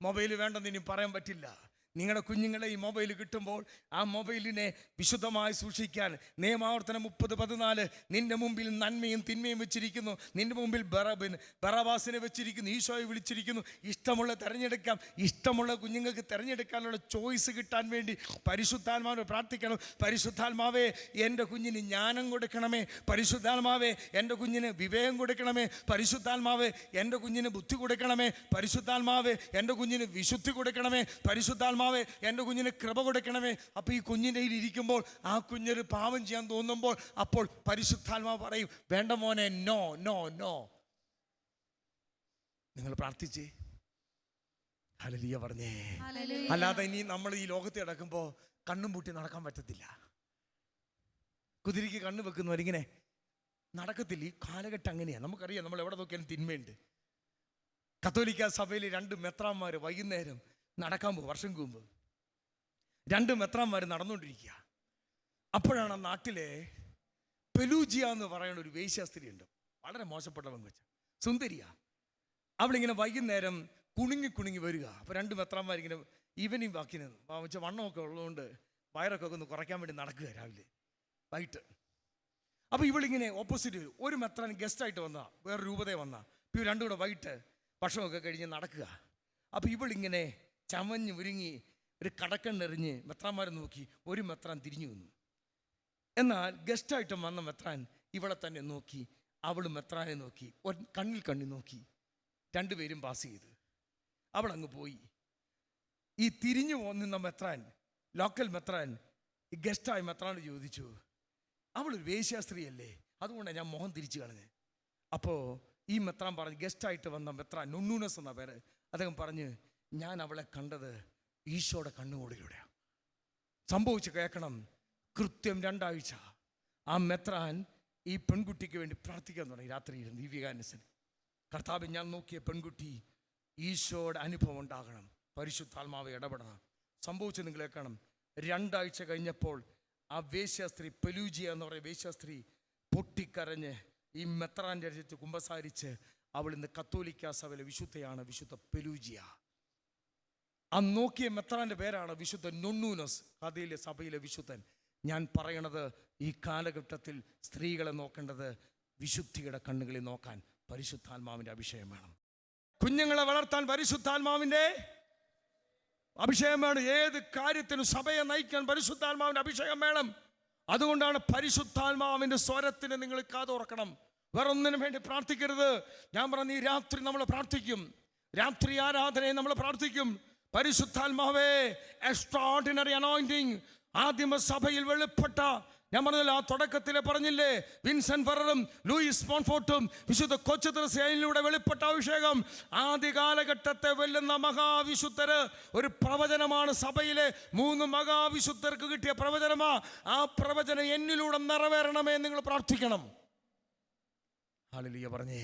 മൊബൈൽ വേണ്ടെന്ന് ഇനി പറയാൻ പറ്റില്ല. നിങ്ങളുടെ കുഞ്ഞുങ്ങളെ ഈ മൊബൈൽ കിട്ടുമ്പോൾ ആ മൊബൈലിനെ വിശുദ്ധമായി സൂക്ഷിക്കാൻ നിയമാവർത്തനം 30:14 നിന്റെ മുമ്പിൽ നന്മയും തിന്മയും വെച്ചിരിക്കുന്നു, നിന്റെ മുമ്പിൽ ബറാബാസിനെ വെച്ചിരിക്കുന്നു, ഈശോയെ വിളിച്ചിരിക്കുന്നു. ഇഷ്ടമുള്ള തിരഞ്ഞെടുക്കാം. ഇഷ്ടമുള്ള കുഞ്ഞുങ്ങൾക്ക് തിരഞ്ഞെടുക്കാനുള്ള ചോയ്സ് കിട്ടാൻ വേണ്ടി പരിശുദ്ധാത്മാവിനെ പ്രാർത്ഥിക്കണം. പരിശുദ്ധാത്മാവേ, എൻ്റെ കുഞ്ഞിന് ജ്ഞാനം കൊടുക്കണമേ. പരിശുദ്ധാത്മാവേ, എൻ്റെ കുഞ്ഞിന് വിവേകം കൊടുക്കണമേ. പരിശുദ്ധാത്മാവേ, എൻ്റെ കുഞ്ഞിന് ബുദ്ധി കൊടുക്കണമേ. പരിശുദ്ധാത്മാവേ, എൻ്റെ കുഞ്ഞിന് വിശുദ്ധി കൊടുക്കണമേ. പരിശുദ്ധാത്മാവേ, എൻ്റെ കുഞ്ഞിന് കൃപ കൊടുക്കണമേ. അപ്പോൾ ഈ കുഞ്ഞിൻ്റെ കയ്യിൽ ഇരിക്കുമ്പോൾ ആ കുഞ്ഞൊരു പാവം ചെയ്യാൻ തോന്നുമ്പോൾ അപ്പോൾ പരിശുദ്ധാത്മാവ് പറയും, വേണ്ട മോനെ, നോ നോ നോ. നിങ്ങൾ പ്രാർത്ഥിച്ചേ. ഹല്ലേലൂയ പറഞ്ഞേ. അല്ലാതെ ഇനി നമ്മൾ ഈ ലോകത്ത് നടക്കുമ്പോൾ കണ്ണും പൂട്ടി നടക്കാൻ പറ്റത്തില്ല. കുതിരയ്ക്ക് കണ്ണ് വെക്കുന്നവരിങ്ങനെ നടക്കത്തില്ല. ഈ കാലഘട്ടം അങ്ങനെയാണ്. നമുക്കറിയാം, നമ്മൾ എവിടെ നോക്കിയാലും തിന്മയുണ്ട്. കത്തോലിക്ക സഭയിൽ 2 മെത്രാന്മാർ വൈകുന്നേരം നടക്കാൻ പോകും. വർഷം മുമ്പ് 2 മെത്രാന്മാർ നടന്നുകൊണ്ടിരിക്കുക. അപ്പോഴാണ് ആ നാട്ടിലെ പെലൂജിയ എന്ന് പറയുന്ന ഒരു വേശ്യാസ്ത്രീ ഉണ്ട്. വളരെ മോശപ്പെട്ട പെങ്കൊച്ച, സുന്ദരിയ. അവളിങ്ങനെ വൈകുന്നേരം കുണുങ്ങി വരിക. അപ്പോൾ 2 മെത്രാന്മാരിങ്ങനെ ഈവനിങ് വാക്കിന് വണ്ണമൊക്കെ ഉള്ളതുകൊണ്ട് വയറൊക്കെ ഒന്ന് കുറയ്ക്കാൻ വേണ്ടി നടക്കുക രാവിലെ വൈകിട്ട്. അപ്പോൾ ഇവളിങ്ങനെ ഓപ്പോസിറ്റ് ഒരു മെത്രാൻ ഗസ്റ്റായിട്ട് വന്ന, വേറെ രൂപതയെ വന്ന, ഇപ്പോൾ 2 കൂടെ വൈകിട്ട് ഭക്ഷണമൊക്കെ കഴിഞ്ഞ് നടക്കുക. അപ്പോൾ ഇവളിങ്ങനെ ചമഞ്ഞ് ഒരുങ്ങി ഒരു കടക്കണ്ണെറിഞ്ഞ് മെത്രാന്മാരെ നോക്കി. ഒരു മെത്രാൻ തിരിഞ്ഞു വന്നു. എന്നാൽ ഗസ്റ്റായിട്ട് വന്ന മെത്രാൻ ഇവളെ തന്നെ നോക്കി, അവൾ മെത്രാനെ നോക്കി, കണ്ണിൽ നോക്കി. 2 പേരും പാസ് ചെയ്ത് അവളങ്ങ് പോയി. ഈ തിരിഞ്ഞു നിന്ന മെത്രാൻ, ലോക്കൽ മെത്രാൻ, ഈ ഗസ്റ്റായ മെത്രാനോട് ചോദിച്ചു, അവളൊരു വേശ്യാസ്ത്രീയല്ലേ, അതുകൊണ്ടാണ് ഞാൻ മുഖം തിരിച്ചു കളഞ്ഞത്. അപ്പോൾ ഈ മെത്രാൻ പറഞ്ഞ്, ഗസ്റ്റായിട്ട് വന്ന മെത്രാൻ നൊണ്ണൂനസ് എന്ന പേര്, അദ്ദേഹം പറഞ്ഞ്, ഞാൻ അവളെ കണ്ടത് ഈശോയുടെ കണ്ണുകൂടിലൂടെയാണ്. സംഭവിച്ച് കേൾക്കണം. കൃത്യം 2 ആഴ്ച ആ മെത്രാൻ ഈ പെൺകുട്ടിക്ക് വേണ്ടി പ്രാർത്ഥിക്കാൻ തുടങ്ങി. രാത്രിയിൽ ദിവ്യകാനസൻ, കർത്താവ്, ഞാൻ നോക്കിയ പെൺകുട്ടി ഈശോയുടെ അനുഭവം ഉണ്ടാകണം, പരിശുദ്ധാത്മാവ് ഇടപെടണം. സംഭവിച്ച് നിങ്ങൾ കേൾക്കണം. 2 ആഴ്ച കഴിഞ്ഞപ്പോൾ ആ വേശ്യാസ്ത്രീ, പെലൂജിയ എന്ന് പറയുന്ന വേശ്യാസ്ത്രീ പൊട്ടിക്കരഞ്ഞ് ഈ മെത്രാൻ്റെ അടുത്ത് കുമ്പസാരിച്ച്, അവൾ ഇന്ന് കത്തോലിക്ക സഭയിലെ വിശുദ്ധയാണ്, വിശുദ്ധ പെലൂജിയ. ആ നോക്കിയ മെത്രാൻ്റെ പേരാണ് വിശുദ്ധ നൊണ്ണൂനസ്, കഥയിലെ സഭയിലെ വിശുദ്ധൻ. ഞാൻ പറയണത്, ഈ കാലഘട്ടത്തിൽ സ്ത്രീകളെ നോക്കേണ്ടത് വിശുദ്ധിയുടെ കണ്ണുകളിൽ നോക്കാൻ പരിശുദ്ധാത്മാവിൻ്റെ അഭിഷേകം വേണം. കുഞ്ഞുങ്ങളെ വളർത്താൻ പരിശുദ്ധാത്മാവിൻ്റെ അഭിഷേകം വേണം. ഏത് കാര്യത്തിനും സഭയെ നയിക്കാൻ പരിശുദ്ധാത്മാവിൻ്റെ അഭിഷേകം വേണം. അതുകൊണ്ടാണ് പരിശുദ്ധാത്മാവിൻ്റെ സ്വരത്തിന് നിങ്ങൾ കാതോർക്കണം. വേറൊന്നിനും വേണ്ടി പ്രാർത്ഥിക്കരുത്. ഞാൻ പറഞ്ഞു, ഈ രാത്രി നമ്മൾ പ്രാർത്ഥിക്കും, രാത്രി ആരാധനയെ നമ്മൾ പ്രാർത്ഥിക്കും. പരിശുദ്ധാത്മാവേ, എക്സ്ട്രാordinary അനോയിന്റിങ് ആദിമ സഭയിൽ വെളിപ്പെട്ട, ഞാൻ പറഞ്ഞല്ലോ, ആ തുടക്കത്തിലെ പറഞ്ഞില്ലേ, വിൻസെന്റ് ഫെററും ലൂയിസ് മോൺഫോർട്ടും വിശുദ്ധ കൊച്ചു ത്രേസ്യയിലൂടെ വെളിപ്പെട്ട അഭിഷേകം, ആദ്യ കാലഘട്ടത്തെ വെല്ലുന്ന മഹാവിശുദ്ധര്. ഒരു പ്രവചനമാണ് സഭയിലെ 3 മഹാവിശുദ്ധർക്ക് കിട്ടിയ പ്രവചനമാ. ആ പ്രവചനം എന്നിലൂടെ നിറവേറണമേ നിങ്ങൾ പ്രാർത്ഥിക്കണം. ഹല്ലേലൂയ പറഞ്ഞേ.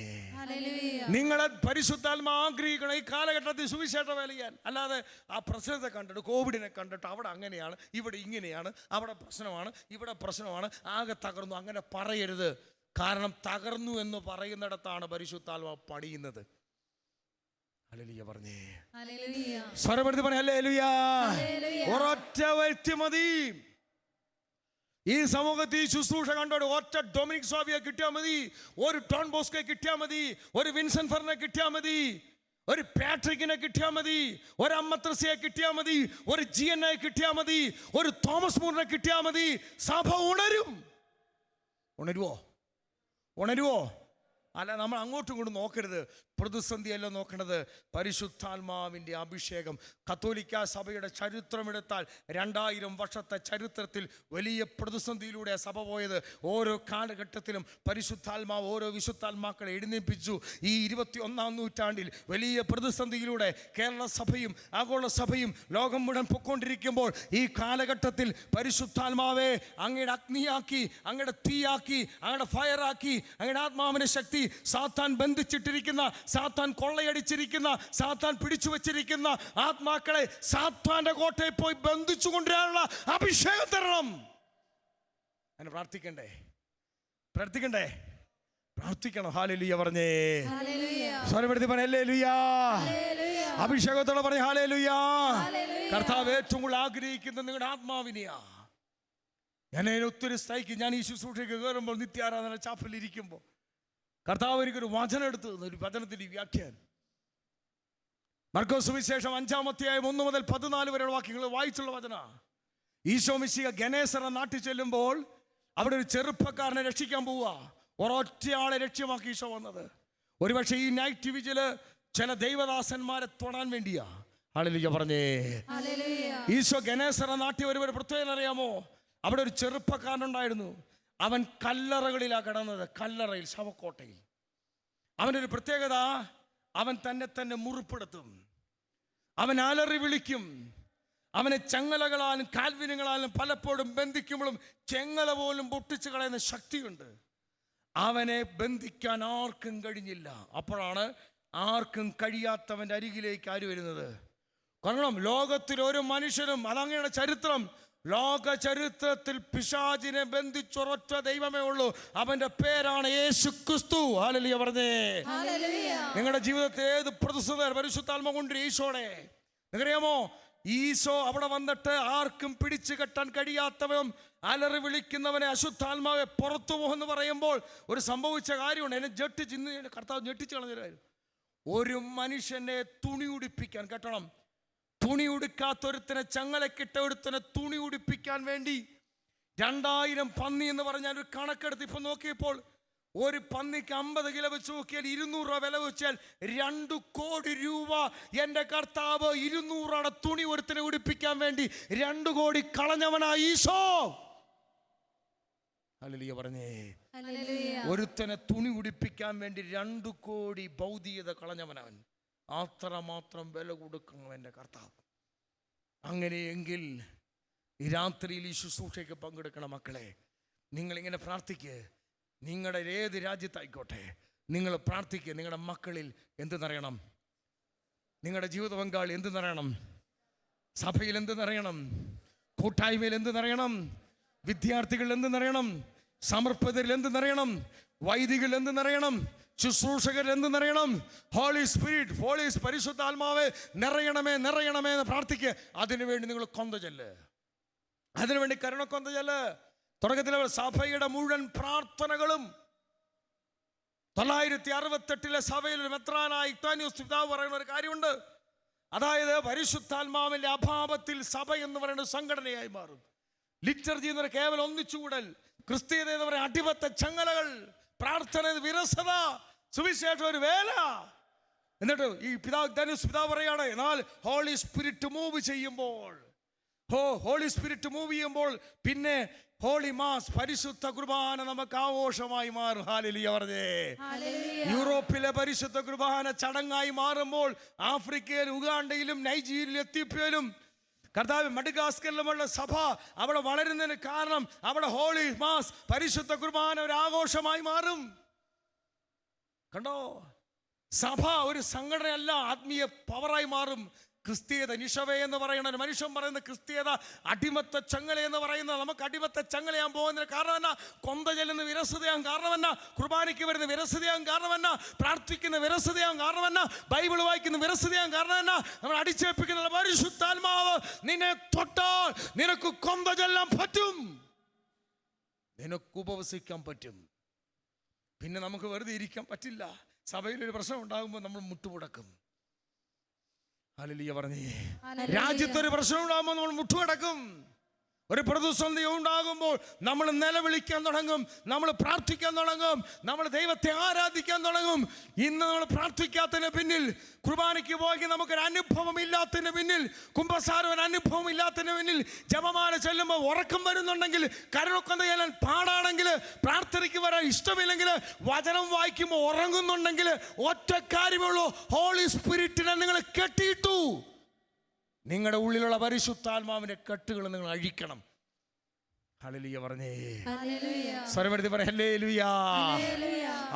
നിങ്ങളെ പരിശുദ്ധാത്മാ ആഗ്രഹിക്കണം ഈ കാലഘട്ടത്തിൽ സുവിശേഷ വേല ചെയ്യാൻ. അല്ലാതെ ആ പ്രശ്നത്തെ കണ്ടിട്ട്, കോവിഡിനെ കണ്ടിട്ട്, അവിടെ അങ്ങനെയാണ്, ഇവിടെ ഇങ്ങനെയാണ്, അവിടെ പ്രശ്നമാണ്, ഇവിടെ പ്രശ്നമാണ്, ആകെ തകർന്നു, അങ്ങനെ പറയരുത്. കാരണം തകർന്നു എന്ന് പറയുന്നിടത്താണ് പരിശുദ്ധാത്മാ പണിയുന്നത്. ഹല്ലേലൂയ പറഞ്ഞേ. സ്വരമെടുത്ത് പറഞ്ഞേ ഹല്ലേലൂയ. ഒരൊറ്റ വ്യക്തി മതി ഈ സമൂഹത്തിൽ ശുശ്രൂഷ കണ്ടോ. ഒറ്റ ഡൊമിനിക് സ്വാമിയെ കിട്ടിയാൽ മതി, ഒരു ഡോൺ ബോസ്കോയെ കിട്ടിയാൽ മതി, ഒരു വിൻസെന്റ് ഫെറിനെ കിട്ടിയാൽ മതി, ഒരു പാട്രിക്കിനെ കിട്ടിയാൽ മതി, ഒരു അമ്മ ത്രേസ്യയെ കിട്ടിയാൽ മതി, ഒരു ജിയനെ കിട്ടിയാൽ മതി, ഒരു തോമസ് മൂറിനെ കിട്ടിയാൽ മതി. സഭ ഉണരും. ഉണരുവോ? അല്ല, നമ്മൾ അങ്ങോട്ടും ഇങ്ങോട്ടും നോക്കരുത്. പ്രതിസന്ധിയല്ല നോക്കേണ്ടത്, പരിശുദ്ധാത്മാവിൻ്റെ അഭിഷേകം. കത്തോലിക്ക സഭയുടെ ചരിത്രമെടുത്താൽ 2000 വർഷത്തെ ചരിത്രത്തിൽ വലിയ പ്രതിസന്ധിയിലൂടെ സഭ പോയത്. ഓരോ കാലഘട്ടത്തിലും പരിശുദ്ധാത്മാവ് ഓരോ വിശുദ്ധാത്മാക്കളെ എഴുന്നേൽപ്പിച്ചു. ഈ 21-ാം നൂറ്റാണ്ടിൽ വലിയ പ്രതിസന്ധിയിലൂടെ കേരള സഭയും ആഗോള സഭയും ലോകം മുഴുവൻ പൊയ്ക്കൊണ്ടിരിക്കുമ്പോൾ ഈ കാലഘട്ടത്തിൽ പരിശുദ്ധാത്മാവെ അങ്ങയുടെ അഗ്നിയാക്കി, അങ്ങയുടെ തീയാക്കി, അങ്ങയുടെ ഫയറാക്കി, അങ്ങയുടെ ആത്മാവിൻ്റെ ശക്തി, സാത്താൻ ബന്ധിച്ചിട്ടിരിക്കുന്ന, സാത്താൻ കൊള്ളയടിച്ചിരിക്കുന്ന, സാത്താൻ പിടിച്ചു വച്ചിരിക്കുന്ന ആത്മാക്കളെ സാത്താന്റെ കോട്ടയിൽ പോയി ബന്ധിച്ചു കൊണ്ടുവരാനുള്ള അഭിഷേകം തരണം. അങ്ങനെ പ്രാർത്ഥിക്കണം. ഹല്ലേലൂയ പറഞ്ഞേ. സ്വരമെടുത്ത് പറഞ്ഞേ ഹല്ലേലൂയ. അഭിഷേകത്തോടെ പറഞ്ഞേ ഹല്ലേലൂയ. കർത്താവ് ഏറ്റവും കൂടുതൽ ആഗ്രഹിക്കുന്ന നിങ്ങളുടെ ആത്മാവിനെയാ. ഞാൻ ഒത്തിരി സ്ഥൈക്ക്, ഞാൻ ഈ ശുശ്രൂഷയ്ക്ക് കയറുമ്പോൾ, നിത്യാരാധന ചാപ്പലിൽ ഇരിക്കുമ്പോൾ കർത്താവ് എനിക്കൊരു വചനം എടുത്തു തന്നു. ഒരു വചനത്തിൻ്റെ വ്യാഖ്യാനം. മർക്കോസ് സുവിശേഷം 5-ാം അധ്യായം 1 മുതൽ 14 വരെയുള്ള വാക്യങ്ങൾ വായിച്ചുള്ള വചന. ഈശോ മിശിഹ ഗനേസറ നാട്ടിൽ ചെല്ലുമ്പോൾ അവിടെ ഒരു ചെറുപ്പക്കാരനെ രക്ഷിക്കാൻ പോവുക. ഒരൊറ്റയാളെ ലക്ഷ്യമാക്കി ഈശോ വന്നത്. ഒരുപക്ഷെ ഈ നൈറ്റ് വിജില് ചില ദൈവദാസന്മാരെ തൊടാൻ വേണ്ടിയാ. ഹല്ലേലൂയ പറഞ്ഞേ. ഈശോ ഗനേസറ നാട്ടിൽ ഒരു പ്രത്യേകത അറിയാമോ? അവിടെ ഒരു ചെറുപ്പക്കാരനുണ്ടായിരുന്നു. അവൻ കല്ലറകളിലാണ് കിടന്നത്, കല്ലറയിൽ, ശവക്കോട്ടയിൽ. അവനൊരു പ്രത്യേകത, അവൻ തന്നെ മുറിപ്പെടുത്തും, അവൻ അലറി വിളിക്കും. അവനെ ചങ്ങലകളാലും കാൽവിനുകളാലും പലപ്പോഴും ബന്ധിക്കുമ്പോഴും ചെങ്ങല പോലും പൊട്ടിച്ചു കളയുന്ന ശക്തിയുണ്ട്. അവനെ ബന്ധിക്കാൻ ആർക്കും കഴിഞ്ഞില്ല. അപ്പോഴാണ് ആർക്കും കഴിയാത്തവൻ്റെ അരികിലേക്ക് ആര് വരുന്നത്? കാരണം ലോകത്തിൽ ഒരു മനുഷ്യനും, അതങ്ങനെയാണ് ചരിത്രം, ലോക ചരിത്രത്തിൽ പിശാചിനെ ബന്ധിച്ചൊരൊറ്റ ദൈവമേ ഉള്ളൂ. അവന്റെ പേരാണ് യേശു ക്രിസ്തു. ഹല്ലേലൂയ പറഞ്ഞേ. നിങ്ങളുടെ ജീവിതത്തിൽ ഏത് പ്രതിസന്ധി പരിശുദ്ധാത്മ കൊണ്ട് ഈശോടെ നിങ്ങൾക്കറിയാമോ? ഈശോ അവിടെ വന്നിട്ട് ആർക്കും പിടിച്ചു കെട്ടാൻ കഴിയാത്തവനും അലറി വിളിക്കുന്നവനെ അശുദ്ധാത്മാവെ പുറത്തു പോകുമെന്ന് പറയുമ്പോൾ ഒരു സംഭവിച്ച കാര്യമുണ്ട്. എന്നെ ഇന്ന് കർത്താവ് ഞെട്ടിച്ചു കളഞ്ഞു. ഒരു മനുഷ്യനെ തുണി ഉടിപ്പിക്കാൻ, കേട്ടണം, തുണി ഉടുക്കാത്തൊരുത്തനെ, ചങ്ങലക്കിട്ട ഒരുത്തനെ തുണി ഉടിപ്പിക്കാൻ വേണ്ടി 2000 പന്നി എന്ന് പറഞ്ഞാൽ ഒരു കണക്കെടുത്ത് ഇപ്പൊ നോക്കിയപ്പോൾ ഒരു പന്നിക്ക് 50 കിലോ വെച്ച് നോക്കിയാൽ 200 രൂപ വില വെച്ചാൽ 2 കോടി രൂപ എൻ്റെ കർത്താവ് 200 തുണി ഒരുത്തനെ ഉടിപ്പിക്കാൻ വേണ്ടി 2 കോടി കളഞ്ഞവനാ ഈശോ. ഹല്ലേലൂയ പറഞ്ഞേ. ഹല്ലേലൂയ. ഒരുത്തനെ തുണി ഉടിപ്പിക്കാൻ വേണ്ടി 2 കോടി ഭൗതികത കളഞ്ഞവനവൻ, അത്രമാത്രം വില കൊടുക്കണം എൻ്റെ കർത്താവ്. അങ്ങനെയെങ്കിൽ ഈ രാത്രിയിൽ ഈ ശുശ്രൂഷയ്ക്ക് പങ്കെടുക്കണം മക്കളെ. നിങ്ങളിങ്ങനെ പ്രാർത്ഥിക്കുക. നിങ്ങളുടെ ഏത് രാജ്യത്തായിക്കോട്ടെ നിങ്ങൾ പ്രാർത്ഥിക്കുക. നിങ്ങളുടെ മക്കളിൽ എന്ത് നിറയണം? നിങ്ങളുടെ ജീവിത പങ്കാളി എന്ത് നിറയണം? സഭയിൽ എന്ത് നിറയണം? കൂട്ടായ്മയിൽ എന്ത് നിറയണം? വിദ്യാർത്ഥികൾ എന്ത് നിറയണം? സമർപ്പിതരിൽ എന്ത് നിറയണം? വൈദികർ എന്ത് നിറയണം? ശുശ്രൂഷകർ എന്ത് നിറയണം? ഹോളി സ്പിരിറ്റ്, ഹോളി പരിശുദ്ധാത്മാവേ നിറയണമേ, നിറയണമേ എന്ന് പ്രാർത്ഥിക്കുക. അതിനുവേണ്ടി നിങ്ങൾ കൊന്ത ചെല്ല്, അതിനുവേണ്ടി കരുണക്കൊന്ത ചെല്ല്. തുടക്കത്തിലെ സഭയുടെ മുഴുവൻ പ്രാർത്ഥനകളും 968 സഭയിൽ ഒരു മെത്രാനായ ഇഗ്നാത്യോസ് പിതാവ് പറയുന്ന ഒരു കാര്യമുണ്ട്. അതായത് പരിശുദ്ധാത്മാവിന്റെ അഭാവത്തിൽ സഭ എന്ന് പറയുന്ന സംഘടനയായി മാറും. ലിറ്റർജി എന്ന് പറയുന്ന കേവലം ഒന്നിച്ചുകൂടൽ, ക്രിസ്തീയത എന്ന് പറയുന്ന അടിമത്ത ചങ്ങലകൾ, പ്രാർത്ഥന വിരസത, സുവിശേഷം ഒരു വേല. എന്നിട്ട് ഈ ഇഗ്നാത്യോസ് പിതാവ് പറയാണ്, എന്നാൽ ഹോളി സ്പിരിറ്റ് മൂവ് ചെയ്യുമ്പോൾ, ഹോളി സ്പിരിറ്റ് മൂവ് ചെയ്യുമ്പോൾ പിന്നെ ഹോളി മാസ്, പരിശുദ്ധ കുർബാന നമുക്ക് ആഘോഷമായി മാറും. ഹല്ലേലൂയ പറഞ്ഞേ. യൂറോപ്പിലെ പരിശുദ്ധ കുർബാന ചടങ്ങായി മാറുമ്പോൾ ആഫ്രിക്കയിൽ, ഉഗാണ്ടയിലും നൈജീരിയയിലും എത്യോപ്യയിലും കർത്താവ് മഡഗാസ്കറിലുമുള്ള സഭ അവിടെ വളരുന്നതിന് കാരണം അവിടെ ഹോളി മാസ്, പരിശുദ്ധ കുർബാന ഒരു ആഘോഷമായി മാറും. കണ്ടോ, സഭ ഒരു സംഘടനയല്ല, ആത്മീയ പവറായി മാറും. ക്രിസ്തീയത, നിഷവേ എന്ന് പറയുന്ന ഒരു മനുഷ്യൻ പറയുന്ന ക്രിസ്തീയത അടിമത്ത ചങ്ങല എന്ന് പറയുന്നത്, നമുക്ക് അടിമത്ത ചങ്ങലയാൻ പോകുന്നതിന് കാരണം എന്നാ? കൊന്ത ചെല്ലുന്ന വിരസതയാൻ കാരണം എന്നാ? കുർബാനയ്ക്ക് വരുന്ന വിരസതയാൻ കാരണം എന്നാ? പ്രാർത്ഥിക്കുന്ന വിരസതയാൻ കാരണം എന്നാ? ബൈബിൾ വായിക്കുന്ന വിരസതയാൻ കാരണം എന്നാ? നമ്മൾ അടിച്ചേൽപ്പിക്കുന്ന പരിശുദ്ധാത്മാവ് നിന്നെ തൊട്ടാൽ നിനക്ക് കൊന്ത ചെല്ലാൻ പറ്റും, നിനക്ക് ഉപവസിക്കാൻ പറ്റും. പിന്നെ നമുക്ക് വെറുതെ ഇരിക്കാൻ പറ്റില്ല. സഭയിലൊരു പ്രശ്നം ഉണ്ടാകുമ്പോൾ നമ്മൾ മുട്ടുമുടക്കും. ഹല്ലേലൂയ പറഞ്ഞേ. രാജ്യത്തൊരു പ്രശ്നം ഉണ്ടാകുമ്പോൾ നമ്മൾ മുട്ടുമടക്കും. ഒരു പ്രതിസന്ധി ഉണ്ടാകുമ്പോൾ നമ്മൾ നിലവിളിക്കാൻ തുടങ്ങും, നമ്മൾ പ്രാർത്ഥിക്കാൻ തുടങ്ങും, നമ്മൾ ദൈവത്തെ ആരാധിക്കാൻ തുടങ്ങും. ഇന്ന് നമ്മൾ പ്രാർത്ഥിക്കാത്തതിന് പിന്നിൽ, കുർബാനയ്ക്ക് പോയി നമുക്കൊരു അനുഭവം ഇല്ലാത്തതിന് പിന്നിൽ, കുമ്പസാരം ഒരു അനുഭവം ഇല്ലാത്തതിന് പിന്നിൽ, ജപമാല ചെല്ലുമ്പോൾ ഉറക്കം വരുന്നുണ്ടെങ്കിൽ, കരുണക്കൊന്ത ചെല്ലാൻ പാടാണെങ്കിൽ, പ്രാർത്ഥനയ്ക്ക് വരാൻ ഇഷ്ടമില്ലെങ്കിൽ, വചനം വായിക്കുമ്പോൾ ഉറങ്ങുന്നുണ്ടെങ്കിൽ, ഒറ്റ കാര്യമേ ഉള്ളൂ, ഹോളി സ്പിരിറ്റിനെ നിങ്ങൾ കെട്ടിയിട്ടു. നിങ്ങളുടെ ഉള്ളിലുള്ള പരിശുദ്ധാത്മാവിന്റെ കെട്ടുകൾ നിങ്ങൾ അഴിക്കണം. ഹല്ലേലൂയ പറഞ്ഞേ. സ്വരമെടുത്ത് പറ ഹല്ലേലൂയ.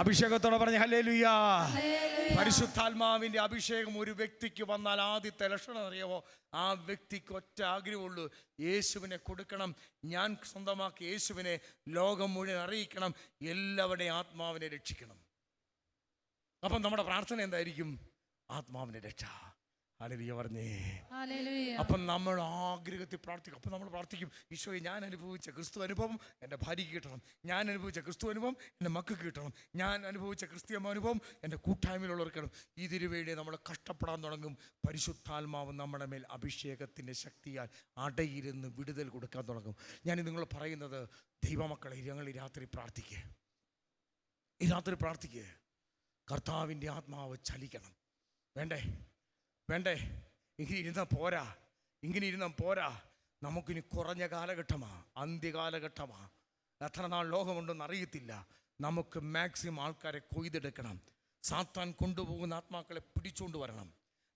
അഭിഷേകത്തോടെ പറഞ്ഞേ ഹല്ലേലൂയ. പരിശുദ്ധാത്മാവിന്റെ അഭിഷേകം ഒരു വ്യക്തിക്ക് വന്നാൽ ആദ്യത്തെ ലക്ഷണം അറിയാമോ? ആ വ്യക്തിക്ക് ഒറ്റ ആഗ്രഹമുള്ളൂ, യേശുവിനെ കൊടുക്കണം, ഞാൻ സ്വന്തമാക്കി യേശുവിനെ ലോകം മുഴുവൻ അറിയിക്കണം, എല്ലാവരുടെയും ആത്മാവിനെ രക്ഷിക്കണം. അപ്പം നമ്മുടെ പ്രാർത്ഥന എന്തായിരിക്കും? ആത്മാവിനെ രക്ഷ. ഹല്ലേലൂയ പറഞ്ഞേ. അപ്പം നമ്മൾ ആഗ്രഹത്തിൽ പ്രാർത്ഥിക്കും. അപ്പം നമ്മൾ പ്രാർത്ഥിക്കും, ഈശോയെ ഞാൻ അനുഭവിച്ച ക്രിസ്തു അനുഭവം എൻ്റെ ഭാര്യയ്ക്ക് കിട്ടണം, ഞാൻ അനുഭവിച്ച ക്രിസ്തു അനുഭവം എൻ്റെ മക്കൾക്ക് കിട്ടണം, ഞാൻ അനുഭവിച്ച ക്രിസ്തീയ അനുഭവം എൻ്റെ കൂട്ടായ്മയിലുള്ളവർക്ക് കിട്ടണം. ഇതിനു വേണ്ടി നമ്മൾ കഷ്ടപ്പെടാൻ തുടങ്ങും. പരിശുദ്ധാത്മാവ് നമ്മുടെ മേൽ അഭിഷേകത്തിൻ്റെ ശക്തിയാൽ അടയിരുന്ന് വിടുതൽ കൊടുക്കാൻ തുടങ്ങും. ഞാൻ നിങ്ങൾ പറയുന്നത്, ദൈവമക്കളെ, ഞങ്ങൾ ഈ രാത്രി പ്രാർത്ഥിക്കുക, ഈ രാത്രി പ്രാർത്ഥിക്കുക. കർത്താവിൻ്റെ ആത്മാവ് ചലിക്കണം. വേണ്ടേ? വേണ്ടേ? ഇങ്ങനെ ഇരുന്നാൽ പോരാ. നമുക്കിനി കുറഞ്ഞ കാലഘട്ടമാണ്, അന്ത്യകാലഘട്ടമാണ്. എത്ര നാൾ ലോകമുണ്ടെന്ന് അറിയത്തില്ല. നമുക്ക് മാക്സിമം ആൾക്കാരെ കൊയ്തെടുക്കണം. സാത്താൻ കൊണ്ടുപോകുന്ന ആത്മാക്കളെ പിടിച്ചുകൊണ്ട് വരണം.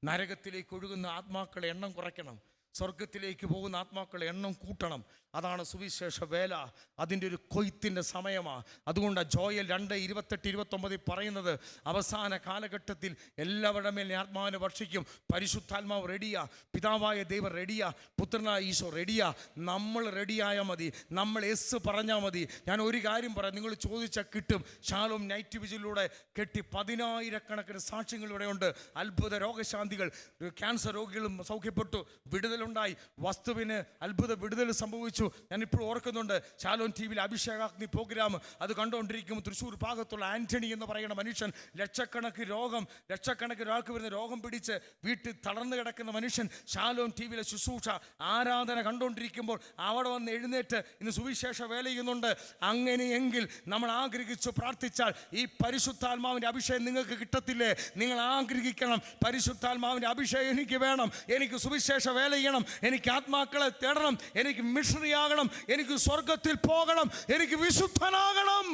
നരകത്തിലേക്ക് ഒഴുകുന്ന ആത്മാക്കളെ എണ്ണം കുറയ്ക്കണം. സ്വർഗത്തിലേക്ക് പോകുന്ന ആത്മാക്കളെ എണ്ണം കൂട്ടണം. അതാണ് സുവിശേഷ വേല. അതിൻ്റെ ഒരു കൊയ്ത്തിൻ്റെ സമയമാണ്. അതുകൊണ്ടാണ് ജോയൽ 2:28-29 പറയുന്നത്, അവസാന കാലഘട്ടത്തിൽ എല്ലാവരുടെ മേൽ ആത്മാവിനെ വർഷിക്കും. പരിശുദ്ധാത്മാവ് റെഡിയാ, പിതാവായ ദൈവം റെഡിയാ, പുത്രനായ ഈശോ റെഡിയാ. നമ്മൾ റെഡിയായാൽ മതി, നമ്മൾ എസ് പറഞ്ഞാൽ മതി. ഞാൻ ഒരു കാര്യം പറയാം, നിങ്ങൾ ചോദിച്ചാൽ കിട്ടും. ഷാലോം നൈറ്റ് വിജിലൂടെ കെട്ടി 10,000 സാക്ഷ്യങ്ങൾ ഇവിടെയുണ്ട്. അത്ഭുത രോഗശാന്തികൾ, ക്യാൻസർ രോഗികളും സൗഖ്യപ്പെട്ടു, വിടുതലുണ്ടായി, വസ്തുവിന് അത്ഭുത വിടുതൽ സംഭവിച്ചു. ഞാനിപ്പോൾ ഓർക്കുന്നുണ്ട്, ഷാലോം TV അഭിഷേകാഗ്നി പ്രോഗ്രാം അത് കണ്ടുകൊണ്ടിരിക്കുമ്പോൾ തൃശ്ശൂർ ഭാഗത്തുള്ള ആന്റണി എന്ന് പറയുന്ന മനുഷ്യൻ, ലക്ഷക്കണക്കിന് ഒരാൾക്ക് വരുന്ന രോഗം പിടിച്ച് വീട്ടിൽ തളർന്നു കിടക്കുന്ന മനുഷ്യൻ ഷാലോം TV ശുശ്രൂഷ ആരാധന കണ്ടുകൊണ്ടിരിക്കുമ്പോൾ അവിടെ വന്ന് എഴുന്നേറ്റ് ഇന്ന് സുവിശേഷ വേല ചെയ്യുന്നുണ്ട്. അങ്ങനെയെങ്കിൽ നമ്മൾ ആഗ്രഹിച്ചു പ്രാർത്ഥിച്ചാൽ ഈ പരിശുദ്ധാത്മാവിൻ്റെ അഭിഷേകം നിങ്ങൾക്ക് കിട്ടത്തില്ലേ? നിങ്ങൾ ആഗ്രഹിക്കണം, പരിശുദ്ധാത്മാവിൻ്റെ അഭിഷേകം എനിക്ക് വേണം, എനിക്ക് സുവിശേഷ വേല ചെയ്യണം, ചെയ്യണം, എനിക്ക് ആത്മാക്കളെ തേടണം, എനിക്ക് മിഷണറി ആകണം, എനിക്ക് സ്വർഗത്തിൽ പോകണം, എനിക്ക് വിശുദ്ധനാകണം.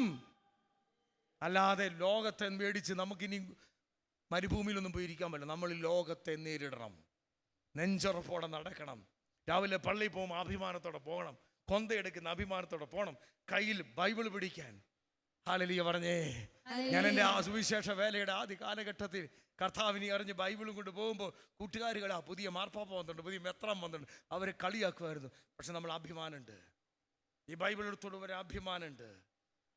അല്ലാതെ ലോകത്തെ മേടിച്ച് നമുക്കിനി മരുഭൂമിയിലൊന്നും പോയിരിക്കാൻ പറ്റില്ല. നമ്മൾ ലോകത്തെ നേരിടണം, നെഞ്ചുറപ്പോടെ നടക്കണം. രാവിലെ പള്ളിയിൽ പോകുമ്പോൾ അഭിമാനത്തോടെ പോകണം, കൊന്തയെടുക്കുന്ന അഭിമാനത്തോടെ പോകണം, കയ്യിൽ ബൈബിൾ പിടിക്കാൻ. ഹല്ലേലൂയ പറഞ്ഞേ. ഞാൻ എൻ്റെ ആ സുവിശേഷ വേലയുടെ ആദ്യ കാലഘട്ടത്തിൽ കർത്താവിനെ അറിഞ്ഞ് ബൈബിളും കൊണ്ട് പോകുമ്പോൾ കൂട്ടുകാരികൾ പുതിയ മാർപ്പാപ്പ വന്നിട്ടുണ്ട്, പുതിയ മെത്രാൻ വന്നിട്ടുണ്ട്, അവരെ കളിയാക്കുമായിരുന്നു. പക്ഷെ നമ്മൾ അഭിമാനമുണ്ട്, ഈ ബൈബിൾ എടുത്തോട് ഒരു അഭിമാനമുണ്ട്,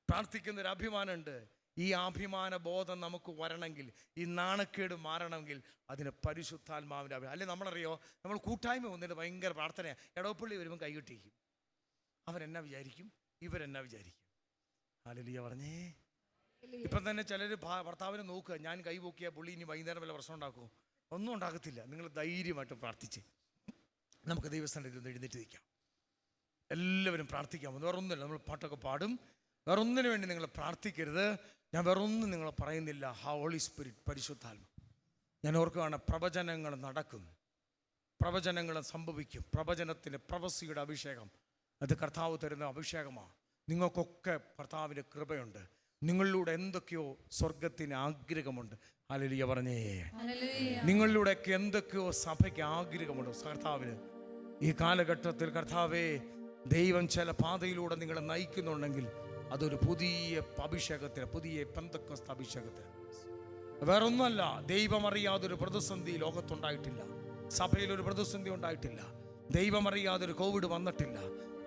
പ്രാർത്ഥിക്കുന്നൊരു അഭിമാനമുണ്ട്. ഈ അഭിമാന ബോധം നമുക്ക് വരണമെങ്കിൽ, ഈ നാണക്കേട് മാറണമെങ്കിൽ അതിന് പരിശുദ്ധാത്മാവിൻ്റെ അഭിമാനം. അല്ലെങ്കിൽ നമ്മളറിയോ, നമ്മൾ കൂട്ടായ്മ വന്നിട്ട് ഭയങ്കര പ്രാർത്ഥനയാണ്. ഇടവപ്പള്ളി വരുമ്പോൾ കൈകൊട്ടിക്കും, അവരെന്നാ വിചാരിക്കും, ഇവരെന്നാ വിചാരിക്കും. ഹല്ലേലൂയ പറഞ്ഞേ. ഇപ്പം തന്നെ ചിലർ ഭർത്താവിനെ നോക്കുക, ഞാൻ കൈ പൊക്കിയ പുള്ളി ഇനി വൈകുന്നേരം വല്ല പ്രശ്നം ഉണ്ടാക്കുമോ? ഒന്നും ഉണ്ടാകത്തില്ല. നിങ്ങൾ ധൈര്യമായിട്ട് പ്രാർത്ഥിച്ച് നമുക്ക് ദൈവസ്ഥാനത്തിൽ ഒന്ന് എഴുന്നേറ്റ് നിൽക്കാം. എല്ലാവരും പ്രാർത്ഥിക്കാം. വേറൊന്നുമില്ല, നമ്മൾ പാട്ടൊക്കെ പാടും. വേറൊന്നിനു വേണ്ടി നിങ്ങൾ പ്രാർത്ഥിക്കരുത്. ഞാൻ വേറൊന്നും നിങ്ങളെ പറയുന്നില്ല. ഹോളി സ്പിരിറ്റ്, പരിശുദ്ധാത്മ. ഞാൻ ഓർക്കുകയാണ്, പ്രവചനങ്ങൾ നടക്കും, പ്രവചനങ്ങൾ സംഭവിക്കും. പ്രവചനത്തിന് പ്രവസിയുടെ അഭിഷേകം, അത് കർത്താവ് തരുന്ന അഭിഷേകമാണ്. നിങ്ങൾക്കൊക്കെ കർത്താവിൻ്റെ കൃപയുണ്ട്. നിങ്ങളിലൂടെ എന്തൊക്കെയോ സ്വർഗത്തിന് ആഗ്രഹമുണ്ട്. ഹല്ലേലൂയ പറഞ്ഞേ. നിങ്ങളിലൂടെയൊക്കെ എന്തൊക്കെയോ സഭയ്ക്ക് ആഗ്രഹമുണ്ട് കർത്താവിന്. ഈ കാലഘട്ടത്തിൽ കർത്താവേ, ദൈവം ചില പാതയിലൂടെ നിങ്ങളെ നയിക്കുന്നുണ്ടെങ്കിൽ അതൊരു പുതിയ അഭിഷേകത്തിന്, പുതിയ പെന്തക്കോസ്ത് അഭിഷേകത്തിന്. വേറൊന്നുമല്ല, ദൈവം അറിയാതൊരു പ്രതിസന്ധി ലോകത്തുണ്ടായിട്ടില്ല, സഭയിലൊരു പ്രതിസന്ധി ഉണ്ടായിട്ടില്ല. ദൈവം അറിയാതൊരു കോവിഡ് വന്നിട്ടില്ല,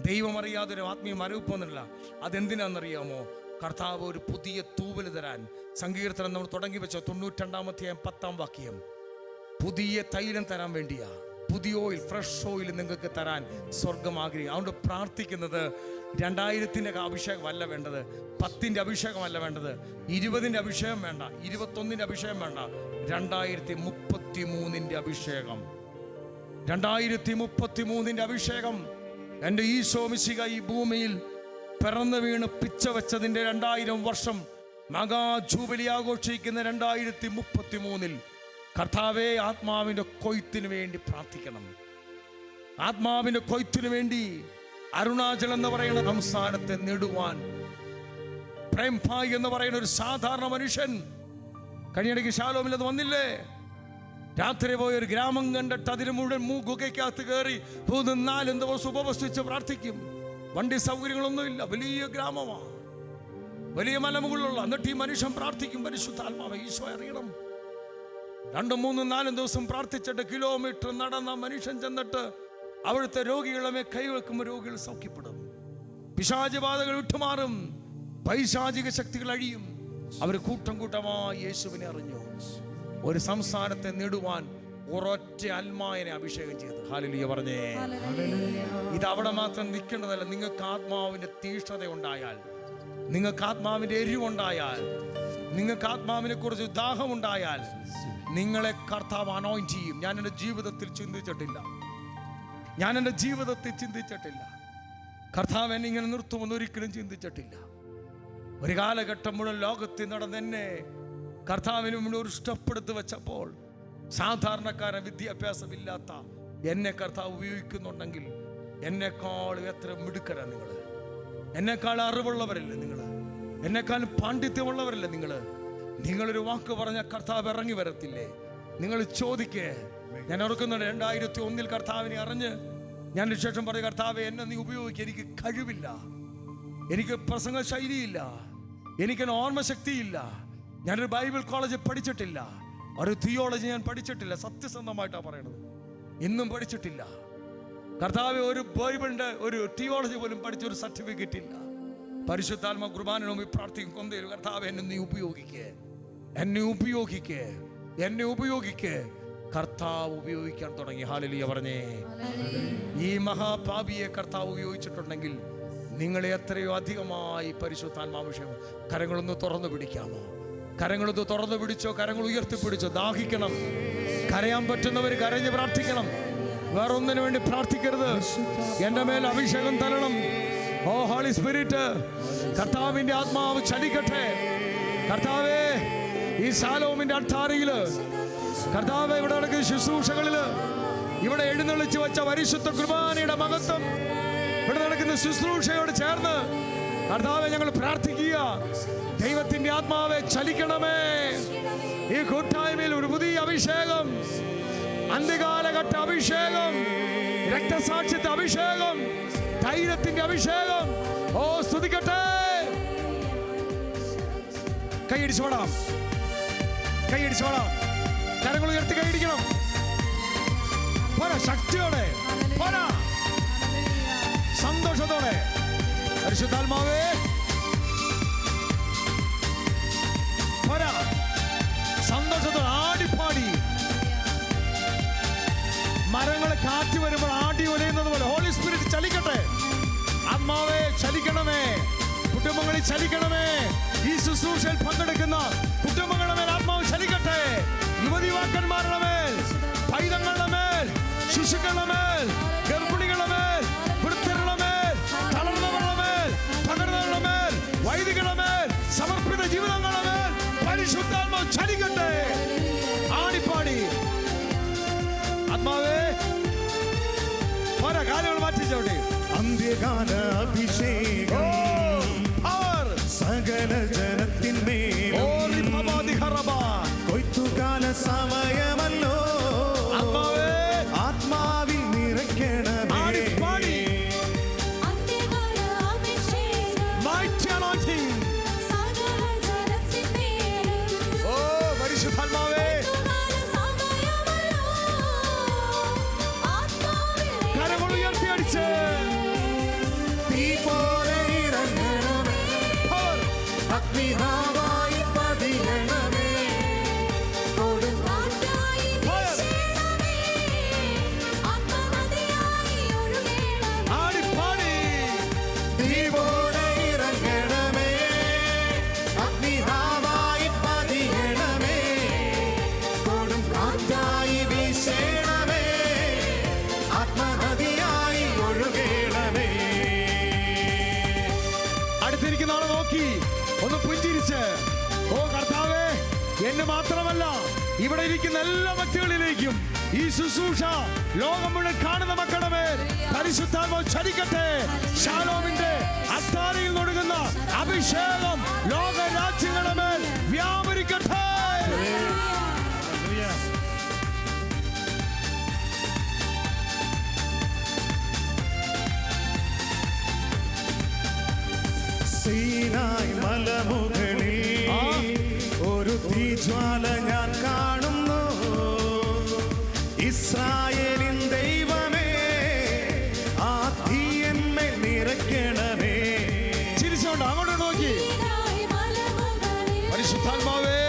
ദൈവം അറിയാതൊരു ആത്മീയ മരവിപ്പ് വന്നിട്ടില്ല. അതെന്തിനാണെന്നറിയാമോ? കർത്താവ് ഒരു പുതിയ തൂവൽ തരാൻ. സങ്കീർത്തനം നമ്മൾ തുടങ്ങി വെച്ച 92-ാമത്തെ 10-ാം വാക്യം, പുതിയ തൈലം തരാൻ വേണ്ടിയാ. പുതിയ ഓയിൽ, ഫ്രഷ് ഓയിൽ നിങ്ങൾക്ക് തരാൻ സ്വർഗം ആഗ്രഹിക്കും. അതുകൊണ്ട് പ്രാർത്ഥിക്കുന്നത് 2000-ന്റെ അഭിഷേകമല്ല വേണ്ടത്, 10-ന്റെ അഭിഷേകമല്ല വേണ്ടത്, 20-ന്റെ അഭിഷേകം വേണ്ട, 21-ന്റെ അഭിഷേകം വേണ്ട, 2033-ന്റെ അഭിഷേകം. 2033-ന്റെ അഭിഷേകം. എൻ്റെ ഈശോ മിശിഹ ഈ ഭൂമിയിൽ പിറന്നു വീണ് പിച്ച വെച്ചതിൻ്റെ 2000 വർഷം മഹാ ജൂബിലി ആഘോഷിക്കുന്ന 2033-ൽ കർത്താവേ, ആത്മാവിൻ്റെ കൊയ്ത്തിന് വേണ്ടി പ്രാർത്ഥിക്കണം. ആത്മാവിൻ്റെ കൊയ്ത്തിന് വേണ്ടി അരുണാചൽ എന്ന് പറയുന്ന സംസ്ഥാനത്തെ നേടുവാൻ പ്രേം ഭായ് എന്ന് പറയുന്ന ഒരു സാധാരണ മനുഷ്യൻ കഴിഞ്ഞിടയ്ക്ക് ശാലോമിൽ അത് വന്നില്ലേ? രാത്രി പോയി ഒരു ഗ്രാമം കണ്ടിട്ട് അതിന് മുഴുവൻ ഗുഹയ്ക്കകത്ത് കയറി 4 ദിവസം ഉപവസിച്ച് പ്രാർത്ഥിക്കും. വണ്ടി സൗകര്യങ്ങളൊന്നുമില്ല, വലിയ ഗ്രാമമാണ്, വലിയ മലമുകളിലുള്ള. എന്നിട്ട് ഈ മനുഷ്യൻ പ്രാർത്ഥിക്കും, പരിശുദ്ധാത്മാവേ ഈശോ അറിയണം. 2, 3, 4 ദിവസം പ്രാർത്ഥിച്ചിട്ട് കിലോമീറ്റർ നടന്ന മനുഷ്യൻ ചെന്നിട്ട് അവിടുത്തെ രോഗികളെ കൈവെക്കുമ്പോൾ രോഗികൾ സൗഖ്യപ്പെടും, പിശാച് ബാധകൾ വിട്ടുമാറും, പൈശാചിക ശക്തികൾ അഴിയും. അവർ കൂട്ടം കൂട്ടമായി യേശുവിനെ അറിഞ്ഞു. ഒരു സംസ്ഥാനത്തെ നേടുവാൻ ഒരൊറ്റ അൽമായനെ അഭിഷേകം ചെയ്തു. ഹല്ലേലൂയ പറഞ്ഞേ. ഇത് അവിടെ മാത്രം നിൽക്കേണ്ടതല്ല. നിങ്ങൾക്ക് ആത്മാവിന്റെ തീഷ്ണത ഉണ്ടായാൽ, നിങ്ങൾക്ക് ആത്മാവിന്റെ എരിവുണ്ടായാൽ, നിങ്ങൾക്ക് ആത്മാവിനെ കുറിച്ച് ദാഹമുണ്ടായാൽ നിങ്ങളെ കർത്താവ് അനോയിന്റ് ചെയ്യും. ഞാൻ എൻ്റെ ജീവിതത്തിൽ ചിന്തിച്ചിട്ടില്ല കർത്താവ് എന്നെ ഇങ്ങനെ നിർത്തുമെന്ന് ഒരിക്കലും ചിന്തിച്ചിട്ടില്ല. ഒരു കാലഘട്ടം മുഴുവൻ ലോകത്തിൽ നടന്നെന്നെ കർത്താവിന് മുന്നിൽ ഒരു സ്റ്റെപ്പ് എടുത്ത് വെച്ചപ്പോൾ സാധാരണക്കാരൻ, വിദ്യാഭ്യാസമില്ലാത്ത എന്നെ കർത്താവ് ഉപയോഗിക്കുന്നുണ്ടെങ്കിൽ എന്നെക്കാൾ എത്ര മിടുക്കരാണ് നിങ്ങൾ, എന്നെക്കാൾ അറിവുള്ളവരല്ലേ നിങ്ങൾ, എന്നെക്കാൾ പാണ്ഡിത്യമുള്ളവരല്ലേ നിങ്ങൾ. നിങ്ങളൊരു വാക്ക് പറഞ്ഞ കർത്താവ് ഇറങ്ങി വരത്തില്ലേ? നിങ്ങൾ ചോദിക്കേ. ഞാൻ ഓർക്കുന്നുണ്ട് 2001 കർത്താവിനെ അറിഞ്ഞ് ഞാൻ ശേഷം പറഞ്ഞ, കർത്താവെ എന്നെ നീ ഉപയോഗിക്കുക, എനിക്ക് കഴിവില്ല, എനിക്ക് പ്രസംഗ ശൈലിയില്ല, എനിക്ക് ഓർമ്മശക്തിയില്ല, ഞാനൊരു ബൈബിൾ കോളേജ് പഠിച്ചിട്ടില്ല, ഒരു തിയോളജി ഞാൻ പഠിച്ചിട്ടില്ല, സത്യസന്ധമായിട്ടാണ് പറയണത്, ഇന്നും പഠിച്ചിട്ടില്ല. കർത്താവെ ഒരു ബൈബിളിൻ്റെ ഒരു തിയോളജി പോലും പഠിച്ചൊരു സർട്ടിഫിക്കറ്റ് ഇല്ല. പരിശുദ്ധാത്മ കുർബാനയുടെ മുമ്പിൽ പ്രാർത്ഥിക്കും, കൊന്തയിൽ കർത്താവ് എന്നെ നീ ഉപയോഗിക്കേ, എന്നെ ഉപയോഗിക്കേ. കർത്താവ് ഉപയോഗിക്കാൻ തുടങ്ങി. ഹല്ലേലൂയ പറഞ്ഞേ. ഈ മഹാപാപിയെ കർത്താവ് ഉപയോഗിച്ചിട്ടുണ്ടെങ്കിൽ നിങ്ങളെ എത്രയോ അധികമായി പരിശുദ്ധാത്മാഭിഷേകം. കരങ്ങളൊന്ന് തുറന്നു പിടിക്കാമോ? കരങ്ങളൊന്ന് തുറന്നു പിടിച്ചോ, കരങ്ങൾ ഉയർത്തിപ്പിടിച്ചോ. ദാഹിക്കണം. കരയാൻ പറ്റുന്നവർ കരഞ്ഞ് പ്രാർത്ഥിക്കണം. വേറൊന്നിനു വേണ്ടി പ്രാർത്ഥിക്കരുത്. എൻ്റെ മേൽ അഭിഷേകം തരണം. ഓ ഹോളി സ്പിരിറ്റ്, കർത്താവിൻ്റെ ആത്മാവ് ചലിക്കട്ടെ. കർത്താവേ, ഈ ശാലോമിന്റെ അൾത്താരയില്, കർത്താവേ, ഇവിടെ നടക്കുന്ന ശുശ്രൂഷകളില് ഇവിടെ എഴുന്നള്ളിച്ചു വെച്ച പരിശുദ്ധ കുർബാനയുടെ മഹത്വം ഇവിടെ നടക്കുന്ന ശുശ്രൂഷയോട് ചേർന്ന് കർത്താവെ ഞങ്ങൾ പ്രാർത്ഥിക്കുക. ദൈവത്തിന്റെ ആത്മാവെ ചലിക്കണമേ. ഈ കൂട്ടായ്മയിൽ ഒരു പുതിയ അഭിഷേകം, അന്ത്യകാലഘട്ട അഭിഷേകം, രക്തസാക്ഷ്യത്തെ അഭിഷേകം, ധൈര്യത്തിന്റെ അഭിഷേകം. ഓ സ്തുതിക്കട്ടെ. കൈയടിച്ചോടാം, കൈയടിച്ചോടാം. കരങ്ങൾ ഉയർത്തി കൈയടിക്കണം. പോരാ, ശക്തിയോടെ പോരാ, സന്തോഷത്തോടെ. പരിശുദ്ധാത്മാവേ പോരാ, സന്തോഷത്തോടെ ആടിപ്പാടി. മരങ്ങളെ കാറ്റ് വരുമ്പോൾ ആടി ഒലയുന്നത് പോലെ ഹോളി സ്പിരിറ്റ് ചലിക്കട്ടെ. ആത്മാവേ ചലിക്കണമേ, കുടുംബങ്ങളിൽ ചലിക്കണമേ. ഈ ശുശ്രൂഷയിൽ പങ്കെടുക്കുന്ന കുടുംബങ്ങളുടെ മേൽ ആത്മാവ് ചലിക്കട്ടെ. യുവതിവാക്കന്മാരുടെ മേൽ, പൈതങ്ങളുടെ മേൽ, ശിശുക്കളുടെ മേൽ, ഗർഭിണികളുടെ മേൽ, വൃദ്ധരുടെ മേൽ, തളർന്നവരുടെ മേൽ, തകർന്നവരുടെ മേൽ, വൈദികളുടെ മേൽ, സമർപ്പിത ജീവിതങ്ങളുടെ മേൽ പരിശുദ്ധാത്മാവ് ചലിക്കട്ടെ. ആടിപ്പാടി ആത്മാവേ പോരാ, കാലുകൾ മാറ്റിച്ചോട്ടെ. അന്ത്യകാല അഭിഷേകം സകല ജനത്തിന്മേലും കൊയ്ത്തുകാല സമയമല്ലോ. ആത്മാവിൽ നിറയ്ക്കണമേ. ഓ പരിശുദ്ധാത്മാവേ കരങ്ങൾ ഉയർത്തി അടിച്ച് തീ പോലെ ഇറങ്ങണമേ, അഗ്നിനാവായി പതിയണമേ. ആടിപ്പാടി. തീ പോലെ ഇറങ്ങണമേ, അഗ്നിനാവായി പതിയണമേ. കൊടും കാറ്റായി വീശണമേ, ആത്മനദിയായി ഒഴുകണമേ. അടുത്തിരിക്കുന്ന ആളെ നോക്കി ഒന്ന് പുഞ്ചിരിച്ച്, ഓ കർത്താവേ, എന്നെ മാത്രമല്ല ഇവിടെ ഇരിക്കുന്ന എല്ലാ വ്യക്തികളിലേക്കും ഈ ശുശ്രൂഷ ലോകം മുഴുവൻ കാണുന്ന മക്കളുടെ മേൽ പരിശുദ്ധാത്മാവ് ചലിക്കട്ടെ. ശാലോമിന്റെ അത്താരയിൽ ഒഴുകുന്ന അഭിഷേകം ലോക രാജ്യങ്ങളുടെ മേൽ വ്യാപരിക്കട്ടെ. സീനായ് മലമുകളിൽ ഒരു തീജ്വാല ഞാൻ കാണുന്നു. ഇസ്രായേലിൻ ദൈവമേ, ആ തീയന്മേൽ നിറയ്ക്കണമേ. ചിരിച്ചോണ്ട് അങ്ങോട്ട് നോക്കി. പരിശുദ്ധാത്മാവേ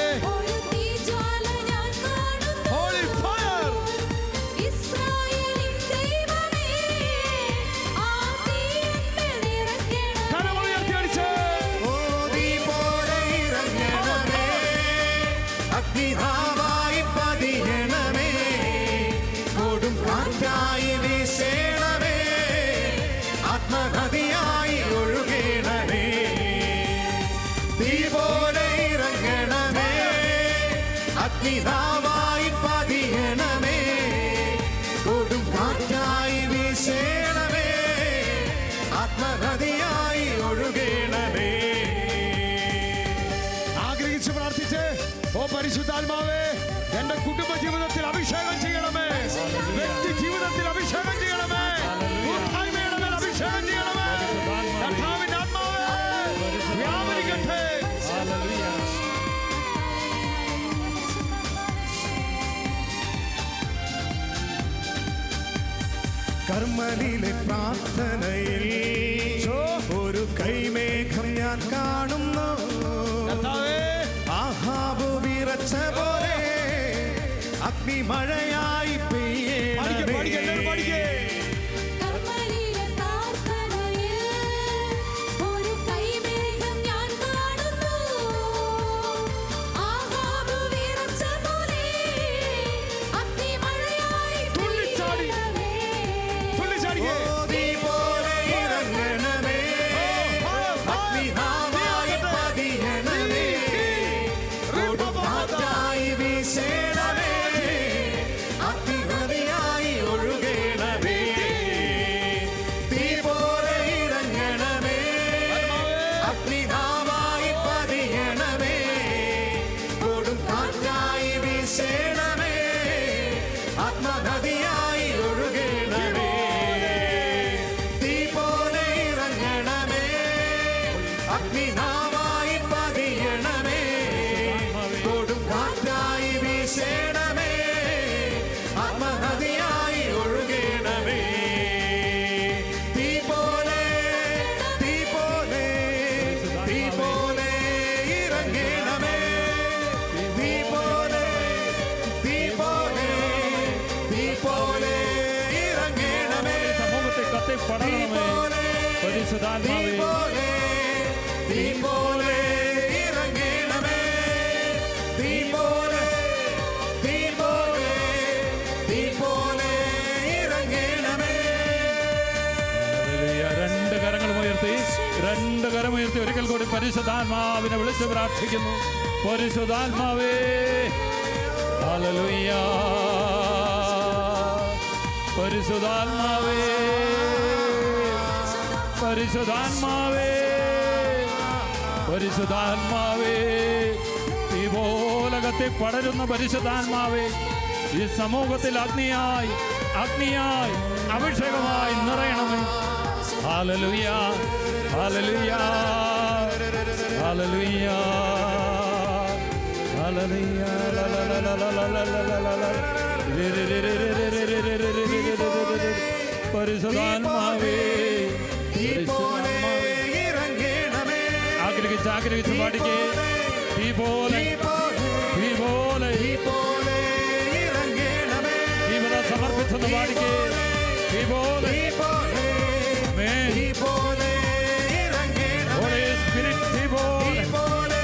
ഹോളി ഫയർ. കരങ്ങൾ ഉയർത്തി അടിച്ച് ഓ തീ പോലെ ഇറങ്ങണമേ, അഗ്നിനാവായി പതിയണമേ. കൊടും കാറ്റായി വീശണമേ, ആത്മനദിയായി ഒഴുകണമേ. തീ പോലെ ഇറങ്ങണമേ, അഗ്നിനാവായി പതിയണമേ. കൊടും കാറ്റായി വീശണമേ, ആത്മനദിയായി ഒഴുകണമേ. ആഗ്രഹിച്ച് പ്രാർത്ഥിച്ച്, ഓ പരിശുദ്ധാത്മാവേ, എന്റെ കുടുംബ ജീവിതത്തിൽ അഭിഷേകം ചെയ്യണമേ, വ്യക്തി ജീവിതത്തിൽ അഭിഷേകം ചെയ്യണമേ, കൂട്ടായ്മയുടെ മേൽ അഭിഷേകം ചെയ്യണമേ. കർത്താവിന്റെ ആത്മാവേ വ്യാപരിക്കട്ടെ. കർമ്മലിലെ പ്രാർത്ഥനയിൽ ഒരു കൈമേഘം ഞാൻ കാണുന്നു. കർത്താവേ ആഹാബ് വിറച്ച പോലെ അഗ്നിമഴയായി പെയ്യണമേ. അഗ്നി പോലെ ഇറങ്ങണമേ, സമൂഹത്തെ കത്തിപ്പടരണമേ. പരിശുദ്ധാത്മാവേ, തീ പോലെ ഇറങ്ങണമേ, തീ പോലെ ഇറങ്ങണമേ. ഹല്ലേലൂയ. രണ്ട് കരമുയർത്തി ഒരിക്കൽ കൂടി പരിശുദ്ധാത്മാവിനെ വിളിച്ച് പ്രാർത്ഥിക്കുന്നു. പരിശുദ്ധാത്മാവേ, ഹല്ലേലൂയ. പരിശുദ്ധാത്മാവേ, പരിശുദ്ധാത്മാവേ, പരിശുദ്ധാത്മാവേ, തീ പോലെ കത്തി പടരുന്ന പരിശുദ്ധാത്മാവേ, ഈ സമൂഹത്തിൽ അഗ്നിയായി അഭിഷേകമായി നിറയണമേ. ഹല്ലേലൂയ, ഹല്ലേലൂയ, ഹല്ലേലൂയ, ഹല്ലേലൂയ. പരിശുദ്ധാത്മാവേ, ആഗ്രഹിച്ച് പാടിക്കേ. തീ പോലെ ജീവിതം സമർപ്പിച്ചെന്ന് പാടിക്കേ. തീ പോലെ Holy Spirit, തീ പോലെ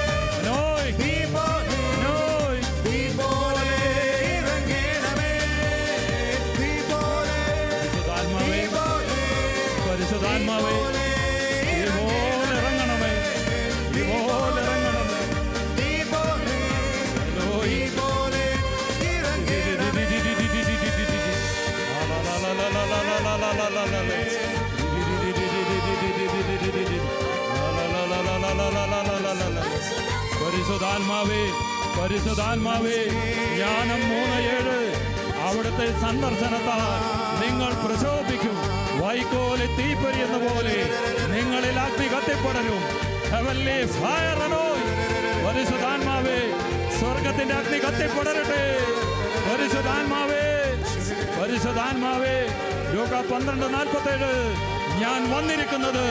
പരിശുദ്ധാത്മാവേ, തീ പോലെ ഇറങ്ങണമേ, തീ പോലെ ഇറങ്ങണമേ. പരിശുദ്ധാത്മാവേ, പരിശുദ്ധാത്മാവേ, ജ്ഞാനം 3:7 അവിടുത്തെ സന്ദർശനത്താൽ നിങ്ങൾ പ്രശോഭിക്കും. വൈക്കോല് തീപ്പൊരിയുന്ന പോലെ നിങ്ങളിൽ അഗ്നി കത്തിപ്പടരും. Heavenly fire anoint. പരിശുദ്ധാത്മാവേ, സ്വർഗത്തിന്റെ അഗ്നി കത്തിപ്പടരട്ടെ. പരിശുദ്ധാത്മാവേ, പരിശുദ്ധാത്മാവേ, ലൂക്കാ 12:47 ഞാൻ വന്നിരിക്കുന്നത്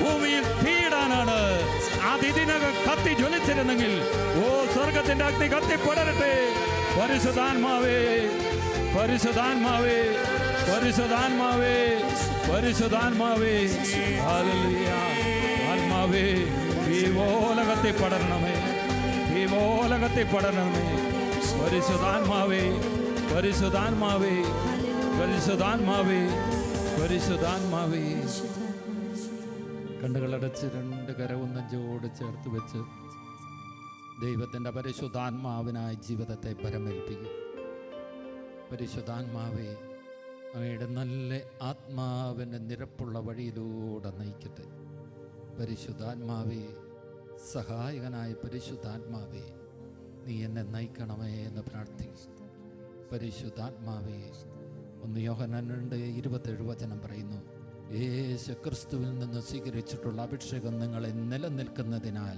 ഭൂമിയിൽ തീയിടാനാണ്. അതിനകം കത്തി ജ്വലിച്ചിരുന്നെങ്കിൽ സ്വർഗത്തിന്റെ അഗ്നി കത്തിപ്പടരട്ടെ. പരിശുദ്ധാത്മാവേ, പരിശുദ്ധാത്മാവേ, പരിശുദ്ധാത്മാവേ, പരിശുദ്ധാത്മാവേ, ഹല്ലേലൂയ. ആത്മാവേ, ഈ പോലെ കത്തിപ്പടരണമേ, ഈ പോലെ കത്തിപ്പടരണമേ. പരിശുദ്ധാത്മാവേ, പരിശുദ്ധാത്മാവേ, പരിശുദ്ധാത്മാവേ, പരിശുദ്ധാത്മാവേ. കണ്ണുകളടച്ച് രണ്ട് കരവും നെഞ്ചോട് ചേർത്ത് വെച്ച് ദൈവത്തിൻ്റെ പരിശുദ്ധാത്മാവിനായി ജീവിതത്തെ പരമേൽപ്പിക്കും. പരിശുദ്ധാത്മാവേ, അങ്ങയുടെ നല്ല ആത്മാവിൻ്റെ നിരപ്പുള്ള വഴിയിലൂടെ നയിക്കട്ടെ. പരിശുദ്ധാത്മാവേ, സഹായകനായ പരിശുദ്ധാത്മാവേ, നീ എന്നെ നയിക്കണമേ എന്ന് പ്രാർത്ഥിക്കും. പരിശുദ്ധാത്മാവേ, 1 യോഹന്നാൻ 2:27 പറയുന്നു, യേശു ക്രിസ്തുവിൽ നിന്ന് സ്വീകരിച്ചിട്ടുള്ള അഭിഷേകം നിങ്ങളെ നിലനിൽക്കുന്നതിനാൽ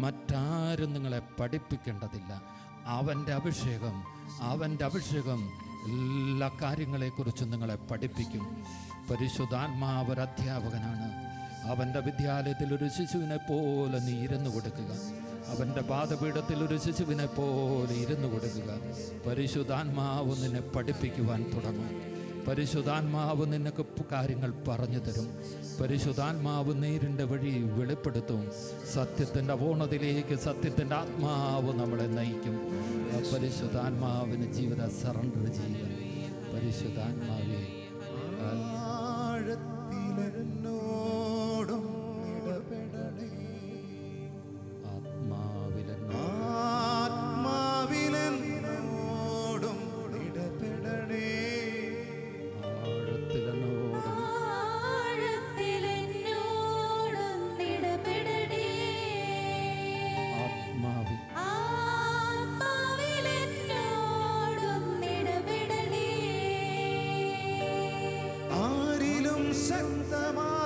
മറ്റാരും നിങ്ങളെ പഠിപ്പിക്കേണ്ടതില്ല. അവൻ്റെ അഭിഷേകം എല്ലാ കാര്യങ്ങളെക്കുറിച്ചും നിങ്ങളെ പഠിപ്പിക്കും. പരിശുദ്ധാത്മാവ് ഒരു അധ്യാപകനാണ്. അവൻ്റെ വിദ്യാലയത്തിൽ ഒരു ശിശുവിനെ പോലെ നീ ഇരുന്നു കൊടുക്കുക. അവൻ്റെ പാദപീഠത്തിൽ ഒരു ശിശുവിനെ പോലെ ഇരുന്നു കൊടുക്കുക. പരിശുദ്ധാത്മാവ് നിന്നെ പഠിപ്പിക്കുവാൻ തുടങ്ങും. പരിശുദ്ധാത്മാവ് നിനക്ക് കാര്യങ്ങൾ പറഞ്ഞു തരും. പരിശുദ്ധാത്മാവ് നേരിൻ്റെ വഴി വെളിപ്പെടുത്തും. സത്യത്തിൻ്റെ പൂർണ്ണതയിലേക്ക് സത്യത്തിൻ്റെ ആത്മാവ് നമ്മളെ നയിക്കും. പരിശുദ്ധാത്മാവിന് ജീവിതം സറണ്ടർ ചെയ്യുക. പരിശുദ്ധാത്മാവേ, ആഴത്തിലെന്നോടും ഇടപെടണേ, ആത്മാവിലെന്നോടും ഇടപെടണേ, ആരിലും ശക്തമായി,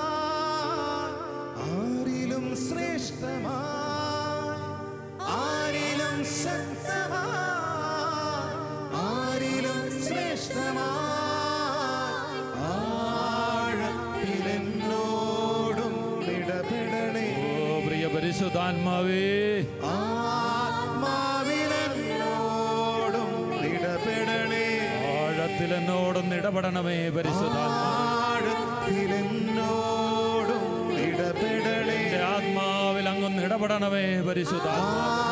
ആരിലും ശ്രേഷ്ഠമായി, ആരിലും ശക്തമായി, ആരിലും ശ്രേഷ്ഠമായി, ആഴത്തിലെന്നോടും ഇടപെടണേ. പ്രിയ പരിശുദ്ധാത്മാവേ, ആത്മാവിലെന്നോടും ഇടപെടണേ, ആഴത്തിൽ എന്നോടൊന്ന് ഇടപെടണമേ പരിശുദ്ധാത്മാവേ. ആഴത്തിലെന്നോടും ഇടപെടണേ എൻ്റെ ആത്മാവിൽ അങ്ങൊന്ന് ഇടപെടണമേ പരിശുദ്ധാത്മാവേ.